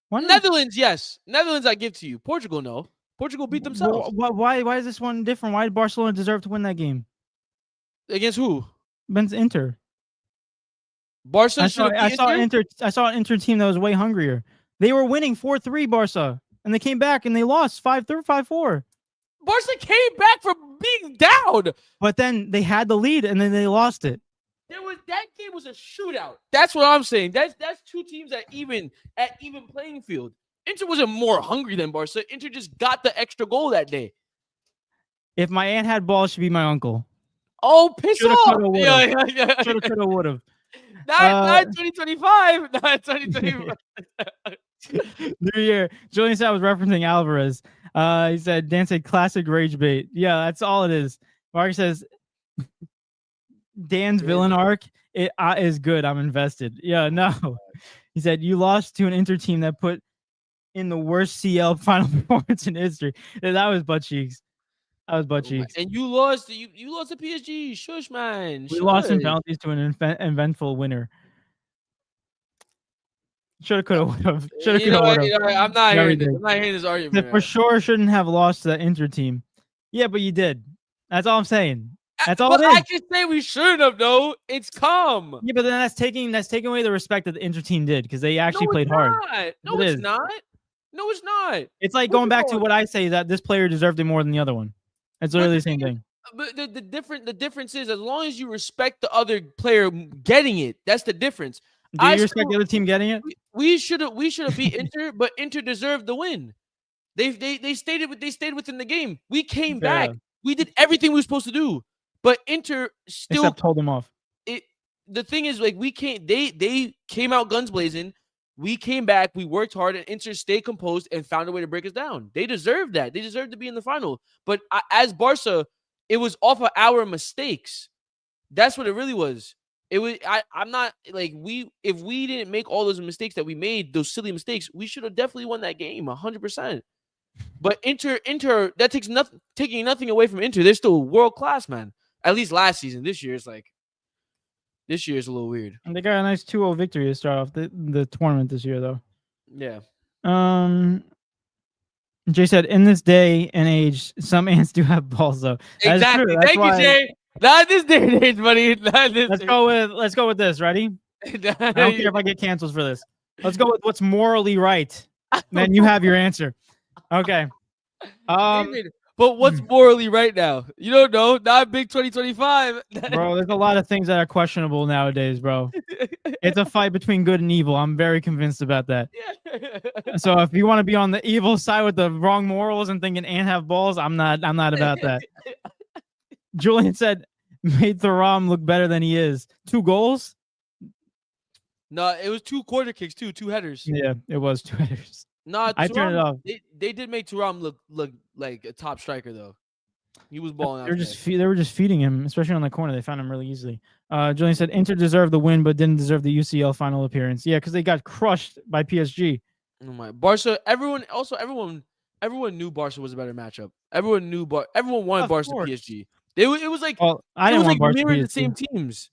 Why not? Netherlands, yes. Netherlands, I give to you. Portugal, no. Portugal beat themselves. Why is this one different? Why did Barcelona deserve to win that game? Against who? Against Inter. Barca. I saw an Inter team that was way hungrier. They were winning 4-3 Barca, and they came back and they lost 5-3, 5-4. Barca came back from being down, but then they had the lead and then they lost it. That game was a shootout. That's what I'm saying. That's two teams at even playing field. Inter wasn't more hungry than Barca. Inter just got the extra goal that day. If my aunt had balls, she'd be my uncle. Oh, piss off! Yeah. Shoulda, coulda, woulda. Not 2025. Not 2025. New year. Julian said I was referencing Alvarez. He said, Dan said classic rage bait. Yeah, that's all it is. Mark says, Dan's villain arc is good. I'm invested. Yeah, no. He said, you lost to an Inter team that put in the worst CL final performance in history. Yeah, that was butt cheeks. And you lost to PSG. Shush, man. We lost in penalties to an eventful winner. Shoulda, coulda, woulda. Shoulda, coulda, woulda. I'm not hearing this argument. For sure shouldn't have lost to that Inter team. Yeah, but you did. That's all I'm saying. That's all it is. I can say we shouldn't have, though. It's calm. Yeah, but then that's taking away the respect that the Inter team did because they actually played hard. No, it's not. No, it's not. It's like going back to what I say that this player deserved it more than the other one. It's literally the same thing. But the difference is as long as you respect the other player getting it, that's the difference. Do you respect the other team getting it? We should have beat Inter, but Inter deserved the win. They stayed within the game. We came back. We did everything we were supposed to do, but Inter still except hold them off. The thing is, like, we can't. They came out guns blazing. We came back. We worked hard, and Inter stayed composed and found a way to break us down. They deserved that. They deserved to be in the final. But as Barca, it was off of our mistakes. That's what it really was. It was. I'm not like if we didn't make all those mistakes that we made, those silly mistakes, we should have definitely won that game 100%. But Inter, that takes nothing, taking nothing away from Inter. They're still world class, man. At least last season. This year is a little weird. And they got a nice 2-0 victory to start off the tournament this year, though. Yeah. Jay said, in this day and age, some ants do have balls, though. That's exactly. True. That's Thank you, Jay. Not this day and age, buddy. Let's go with this. Ready? I don't care if I get canceled for this. Let's go with what's morally right. Then you have your answer. Okay. David, but what's morally right now? You don't know. Not big 2025. Bro, there's a lot of things that are questionable nowadays, bro. It's a fight between good and evil. I'm very convinced about that. Yeah. So if you want to be on the evil side with the wrong morals and thinking and have balls, I'm not about that. Julian said, made Thuram look better than he is. 2 goals? No, it was 2 quarter kicks too, 2 headers. Yeah, it was 2 headers. No, I turned it off. They did make Thuram look like a top striker though. He was balling out. They were just feeding him, especially on the corner. They found him really easily. Julian said Inter deserved the win, but didn't deserve the UCL final appearance. Yeah, because they got crushed by PSG. Oh my, Barca. Everyone knew Barca was a better matchup. Everyone wanted Barca PSG. It was like I didn't want Barca mirroring PSG. the same teams.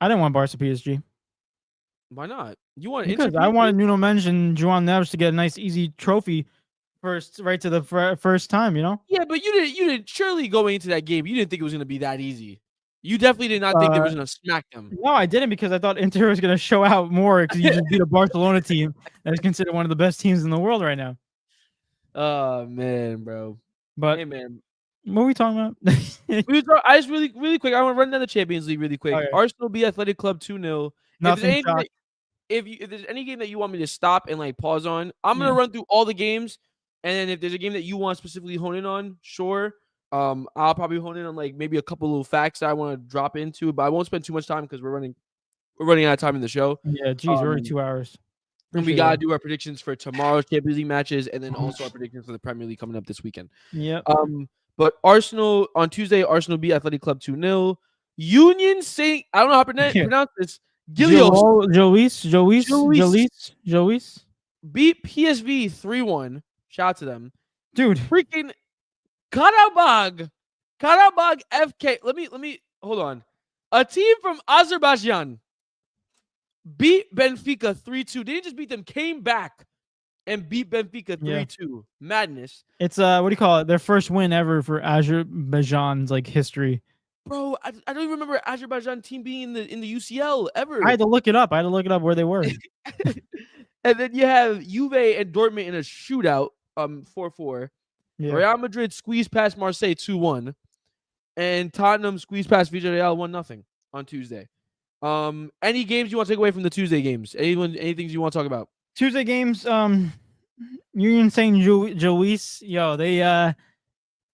I didn't want Barca PSG. Why not? You want Inter Because I PSG? wanted Nuno Mendes and João Neves to get a nice, easy trophy right to the first time, you know? Yeah, but you didn't surely going into that game, you didn't think it was gonna be that easy. You definitely did not think they Uh, was gonna smack them. no, I didn't because I thought Inter was going to show out more because you just beat a Barcelona team that is considered one of the best teams in the world right now. Oh man, bro. But Hey man. what are we talking about? I just really quick. I want to run down the Champions League really quick. Okay. Arsenal beat Athletic Club 2-0. Nothing shocked. If there's any game that you want me to stop and like pause on, I'm gonna Yeah. run through all the games. And then if there's a game that you want specifically hone in on, sure. I'll probably hone in on like maybe a couple little facts that I want to drop into, but I won't spend too much time because we're running out of time in the show. Yeah, geez, we're already 2 hours. And we gotta do our predictions for tomorrow's Champions League matches, and then also our predictions for the Premier League coming up this weekend. Yep. But Arsenal on Tuesday, Arsenal beat Athletic Club 2-0. Union Saint, I don't know how to pronounce this. Jois beat PSV 3-1. Shout out to them. Dude. Freaking Karabag FK. Let me hold on. A team from Azerbaijan beat Benfica 3-2. They didn't just beat them, came back and beat Benfica 3-2. Yeah. Madness. It's what do you call it? Their first win ever for Azerbaijan's like history. Bro, I don't even remember Azerbaijan team being in the UCL ever. I had to look it up. where they were. And then you have Juve and Dortmund in a shootout, 4-4. Yeah. Real Madrid squeezed past Marseille 2-1. And Tottenham squeezed past Villarreal 1-0 on Tuesday. Any games you want to take away from the Tuesday games? Anything you want to talk about? Tuesday games, Union St. Louis, yo, they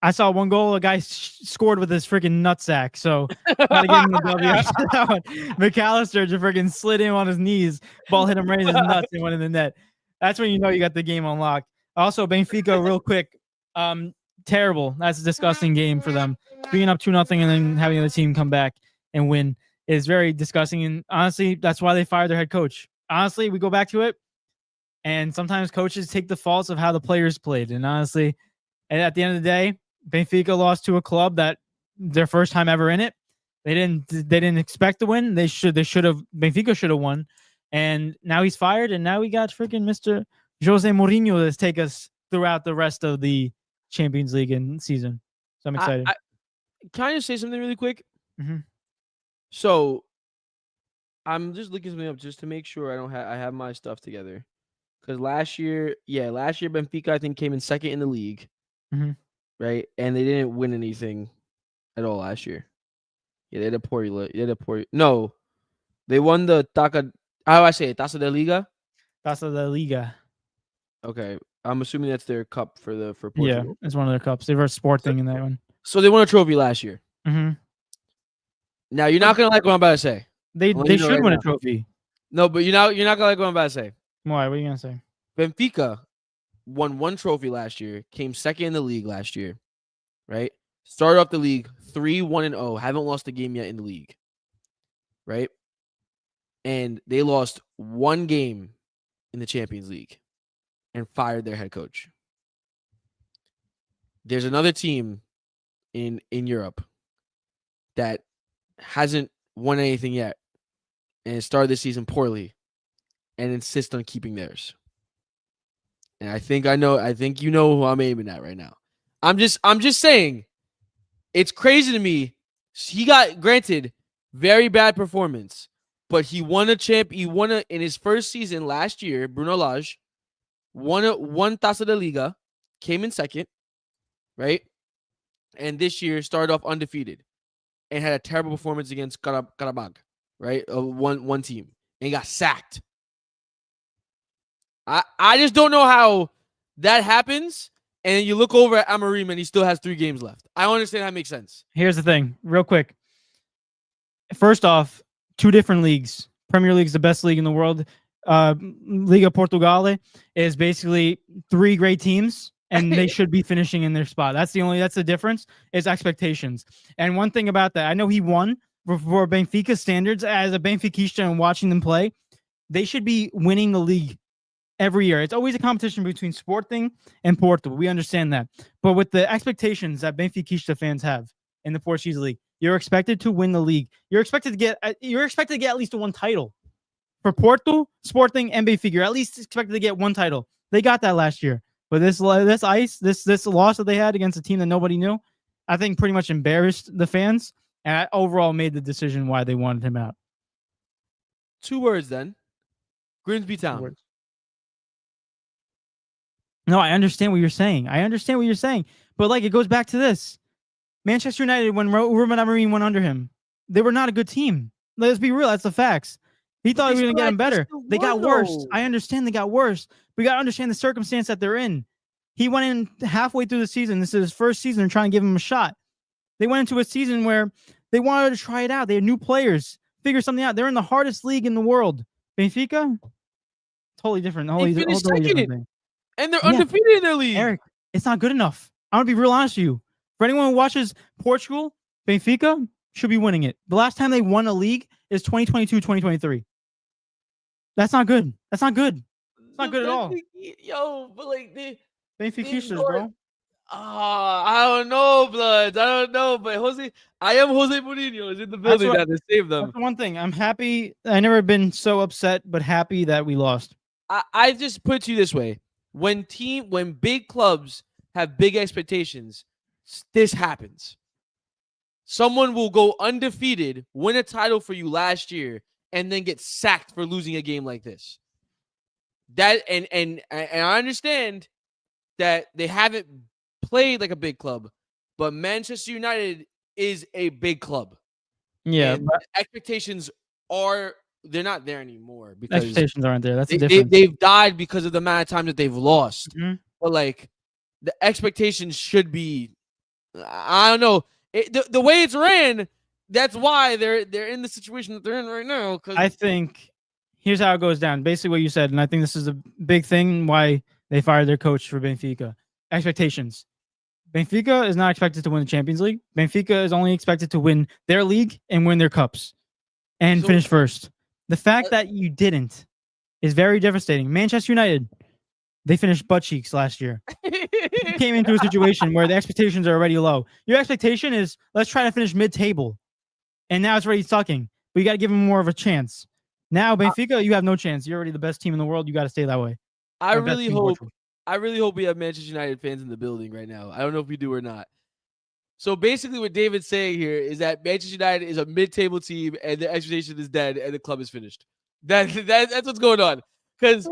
I saw one goal a guy scored with his freaking nutsack, so gotta give him the W after that one. McAllister just freaking slid in on his knees, ball hit him right in his nuts and went in the net. That's when you know you got the game unlocked. Also, Benfica, real quick, terrible. That's a disgusting game for them. Being up 2-0 and then having the team come back and win is very disgusting. And honestly, that's why they fired their head coach. Honestly, we go back to it, and sometimes coaches take the faults of how the players played. And honestly, and at the end of the day, Benfica lost to a club that their first time ever in it. They didn't expect to win. Benfica should have won. And now he's fired, and now we got freaking Mr. Jose Mourinho to take us throughout the rest of the Champions League and season. So I'm excited. Can I just say something really quick? Mm-hmm. So I'm just looking something up just to make sure I have my stuff together. Because last year Benfica I think came in second in the league. Mm-hmm. Right? And they didn't win anything at all last year. Yeah, they had a poor. No, they won the Taça de Liga. Taça de Liga. Okay, I'm assuming that's their cup for Portugal. Yeah, it's one of their cups. They were Sporting in that one. So they won a trophy last year. Mm-hmm. Now you're not gonna like what I'm about to say. They should win a trophy. No, but you're not gonna like what I'm about to say. Why? What are you gonna say? Benfica won one trophy last year, came second in the league last year, right? Started off the league 3-1-0, haven't lost a game yet in the league, right? And they lost one game in the Champions League and fired their head coach. There's another team in Europe that hasn't won anything yet and started the season poorly and insist on keeping theirs. And I think you know who I'm aiming at right now. I'm just saying, it's crazy to me. He got granted very bad performance, but he won in his first season last year. Bruno Lage won Taça da Liga, came in second, right? And this year started off undefeated and had a terrible performance against Karabag, right? One team, and got sacked. I just don't know how that happens, and you look over at Amorim and he still has 3 games left. I don't understand how that makes sense. Here's the thing, real quick. First off, 2 different leagues. Premier League is the best league in the world. Liga Portugal is basically 3 great teams, and they should be finishing in their spot. That's the difference, is expectations. And one thing about that, I know he won for Benfica standards. As a Benfiquista and watching them play, they should be winning the league every year. It's always a competition between Sporting and Porto. We understand that. But with the expectations that Benfiquista fans have in the Portuguese league, You're expected to win the league. You're expected to get at least one title. For Porto, Sporting, and Benfica, you're at least expected to get one title. They got that last year. But this loss that they had against a team that nobody knew, I think pretty much embarrassed the fans, and I overall made the decision why they wanted him out. 2 words then. Grimsby Town. No, I understand what you're saying. But like, it goes back to this. Manchester United, when Ruben Amorim went under him, they were not a good team. Let's be real. That's the facts. He thought he was going to get them better. They got worse. I understand they got worse. We got to understand the circumstance that they're in. He went in halfway through the season. This is his first season and trying to give him a shot. They went into a season where they wanted to try it out. They had new players, figure something out. They're in the hardest league in the world. Benfica, totally different. Totally different thing. And they're undefeated in their league. Eric, it's not good enough. I'm going to be real honest with you. For anyone who watches Portugal, Benfica should be winning it. The last time they won a league is 2022-2023. That's not good. It's not good at all. Yo, but like Benfica, bro. I don't know, Bloods. I don't know, but Jose Mourinho is in the building to save them. That's one thing. I'm happy. I never been so upset, but happy that we lost. I just put it to you this way: when big clubs have big expectations, this happens. Someone will go undefeated, win a title for you last year, and then get sacked for losing a game like this. That and I understand that they haven't played like a big club, but Manchester United is a big club. Yeah, but expectations they're not there anymore because expectations aren't there. That's the difference. They've died because of the amount of time that they've lost. Mm-hmm. But like the expectations should be, I don't know, the way it's ran. That's why they're in the situation that they're in right now. I think here's how it goes down. Basically, what you said, and I think this is a big thing why they fired their coach for Benfica. Expectations. Benfica is not expected to win the Champions League. Benfica is only expected to win their league and win their cups and finish first. The fact that you didn't is very devastating. Manchester United, they finished butt cheeks last year. You came into a situation where the expectations are already low. Your expectation is, let's try to finish mid-table. And now it's already sucking. But you got to give them more of a chance. Now, Benfica, you have no chance. You're already the best team in the world. You got to stay that way. I really hope we have Manchester United fans in the building right now. I don't know if we do or not. So basically what David's saying here is that Manchester United is a mid-table team and the expectation is dead and the club is finished. That's what's going on. Because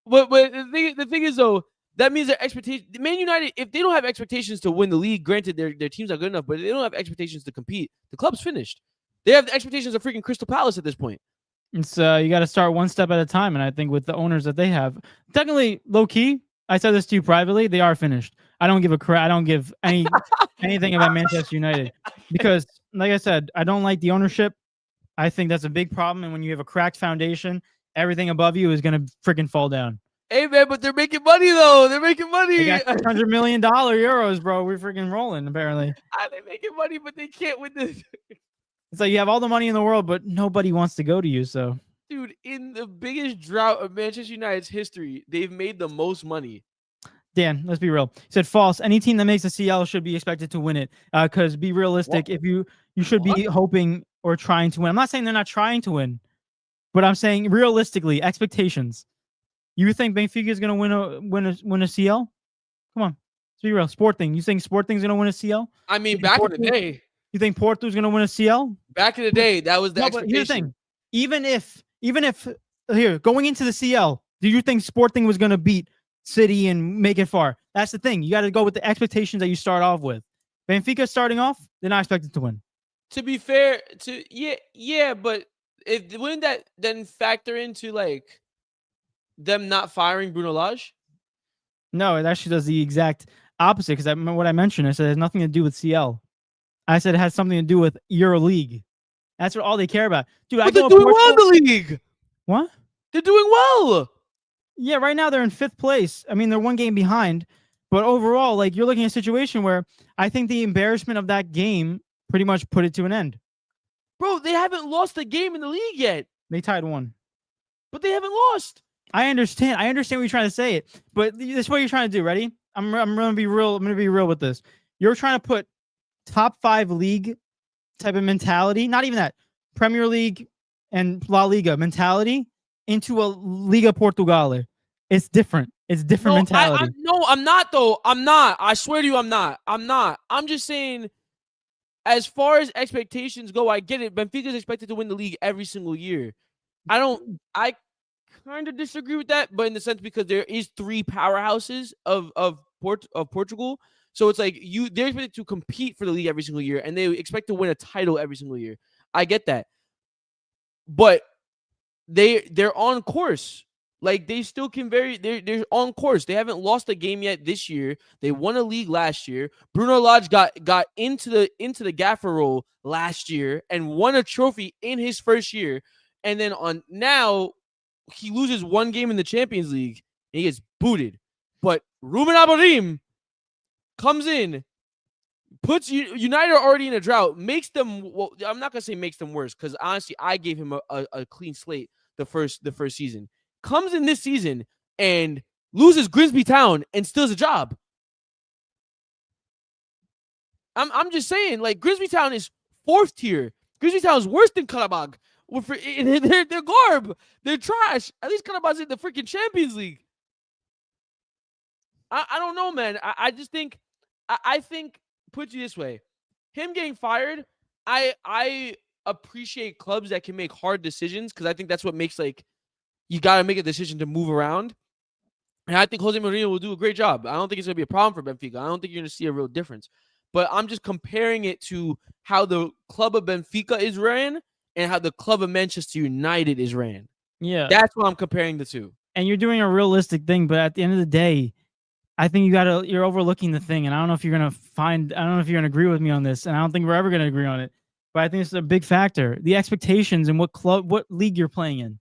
but the thing is though, that means their expectation. Man United, if they don't have expectations to win the league, granted their teams are good enough, but if they don't have expectations to compete, the club's finished. They have the expectations of freaking Crystal Palace at this point. It's you got to start one step at a time, and I think with the owners that they have, technically low key, I said this to you privately, they are finished. I don't give a crap. I don't give anything about Manchester United because, like I said, I don't like the ownership. I think that's a big problem, and when you have a cracked foundation, everything above you is gonna freaking fall down. Hey man, but they're making money though. They're making money. They got $600 million euros, bro. We're freaking rolling. Apparently, they're making money, but they can't win this. It's like you have all the money in the world, but nobody wants to go to you. So, dude, in the biggest drought of Manchester United's history, they've made the most money. Dan, let's be real. He said false. Any team that makes a CL should be expected to win it. Because be realistic. What? If you should be hoping or trying to win. I'm not saying they're not trying to win, but I'm saying realistically, expectations. You think Benfica is gonna win a CL? Come on, let's be real. Sporting. You think Sporting's gonna win a CL? I mean, back in the day. You think Porto's going to win a CL? Back in the day, that was the expectation. But here's the thing. Even if here, going into the CL, do you think Sporting was going to beat City and make it far? That's the thing. You got to go with the expectations that you start off with. Benfica starting off, they're not expected to win. To be fair, but wouldn't that then factor into like them not firing Bruno Lage? No, it actually does the exact opposite because what I mentioned, I said it has nothing to do with CL. I said it has something to do with EuroLeague. That's what all they care about. Dude, but they're doing well in the league. What? They're doing well. Yeah, right now they're in 5th place. I mean, they're one game behind. But overall, like you're looking at a situation where I think the embarrassment of that game pretty much put it to an end. Bro, they haven't lost a game in the league yet. They tied 1. But they haven't lost. I understand what you're trying to say. But this is what you're trying to do. Ready? I'm going to be real. I'm going to be real with this. You're trying to put top 5 league type of mentality, not even that, Premier League and La Liga mentality into a Liga Portugal. It's different. It's different mentality. I'm not though. I'm not. I swear to you, I'm not. I'm just saying, as far as expectations go, I get it. Benfica is expected to win the league every single year. I kind of disagree with that, but in the sense because there is 3 powerhouses of Portugal. So it's like they're expected to compete for the league every single year, and they expect to win a title every single year. I get that, but they're on course. Like they still can they're on course. They haven't lost a game yet this year. They won a league last year. Bruno Lage got into the gaffer role last year and won a trophy in his first year. And then on now he loses one game in the Champions League and he gets booted. But Ruben Amorim comes in, puts United already in a drought, makes them. Well, I'm not gonna say makes them worse because honestly, I gave him a clean slate the first season. Comes in this season and loses Grimsby Town and steals a job. I'm just saying, like Grimsby Town is 4th tier. Grimsby Town is worse than Karabag. They're garb. They're trash. At least Karabag's in the freaking Champions League. I don't know, man. I just think I think, put you this way, him getting fired, I appreciate clubs that can make hard decisions because I think that's what makes, like, you got to make a decision to move around. And I think Jose Mourinho will do a great job. I don't think it's going to be a problem for Benfica. I don't think you're going to see a real difference. But I'm just comparing it to how the club of Benfica is ran and how the club of Manchester United is ran. Yeah. That's what I'm comparing the two. And you're doing a realistic thing, but at the end of the day, I think you're overlooking the thing. And I don't know if you're going to agree with me on this. And I don't think we're ever going to agree on it. But I think it's a big factor. The expectations and what league you're playing in.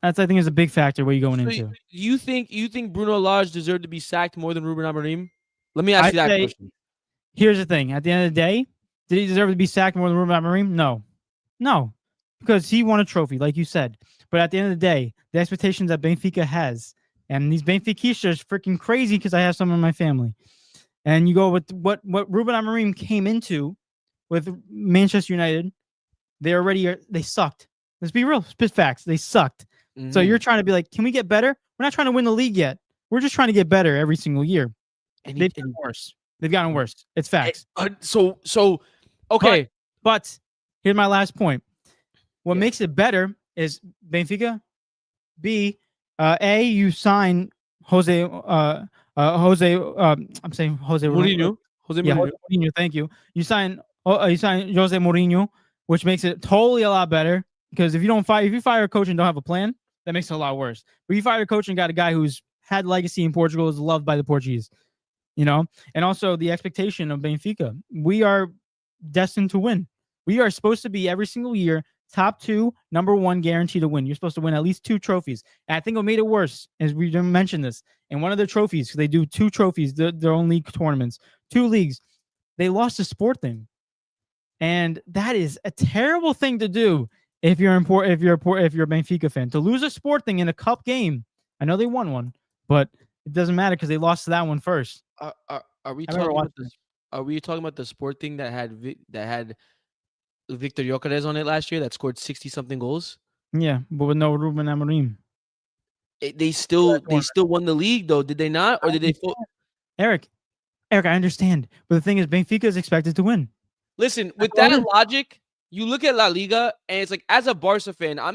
I think is a big factor what you're going into. You think Bruno Lage deserved to be sacked more than Ruben Amorim? Let me ask you that question. Here's the thing. At the end of the day, did he deserve to be sacked more than Ruben Amorim? No. Because he won a trophy, like you said. But at the end of the day, the expectations that Benfica has, and these Benfiquistas are freaking crazy because I have some in my family. And you go with what Ruben Amorim came into with Manchester United, they sucked. Let's be real, spit facts. They sucked. Mm-hmm. So you're trying to be like, can we get better? We're not trying to win the league yet. We're just trying to get better every single year. And they've gotten worse. They've gotten worse. It's facts. So okay. But here's my last point. What makes it better is Benfica. B, you sign Jose. I'm saying Jose Mourinho. Jose Mourinho. Thank you. You sign Jose Mourinho, which makes it totally a lot better. Because if you fire a coach and don't have a plan, that makes it a lot worse. But you fire a coach and got a guy who's had legacy in Portugal, is loved by the Portuguese, and also the expectation of Benfica. We are destined to win. We are supposed to be every single year top 2, number 1, guaranteed to win. You're supposed to win at least 2 trophies. And I think what made it worse is we didn't mention this. And one of their trophies, because they do 2 trophies, their own league tournaments, 2 leagues. They lost to Sporting, and that is a terrible thing to do. If you're a Benfica fan, to lose a Sporting in a cup game. I know they won one, but it doesn't matter because they lost to that one first. Are we talking about the Sporting that had Victor Gyökeres on it last year that scored 60-something goals? Yeah, but with no Ruben Amorim. They still won the league though, did they not? Or did they? Eric, I understand, but the thing is, Benfica is expected to win. Listen, with that logic. You look at La Liga, and it's like, as a Barca fan, I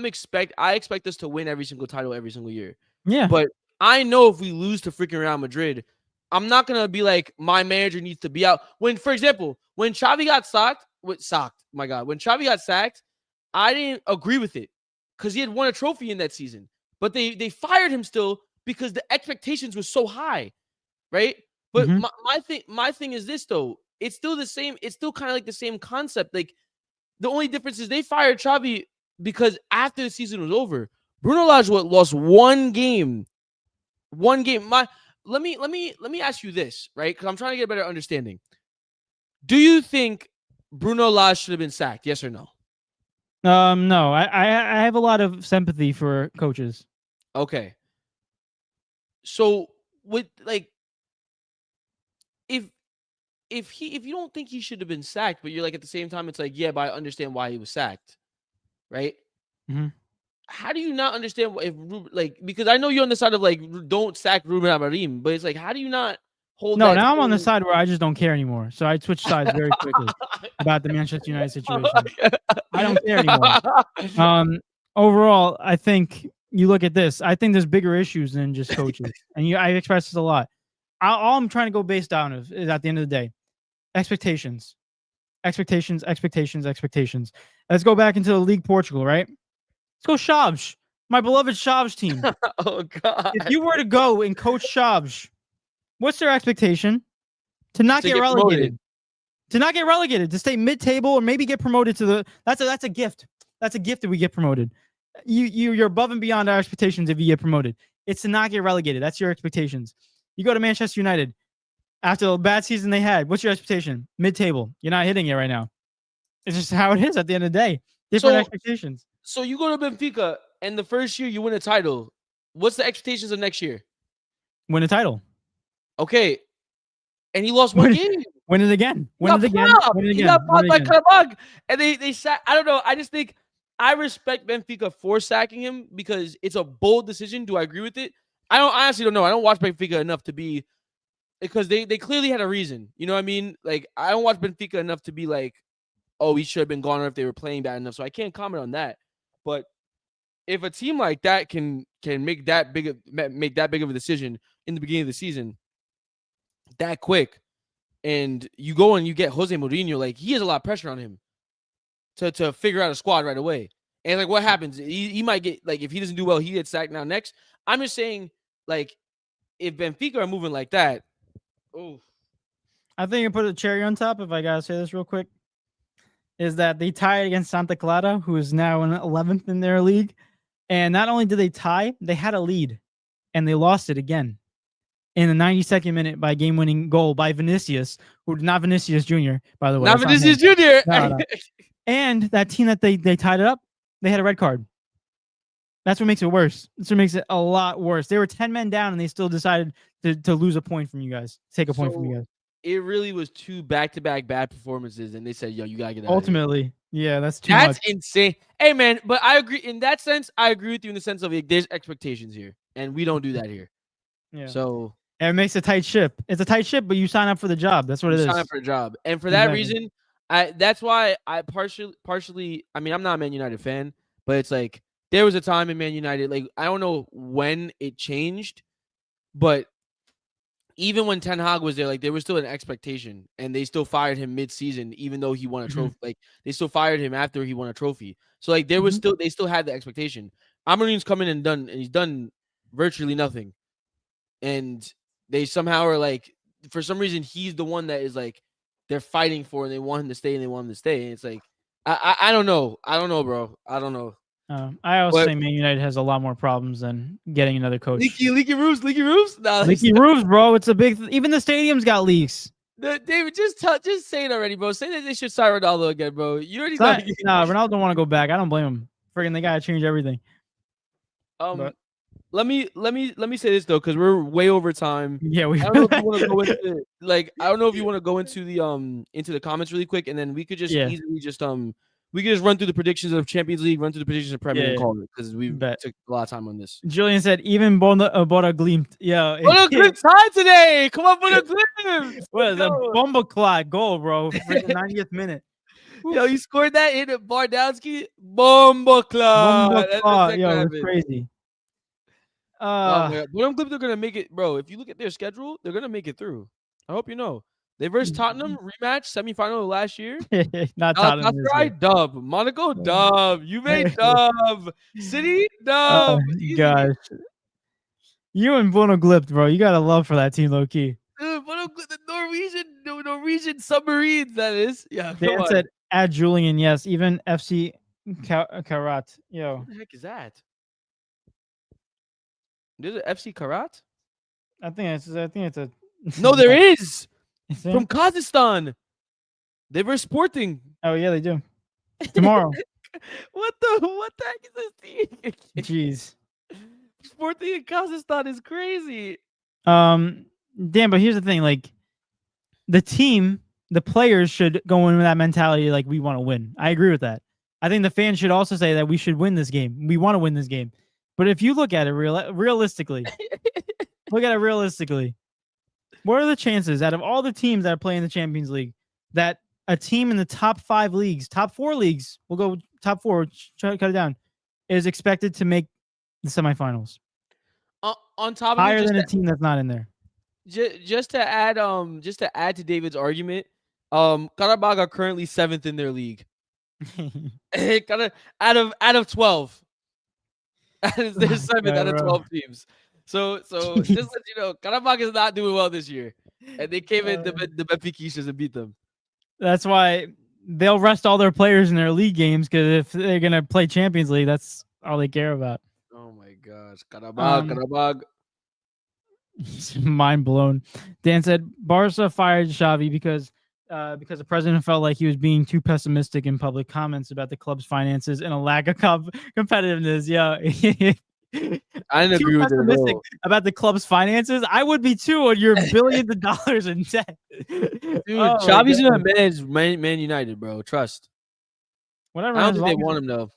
expect us to win every single title every single year. Yeah. But I know if we lose to freaking Real Madrid, I'm not gonna be like, my manager needs to be out. For example, when Xavi got sacked, when Xavi got sacked, I didn't agree with it because he had won a trophy in that season. But they fired him still because the expectations were so high, right? But my thing is this though. It's still the same. It's still kind of like the same concept, like. The only difference is they fired Xavi because after the season was over, Bruno Lage lost one game. Let me ask you this, right? Because I'm trying to get a better understanding. Do you think Bruno Lage should have been sacked? Yes or no? No. I have a lot of sympathy for coaches. Okay. So with if if you don't think he should have been sacked, but you're like at the same time, it's like, yeah, but I understand why he was sacked, right? Mm-hmm. How do you not understand if like, because I know you're on the side of like don't sack Ruben Amorim, but it's like, how do you not hold No, that? now I'm on the side where I just don't care anymore. So I switched sides very quickly about the Manchester United situation. I don't care anymore. Overall, I think you look at this. I think there's bigger issues than just coaches, and I express this a lot. All I'm trying to go based down of is at the end of the day, expectations. Let's go back into the League Portugal, right? Let's go Shabs, my beloved Shabs team. Oh God! If you were to go and coach Shabs, what's their expectation? To not get relegated. Promoted. To not get relegated, to stay mid-table or maybe get promoted to the. That's a gift. That's a gift that we get promoted. You're above and beyond our expectations if you get promoted. It's to not get relegated. That's your expectations. You go to Manchester United after the bad season they had. What's your expectation? Mid-table. You're not hitting it right now. It's just how it is at the end of the day. Different expectations. So you go to Benfica and the first year you win a title. What's the expectations of next year? Win a title. Okay. And he lost one game. Win it again. Win it again. He got popped by Karabakh. And they sat. I don't know. I just think I respect Benfica for sacking him because it's a bold decision. Do I agree with it? I honestly don't know. I don't watch Benfica enough to be, because they clearly had a reason. You know what I mean? Like, I don't watch Benfica enough to be like, oh, he should have been gone, or if they were playing bad enough. So I can't comment on that. But if a team like that can make that big of a decision in the beginning of the season that quick, and you go and you get Jose Mourinho, like, he has a lot of pressure on him to figure out a squad right away. And like, what happens? He might get, like, if he doesn't do well, he gets sacked now next. I'm just saying, like, if Benfica are moving like that, oh, I think you put a cherry on top, if I gotta say this real quick, is that they tied against Santa Clara, who is now in 11th in their league. And not only did they tie, they had a lead, and they lost it again in the 92nd minute by game-winning goal by Vinicius, who not Vinicius Jr., by the way. not Vinicius Jr. No. And that team that they tied it up, they had a red card. That's what makes it worse. That's what makes it a lot worse. They were 10 men down, and they still decided to lose a point from you guys, take a point from you guys. It really was 2 back-to-back bad performances, and they said, yo, you gotta get out Ultimately, of here. yeah, that's too much. That's insane. Hey, man, but I agree. In that sense, I agree with you in the sense of, like, there's expectations here, and we don't do that here. Yeah. So and it makes a tight ship. It's a tight ship, but you sign up for the job. That's what it is. Sign up for a job. And for that reason, that's why I partially, I mean, I'm not a Man United fan, but it's like there was a time in Man United, like, I don't know when it changed, but even when Ten Hag was there, like, there was still an expectation, and they still fired him mid-season, even though he won a trophy. Like, they still fired him after he won a trophy. So, like, there was they still had the expectation. Amorim's come in and he's done virtually nothing. And they somehow are like, for some reason, he's the one that is like, they're fighting for, and they want him to stay, and they want him to stay. And it's like, I don't know. I don't know, bro. I don't know. I also think Man United has a lot more problems than getting another coach. Leaky roofs. Nah, leaky roofs, bro. It's a big. Even the stadium's got leaks. David, just say it already, bro. Say that they should sign Ronaldo again, bro. You already know. Nah, Ronaldo don't want to go back. I don't blame him. Friggin', they gotta change everything. But let me say this though, because we're way over time. Yeah, I don't know if you want to go into I don't know if you want to go into the comments really quick, and then we could just easily just we can just run through the predictions of Champions League, run through the predictions of Premier League, and call it, because we took a lot of time on this. Julian said, even Bora Glimt. Yeah. Bora Glimt time today. Come on, Bora Glimt. What is a bomba clot goal, bro? For the 90th minute. Yo, you scored that in Bardowski. Bomba clot. Yo, it's crazy. Oh my God. Bora Glimt, they're going to make it, bro. If you look at their schedule, they're going to make it through. I hope you know. They versus Tottenham rematch semifinal last year. Not Tottenham. Dub. Monaco dub. Juve dub. City dub. Gosh, you and Bono Glimt, bro. You got a love for that team, low key. Dude, the Norwegian submarines. That is. Yeah. Dan said add Julian. Yes, even FC Karat. Yo, what the heck is that? There's an FC Karat. I think it's a. No, there is. From Kazakhstan. They were Sporting. Oh yeah, they do. Tomorrow. What the heck is this team? Jeez. Sporting in Kazakhstan is crazy. Dan, but here's the thing, like, the team, the players should go in with that mentality like we want to win. I agree with that. I think the fans should also say that we should win this game. We want to win this game. But if you look at it realistically, what are the chances out of all the teams that are playing the Champions League that a team in the top 5 leagues, top 4 leagues, we'll go top 4, try to cut it down, is expected to make the semifinals? On top of Higher it, than a team that's not in there. Just to add to David's argument, Karabakh are currently 7th in their league. out of 12. They're 7th out of 12 teams. So just let you know, Karabakh is not doing well this year, and they came in the Benfica and beat them. That's why they'll rest all their players in their league games, because if they're gonna play Champions League, that's all they care about. Oh my gosh, Karabakh. Mind blown. Dan said Barca fired Xavi because the president felt like he was being too pessimistic in public comments about the club's finances and a lack of competitiveness. Yeah. I didn't agree with it about the club's finances. I would be too when you're billions of dollars in debt. Dude, Xavi's gonna manage Man United, bro. Trust. Whatever. I don't think they want him though.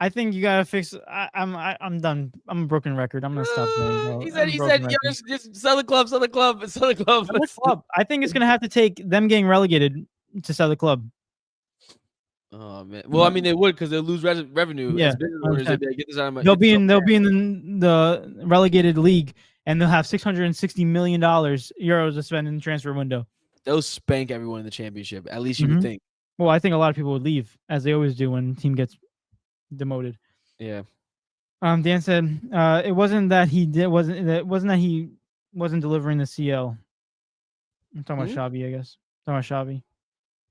I think you gotta fix. I'm done. I'm a broken record. I'm gonna stop saying. He said, "Yo, just sell the club, sell the club, sell the club." Sell the club. I think it's gonna have to take them getting relegated to sell the club. Oh man. Well, I mean, they would, because they'll lose revenue. Yeah, they'll be in the relegated league, and they'll have $660 million euros to spend in the transfer window. They'll spank everyone in the championship. At least you would think. Well, I think a lot of people would leave, as they always do when a team gets demoted. Yeah. Dan said it wasn't that he wasn't delivering the CL. I'm talking about Xavi, I guess. Talking about Xavi.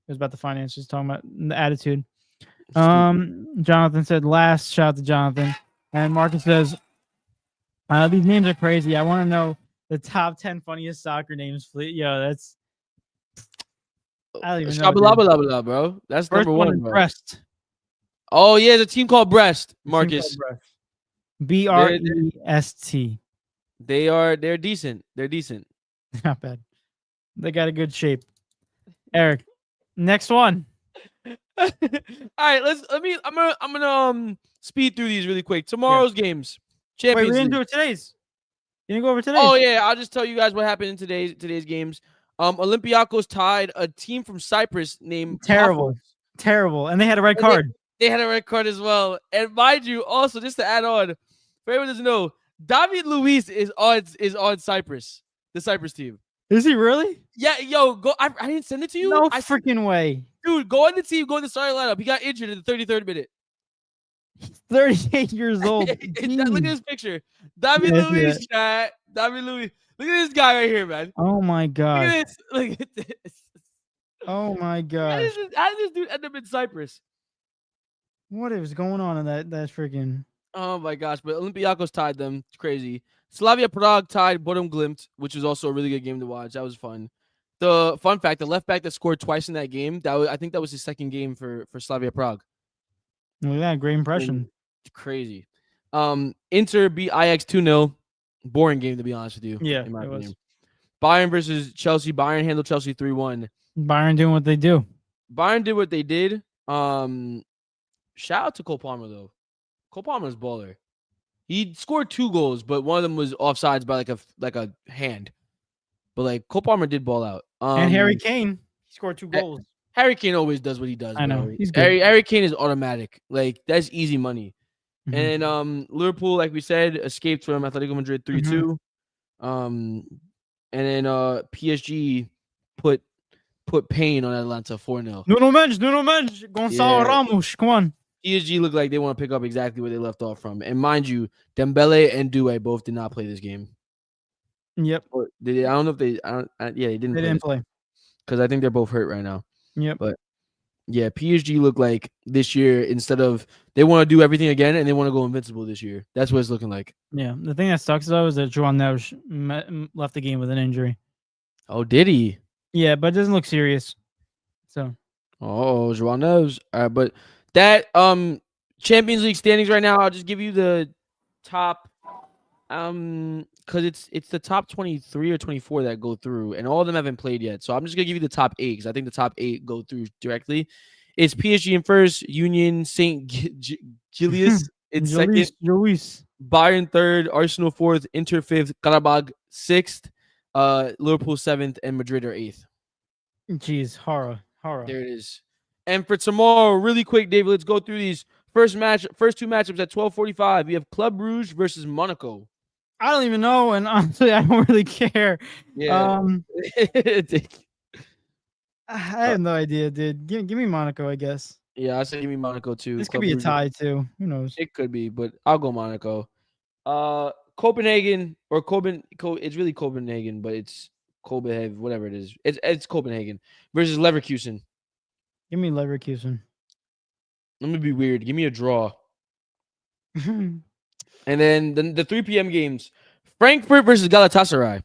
It was about the finances, talking about the attitude. Jonathan said last. Shout out to Jonathan. And Marcus says, these names are crazy. I want to know the top 10 funniest soccer names. Yo, that's I don't even know. Bro. That's first number one. Bro. Brest. Oh yeah, there's a team called Brest, Marcus. Brest. They're decent. They're decent. Not bad. They got a good shape. Eric, next one. All right, I'm gonna speed through these really quick. Tomorrow's games. Champions Wait, we didn't do it today's. You didn't go over today's. Oh yeah, I'll just tell you guys what happened in today's games. Olympiacos tied a team from Cyprus named Terrible, and they had a red card. They had a red card as well. And mind you, also just to add on, for anyone who doesn't know, David Luiz is on Cyprus, the Cyprus team. Is he really? Yeah, yo, go. I didn't send it to you. No freaking way, dude. Go on the team. Go in the starting lineup. He got injured in the 33rd minute. He's 38 years old. Look at this picture. David Luiz, chat. David Luiz. Look at this guy right here, man. Oh my god. Look at this. Oh my god. How did this dude end up in Cyprus? What is going on in that freaking? Oh my gosh! But Olympiacos tied them. It's crazy. Slavia Prague tied Bodum Glimt, which was also a really good game to watch. That was fun. The fun fact: the left back that scored twice in that game, I think that was his second game for Slavia Prague. Well, yeah, great impression. It's crazy. Inter beat Ajax 2-0. Boring game, to be honest with you. Yeah, in my opinion. Bayern versus Chelsea. Bayern handled Chelsea 3-1. Bayern doing what they do. Bayern did what they did. Shout out to Cole Palmer though. Cole Palmer's baller. He scored 2 goals, but one of them was offsides by like a hand. But like Cole Palmer did ball out. And Harry Kane, he scored 2 goals. Harry Kane always does what he does. I know. He's good. Harry Kane is automatic. Like that's easy money. Mm-hmm. And Liverpool, like we said, escaped from Atletico Madrid 3-2. And then PSG put pain on Atlanta 4-0. Nuno Mendes, Gonçalo Ramos, come on. PSG looked like they want to pick up exactly where they left off from. And mind you, Dembele and Doué both did not play this game. Yep. Or I don't know if they. They didn't play. Because I think they're both hurt right now. Yep. But yeah, PSG looked like this year, instead of they want to do everything again and they want to go invincible this year. That's what it's looking like. Yeah. The thing that sucks though is that João Neves left the game with an injury. Oh, did he? Yeah, but it doesn't look serious. So. Oh, João Neves. All right, but that Champions League standings right now, I'll just give you the top Because it's the top 23 or 24 that go through, and all of them haven't played yet. So I'm just gonna give you the top 8 because I think the top 8 go through directly. It's PSG in first, Union Saint Gilles in second, Luis. Bayern third, Arsenal fourth, Inter fifth, Karabakh sixth, Liverpool seventh, and Madrid are eighth. Jeez, horror. There it is. And for tomorrow, really quick, David, let's go through these first two matchups at 12:45. We have Club Brugge versus Monaco. I don't even know, and honestly, I don't really care. Yeah. I have no idea, dude. Give me Monaco, I guess. Yeah, I say give me Monaco too. This could be a tie too. Who knows? It could be, but I'll go Monaco. Copenhagen or it's really Copenhagen, but it's Copenhagen, whatever it is. It's Copenhagen versus Leverkusen. Give me Leverkusen. Let me be weird. Give me a draw. And then the 3 p.m. games: Frankfurt versus Galatasaray.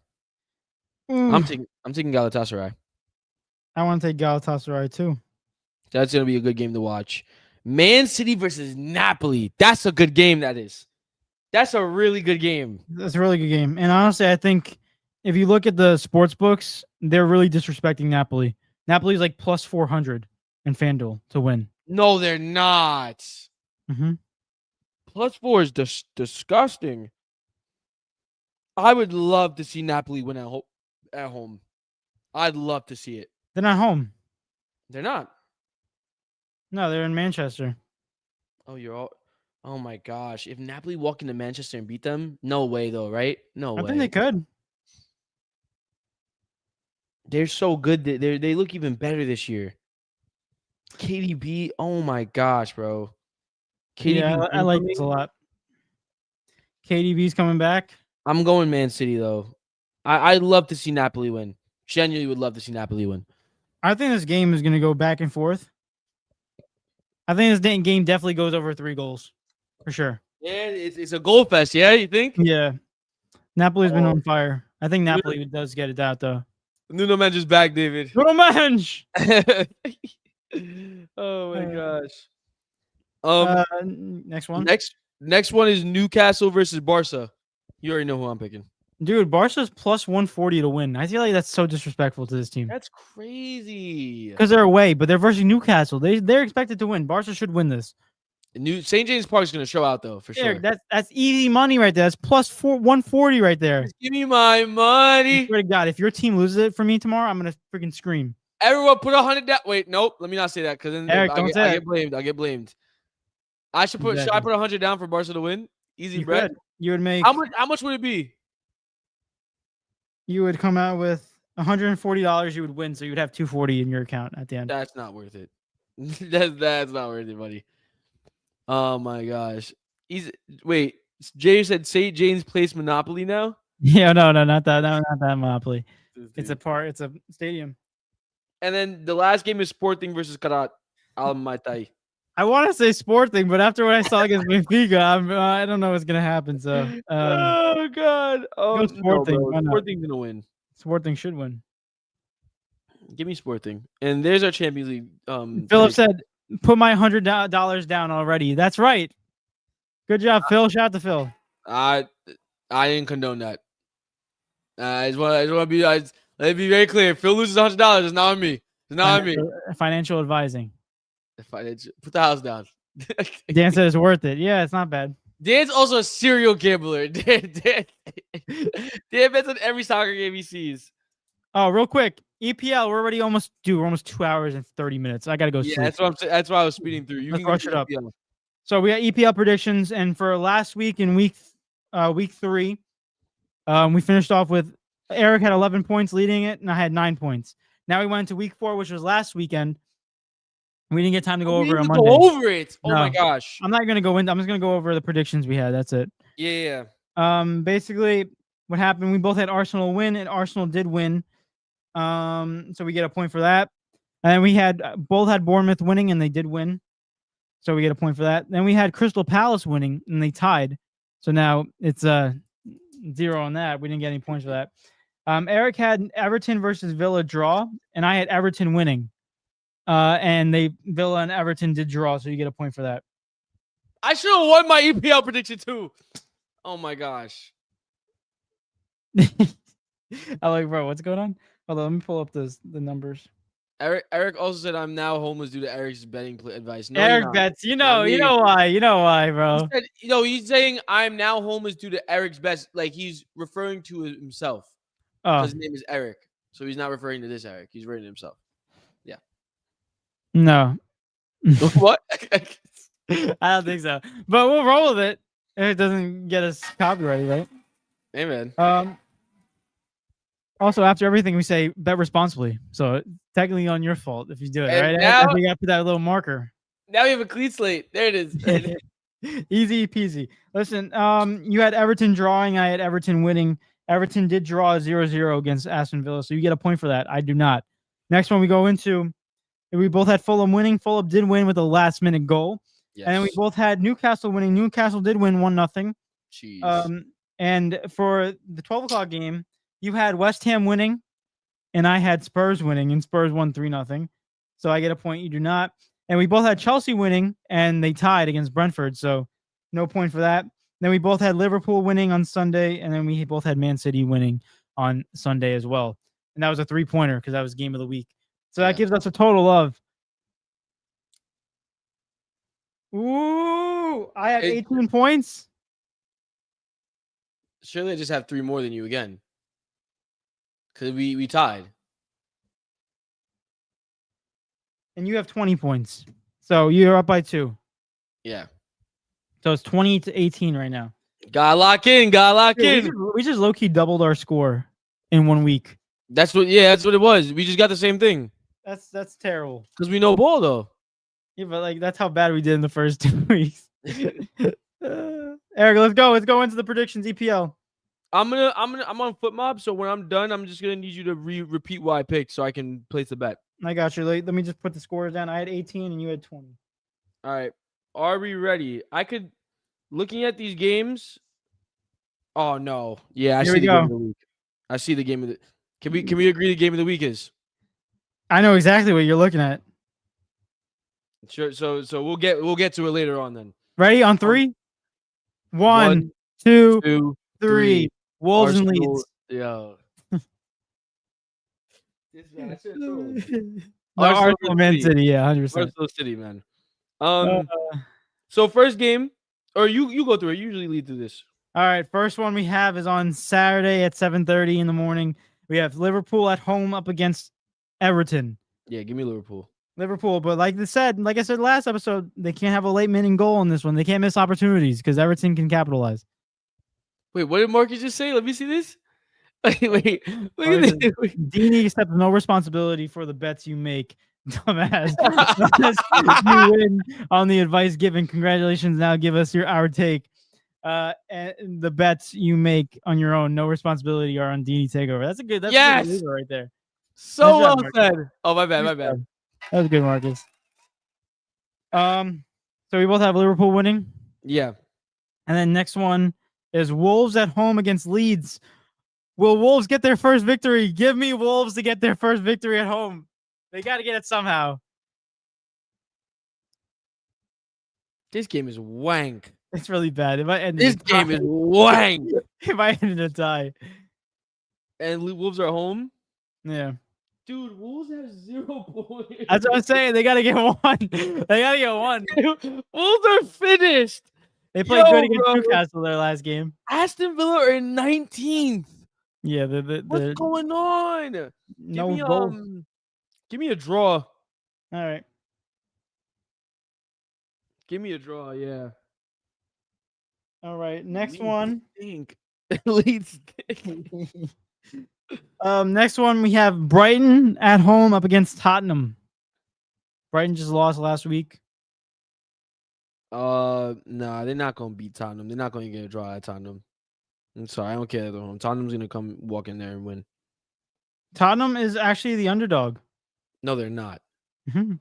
I'm taking Galatasaray. I want to take Galatasaray too. That's gonna be a good game to watch. Man City versus Napoli. That's a good game. That's a really good game. That's a really good game. And honestly, I think if you look at the sports books, they're really disrespecting Napoli. Napoli's like plus 400 in FanDuel to win. No, they're not. Mm-hmm. Plus 4 is disgusting. I would love to see Napoli win at home. I'd love to see it. They're not home. They're not. No, they're in Manchester. Oh my gosh. If Napoli walk into Manchester and beat them, no way though, right? No way. I think they could. They're so good. They look even better this year. KDB, oh my gosh, bro. KDB, yeah, I like this a lot. KDB's coming back. I'm going Man City though. I'd love to see Napoli win. Genuinely would love to see Napoli win. I think this game is going to go back and forth. I think this game definitely goes over 3 goals. For sure. Yeah, it's a goal fest, yeah, you think? Yeah. Napoli's been on fire. I think Napoli does get it out, though. Nuno Mendes is back, David. Nuno Mendes! Oh, my gosh. Next one? Next one is Newcastle versus Barca. You already know who I'm picking. Dude, Barca's plus 140 to win. I feel like that's so disrespectful to this team. That's crazy. Because they're away, but they're versus Newcastle. They're expected to win. Barca should win this. St. James Park is going to show out, though, for sure. That's easy money right there. That's plus 140 right there. Just give me my money. I swear to God, if your team loses it for me tomorrow, I'm going to freaking scream. Everyone put 100 down. Wait, nope. Let me not say that because then Eric, I get blamed. I get blamed. Should I put 100 down for Barca to win? Easy bread. You would make. How much would it be? You would come out with $140. You would win, so you would have $240 in your account at the end. That's not worth it. That's not worth it, buddy. Oh my gosh. Wait. Jay said St. James plays Monopoly now. Yeah, no, not that Monopoly. It's a stadium. And then the last game is Sporting versus Karat Almaty. I want to say Sporting, but after what I saw against Benfica, I don't know what's gonna happen. So, oh God, Sporting. No, Sporting's gonna win. Sporting should win. Give me Sporting, and there's our Champions League. Philip said, "Put my $100 down already." That's right. Good job, Phil. Shout out to Phil. I didn't condone that. I just want to be. Let me be very clear. If Phil loses $100, it's not on me. It's not on me. Financial advising. Put the house down. Dan said it's worth it. Yeah, it's not bad. Dan's also a serial gambler. Dan bets on every soccer game he sees. Oh, real quick. EPL, we're almost 2 hours and 30 minutes. I gotta go sleep. That's why I was speeding through. You Let's can rush it up. EPL. So we got EPL predictions, and for last week in week 3, we finished off with Eric had 11 points leading it, and I had 9 points. Now we went to week 4, which was last weekend. We didn't get time to go over on Monday. Go over it. Oh my gosh. I'm not gonna go in. I'm just gonna go over the predictions we had. That's it. Yeah. Basically, what happened? We both had Arsenal win, and Arsenal did win. So we get a point for that. And we both had Bournemouth winning, and they did win. So we get a point for that. Then we had Crystal Palace winning, and they tied. So now it's 0 on that. We didn't get any points for that. Eric had Everton versus Villa draw, and I had Everton winning. And Villa and Everton did draw, so you get a point for that. I should have won my EPL prediction too. Oh my gosh. I like, bro, what's going on? Hold on, let me pull up the numbers. Eric also said, "I'm now homeless due to Eric's betting advice." No, Eric bets. You know why, He bro. said, he's saying, "I'm now homeless due to Eric's bets." Like he's referring to himself Oh because his name is Eric, so he's not referring to this Eric. He's referring to himself. Yeah. no, What? I don't think so. But we'll roll with it if it doesn't get us copyrighted, right? Hey man. Also, after everything, we say bet responsibly. So technically on your fault if you do it, And right? now, I think I put that little marker. now we have a clean slate. There it is. Easy peasy. Listen, you had Everton drawing. I had Everton winning. Everton did draw 0-0 against Aston Villa, so you get a point for that. I do not. Next one we go into, we both had Fulham winning. Fulham did win with a last-minute goal. Yes. And then we both had Newcastle winning. Newcastle did win 1-0. Jeez. And for the 12 o'clock game, you had West Ham winning, and I had Spurs winning, and Spurs won 3-0. So I get a point. You do not. And we both had Chelsea winning, and they tied against Brentford. So no point for that. Then we both had Liverpool winning on Sunday, and then we both had Man City winning on Sunday as well. And that was a 3-pointer because that was game of the week. So that gives us a total of. Ooh, I had 18 points. Surely I just have 3 more than you again. Because we tied. And you have 20 points. So you're up by 2. Yeah. So it's 20-18 right now. Gotta lock in. We just low-key doubled our score in 1 week. That's what it was. We just got the same thing. That's terrible. Because we know ball though. Yeah, but like that's how bad we did in the first 2 weeks. Eric, let's go. Let's go into the predictions. EPL. I'm on Foot Mob, so when I'm done, I'm just gonna need you to repeat what I picked so I can place a bet. I got you. Let me just put the scores down. I had 18 and you had 20. All right. Are we ready? Looking at these games. Oh no. Yeah, I see the game of the week. I see the game of the. Can we agree the game of the week is? I know exactly what you're looking at. Sure. So we'll get to it later on then. Ready on 3? 1, 2, 3. Wolves Arsenal, and Leeds. Yeah. Arsenal, Man City. Yeah, 100%. Arsenal City, man. So first game, or you go through it. You usually lead through this. All right. First one we have is on Saturday at 7:30 in the morning. We have Liverpool at home up against Everton. Yeah, give me Liverpool. But like I said last episode, they can't have a late-minute goal in this one. They can't miss opportunities because Everton can capitalize. Wait, what did Marcus just say? Let me see this. Wait, look at this. D&E accepts no responsibility for the bets you make. Dumbass. You win on the advice given. Congratulations. Now give us our take. And the bets you make on your own, no responsibility, are on D&E Takeover. That's a good leader right there. So well said. Oh, my bad. That was good, Marcus. So we both have Liverpool winning. Yeah. And then next one is Wolves at home against Leeds. Will Wolves get their first victory? Give me Wolves to get their first victory at home. They got to get it somehow. This game is wank. It's really bad. This game is wank. It might end in a tie. And Wolves are home? Yeah. Dude, Wolves have 0 points. That's what I'm saying. They got to get 1. They got to get 1. Wolves are finished. They played good against Newcastle their last game. Aston Villa are in 19th. Yeah. What's going on? Give me a draw. All right. Give me a draw, yeah. All right. Next one. Leeds. Next one we have Brighton at home up against Tottenham. Brighton just lost last week. Nah, they're not gonna beat Tottenham. They're not gonna get a draw at Tottenham. I'm sorry, I don't care. They're home. Tottenham's gonna come walk in there and win. Tottenham is actually the underdog. No, they're not.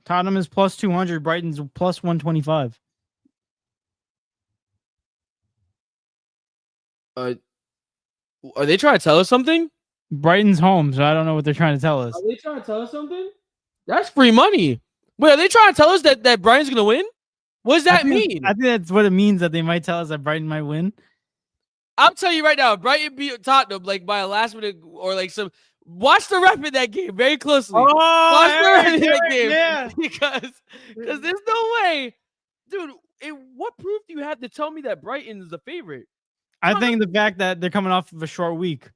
Tottenham is plus 200. Brighton's plus 125. Are they trying to tell us something? Brighton's home, so I don't know what they're trying to tell us. Are they trying to tell us something? That's free money. Wait, are they trying to tell us that Brighton's gonna win? What does that mean? I think that's what it means, that they might tell us that Brighton might win. I'm telling you right now, Brighton beat Tottenham like by a last minute or like some. Watch the ref in that game very closely. Watch the ref in that game yeah. because there's no way, dude. What proof do you have to tell me that Brighton is the favorite? I think the fact that they're coming off of a short week,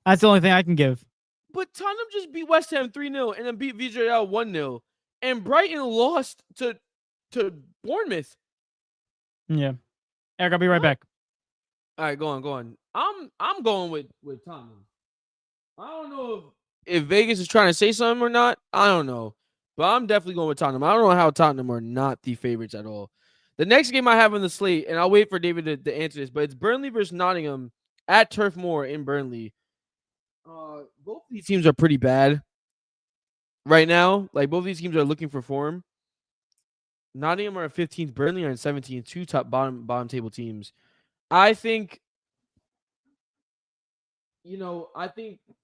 that's the only thing I can give. But Tottenham just beat West Ham 3-0 and then beat VJL 1-0. And Brighton lost to Bournemouth. Yeah. Eric, I'll be right back. All right, go on. I'm going with Tottenham. I don't know if Vegas is trying to say something or not. I don't know. But I'm definitely going with Tottenham. I don't know how Tottenham are not the favorites at all. The next game I have on the slate, and I'll wait for David to answer this, but it's Burnley versus Nottingham at Turf Moor in Burnley. Both of these teams are pretty bad right now. Like, both of these teams are looking for form. Nottingham are 15th, Burnley are in 17th, two top bottom table teams. I think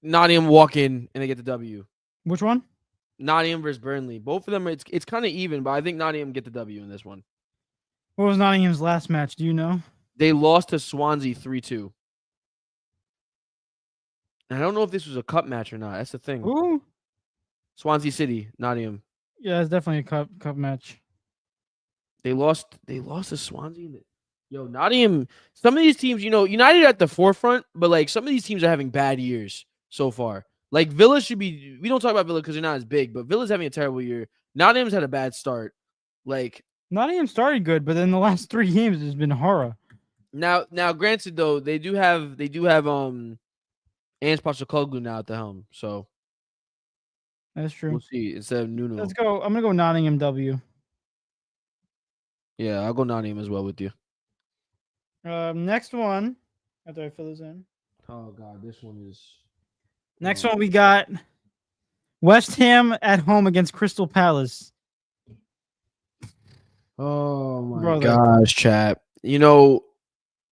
Nottingham walk in and they get the W. Which one? Nottingham versus Burnley. Both of them, it's kind of even, but I think Nottingham get the W in this one. What was Nottingham's last match? Do you know? They lost to Swansea 3-2. I don't know if this was a cup match or not. That's the thing. Ooh. Swansea City, Nottingham. Yeah, it's definitely a cup match. They lost to Swansea. Nottingham. Some of these teams, United at the forefront, but like some of these teams are having bad years so far. Like Villa should be. We don't talk about Villa because they're not as big, but Villa's having a terrible year. Nottingham's had a bad start. Like Nottingham started good, but then the last 3 games has been horror. Now, granted though, they do have Ange Postecoglou now at the helm, so that's true. We'll see instead of Nuno. Let's go. I'm gonna go Nottingham W. Yeah, I'll go Nottingham as well with you. Next one. After I fill this in. Oh God, this one is. Next one we got West Ham at home against Crystal Palace. Oh my gosh, chat. You know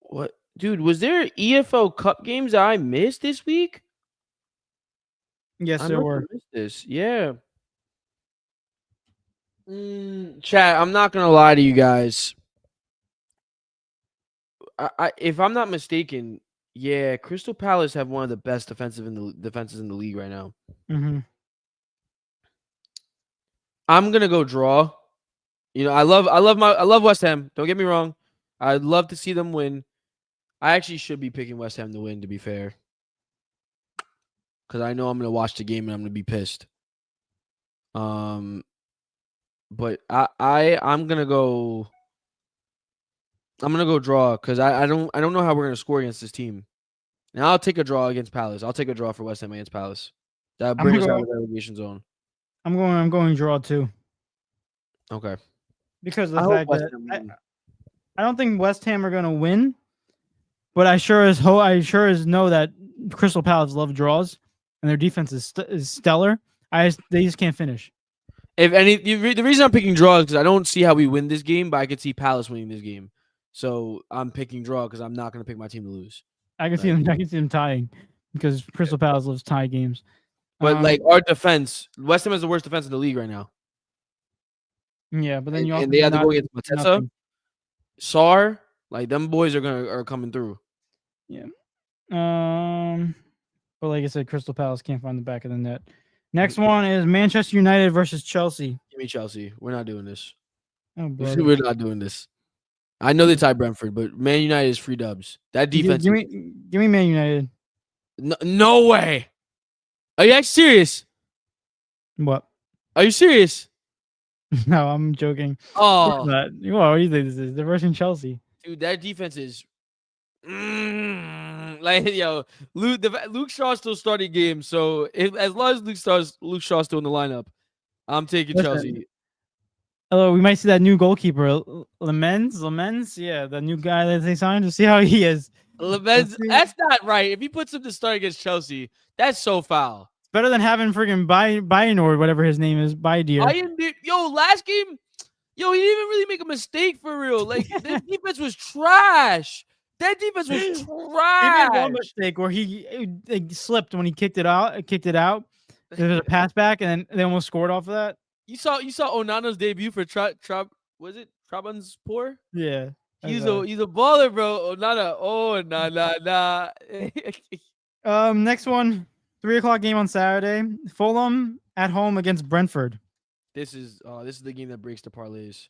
what, dude? Was there EFL Cup games that I missed this week? Yes, there were. Missed this, yeah. Chat. I'm not gonna lie to you guys. If I'm not mistaken, yeah, Crystal Palace have one of the best defenses in the league right now. Mm-hmm. I'm gonna go draw. I love West Ham. Don't get me wrong. I'd love to see them win. I actually should be picking West Ham to win, to be fair, because I know I'm gonna watch the game and I'm gonna be pissed. But I'm gonna go. I'm gonna go draw because I don't know how we're gonna score against this team. And I'll take a draw against Palace. I'll take a draw for West Ham against Palace. That brings us out of the relegation zone. I'm going draw too. Okay. Because of the fact that I don't think West Ham are gonna win, but I sure as know that Crystal Palace love draws and their defense is stellar. They just can't finish. The reason I'm picking draw is because I don't see how we win this game, but I could see Palace winning this game. So I'm picking draw because I'm not going to pick my team to lose. I can see them tying because Crystal Palace loves tie games. But like our defense, West Ham has the worst defense in the league right now. Yeah, but then they have to go against Mateta, Sarr, like them boys are coming through. Yeah. But like I said, Crystal Palace can't find the back of the net. Next one is Manchester United versus Chelsea. Give me Chelsea. We're not doing this. Oh, we're not doing this. I know they tied Brentford, but Man United is free dubs. That defense. Give me Man United. No way. Are you actually serious? What? Are you serious? No, I'm joking. Oh. What do you think this is? They're versus Chelsea. Dude, that defense is Luke Shaw's still starting games. So as long as Luke Shaw's still in the lineup, I'm taking Chelsea. Hello, we might see that new goalkeeper, Lemens. Yeah, the new guy that they signed. To see how he is. Lemens, that's not right. If he puts him to start against Chelsea, that's so foul. It's better than having freaking Bayern or whatever his name is. Last game, he didn't even really make a mistake for real. Like the defense was trash. That defense was trash. He made one mistake where he slipped when he kicked it out. There was a pass back, and then they almost scored off of that. You saw Onana's debut for was it Trabzonspor? Yeah. He's a baller, bro. Nah. Next one, 3 o'clock game on Saturday. Fulham at home against Brentford. This is the game that breaks the parlays.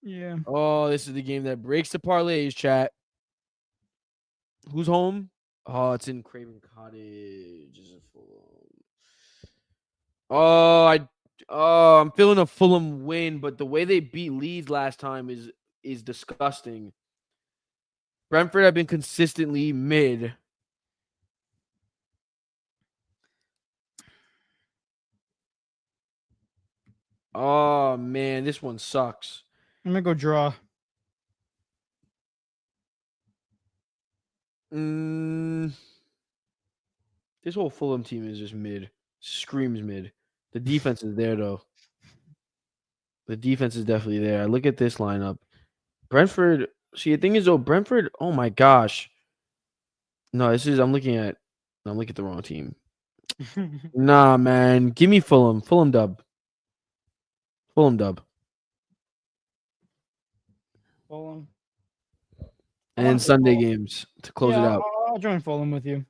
Yeah. Oh, this is the game that breaks the parlays, chat. Who's home? Oh, it's in Craven Cottage. I'm feeling a Fulham win, but the way they beat Leeds last time is disgusting. Brentford have been consistently mid. Oh man, this one sucks. I'm gonna go draw. This whole Fulham team is just mid. Screams mid. The defense is there though. The defense is definitely there. I look at this lineup. Brentford. See, the thing is though, Brentford. Oh my gosh. No, I'm looking at the wrong team. Nah, man. Give me Fulham. Fulham dub. Fulham. And Sunday games to close it out. I'll join Fulham with you.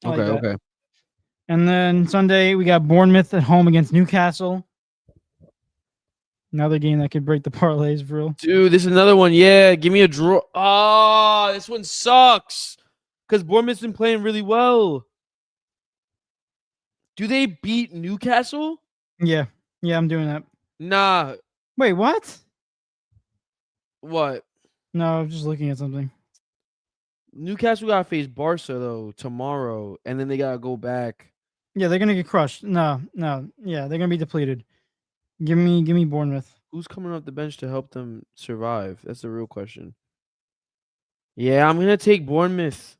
Okay. And then Sunday we got Bournemouth at home against Newcastle. Another game that could break the parlays, for real. Dude, this is another one. Yeah, give me a draw. Oh, this one sucks. Because Bournemouth's been playing really well. Do they beat Newcastle? Yeah, I'm doing that. Nah. Wait, what? What? No, I'm just looking at something. Newcastle gotta face Barca though tomorrow, and then they gotta go back. Yeah, they're gonna get crushed. No. Yeah, they're gonna be depleted. Give me Bournemouth. Who's coming off the bench to help them survive? That's the real question. Yeah, I'm gonna take Bournemouth.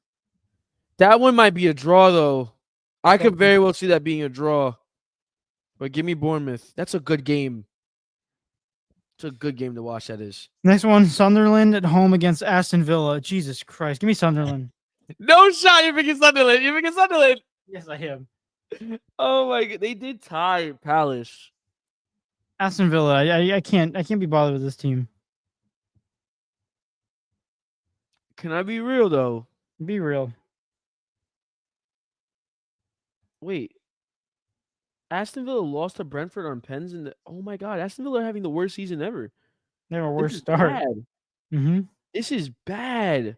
That one might be a draw though. I could very well see that being a draw. But give me Bournemouth. That's a good game. It's a good game to watch, that is. Next one, Sunderland at home against Aston Villa. Jesus Christ. Give me Sunderland. No shot. You're picking Sunderland. Yes, I am. Oh my god. They did tie Palace. Aston Villa. I can't be bothered with this team. Can I be real though? Be real. Wait. Aston Villa lost to Brentford on pens oh my god, Aston Villa are having the worst season ever. They have a worse start. This is bad.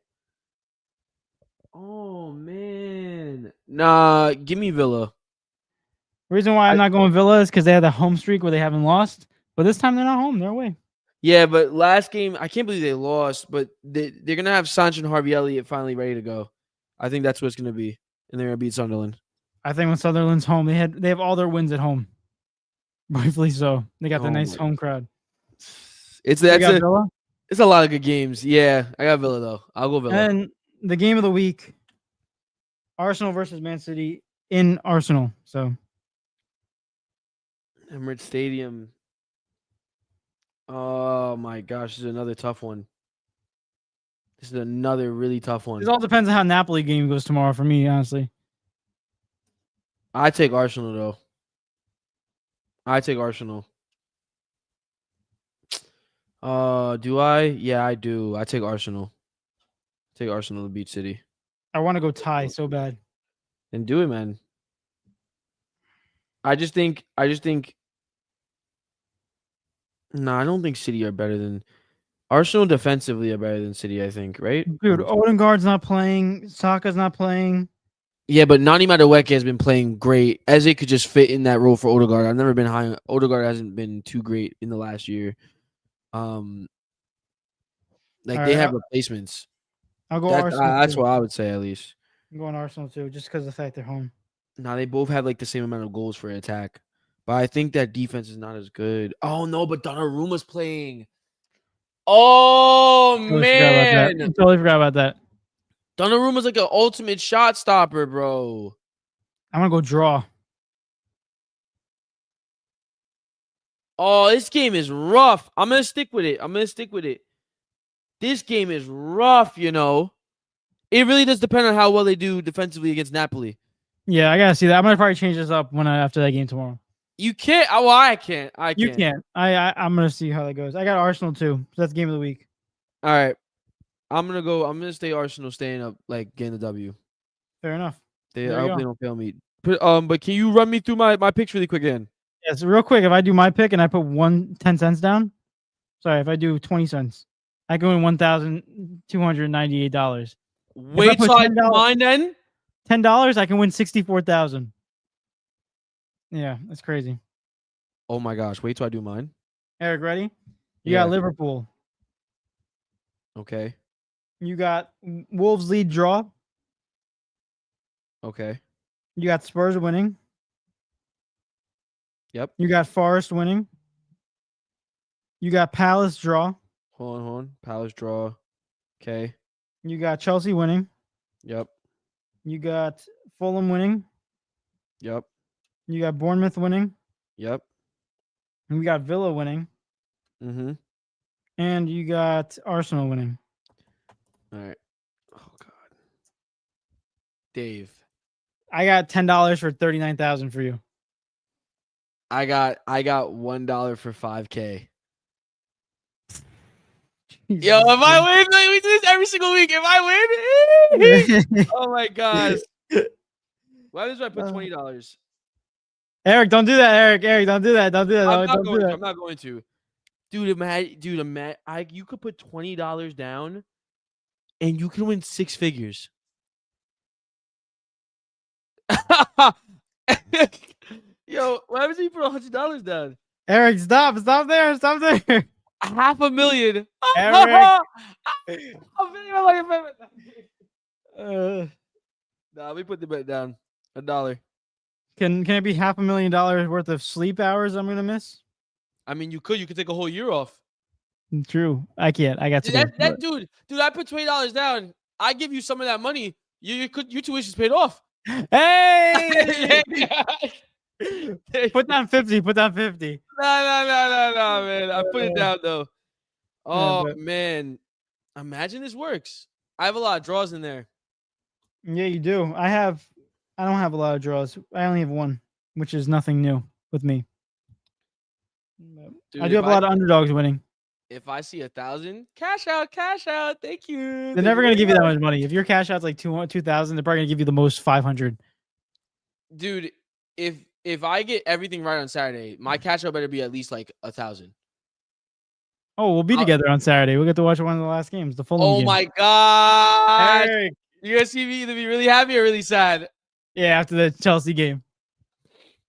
Oh man. Nah, give me Villa. Reason why I'm not going Villa is because they had the home streak where they haven't lost. But this time they're not home. They're away. Yeah, but last game, I can't believe they lost, but they're going to have Sancho and Harvey Elliott finally ready to go. I think that's what it's going to be. And they're going to beat Sunderland. I think when Sunderland's home, they have all their wins at home. Rightfully so. They got the nice home crowd. It's a lot of good games. Yeah, I got Villa though. I'll go Villa. And the game of the week, Arsenal versus Man City in Arsenal. So Emirates Stadium. Oh my gosh, this is another tough one. This is another really tough one. It all depends on how Napoli game goes tomorrow for me, honestly. I take Arsenal though. I take Arsenal. Do I? Yeah, I do. I take Arsenal. Take Arsenal to beat City. I want to go tie so bad. Then do it, man. I just think no, I don't think City are better than Arsenal defensively are better than City, I think, right? Dude, Odegaard's not playing, Saka's not playing. Yeah, but Nani Madueke has been playing great. Eze could just fit in that role for Odegaard. I've never been high. Odegaard hasn't been too great in the last year. They have replacements. I'll go Arsenal. That's what I would say at least. I'm going Arsenal too, just because of the fact they're home. Now they both have the same amount of goals for attack, but I think that defense is not as good. Oh no, but Donnarumma's playing. Oh man, I totally forgot about that. Donnarumma's like an ultimate shot stopper, bro. I'm gonna go draw. Oh, this game is rough. I'm gonna stick with it. This game is rough, you know. It really does depend on how well they do defensively against Napoli. Yeah, I gotta see that. I'm gonna probably change this up after that game tomorrow. You can't. Oh, I can't. You can't. I'm gonna see how that goes. I got Arsenal too. So that's game of the week. All right. I'm gonna stay Arsenal, staying up, like getting the W. Fair enough. I There you hope go. they don't fail me. But can you run me through my picks really quick again? Yeah, so real quick, if I do my pick and I put 10 cents down, sorry, if I do 20 cents, I go in $1,298. Wait till I do mine then. $10, I can win 64,000. Yeah, that's crazy. Oh my gosh! Wait till I do mine. Eric, ready? You Yeah. got Liverpool. Okay. You got Wolves lead draw. Okay. You got Spurs winning. Yep. You got Forest winning. You got Palace draw. Hold on. Palace draw. Okay. You got Chelsea winning. Yep. You got Fulham winning. Yep. You got Bournemouth winning. Yep. And you got Villa winning. Mm-hmm. And you got Arsenal winning. All right. Oh God. Dave. I got $10 for 39,000 for you. I got $1 for 5K. Yo, if I win, like, we do this every single week. If I win, oh my gosh. Why did I put $20? Eric, don't do that, Eric. Eric, don't do that. Don't do that. I'm not going to. Dude, you could put $20 down and you can win 6 figures. Yo, what happens if you put $100 down? Eric, stop there. $500,000. Eric. Nah, we put the bet down. $1. Can it be $500,000 worth of sleep hours I'm gonna miss? I mean, you could take a whole year off. True. I can't. I got to. Dude, I put $20 down. I give you some of that money. Your tuition's paid off. Hey! Put down 50. No, man. I put it down though. Oh man. Imagine this works. I have a lot of draws in there. Yeah, you do. I don't have a lot of draws. I only have one, which is nothing new with me. Dude, I do have a lot of underdogs winning. If I see 1,000, cash out. Thank you. They're never gonna give you that much money. If your cash out's like 2,000, they're probably gonna give you the most 500. Dude, if I get everything right on Saturday, my cash out better be at least like 1,000. Oh, we'll be together on Saturday. We'll get to watch one of the last games, the Fulham game. Oh my god! Eric. You're gonna see me either be really happy or really sad. Yeah, after the Chelsea game.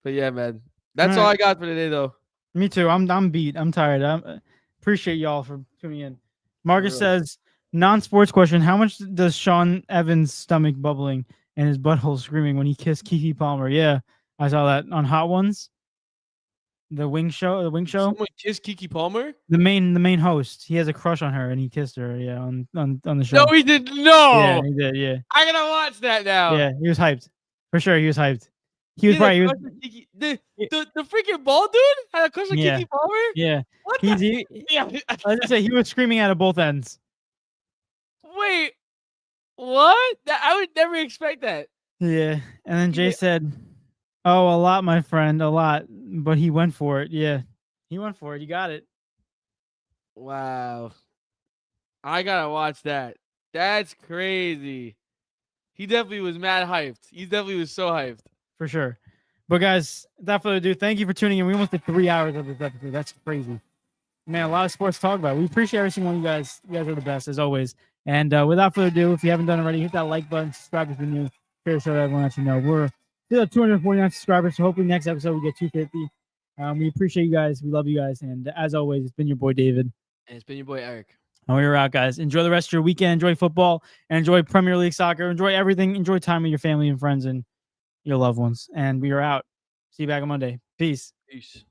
But yeah, man, that's all I got for today, though. Me too. I'm beat. I'm tired. I appreciate y'all for tuning in. Marcus says, non-sports question: how much does Sean Evans' stomach bubbling and his butthole screaming when he kissed Keke Palmer? Yeah, I saw that on Hot Ones. The Wing Show. Someone kissed Keke Palmer? The main host. He has a crush on her and he kissed her. Yeah, on the show. No, he did. No. Yeah, he did. Yeah. I gotta watch that now. Yeah, he was hyped. For sure, he was hyped. He was probably the freaking bald dude had a crush on Keke Palmer. Yeah. What? I just say he was screaming out of both ends. Wait, what? I would never expect that. Yeah, and then Jay said, "Oh, a lot, my friend, a lot." But he went for it. Yeah, he went for it. You got it. Wow, I gotta watch that. That's crazy. He definitely was mad hyped. He definitely was so hyped. For sure. But guys, without further ado, thank you for tuning in. We almost did 3 hours of this episode. That's crazy. Man, a lot of sports to talk about. We appreciate every single one of you guys. You guys are the best, as always. And without further ado, if you haven't done it already, hit that like button, subscribe if you're new, share the show to everyone that you know. We're still at 249 subscribers, so hopefully next episode we get 250. We appreciate you guys. We love you guys. And as always, it's been your boy, David. And it's been your boy, Eric. And we're out, guys. Enjoy the rest of your weekend. Enjoy football. And enjoy Premier League soccer. Enjoy everything. Enjoy time with your family and friends and your loved ones. And we are out. See you back on Monday. Peace. Peace.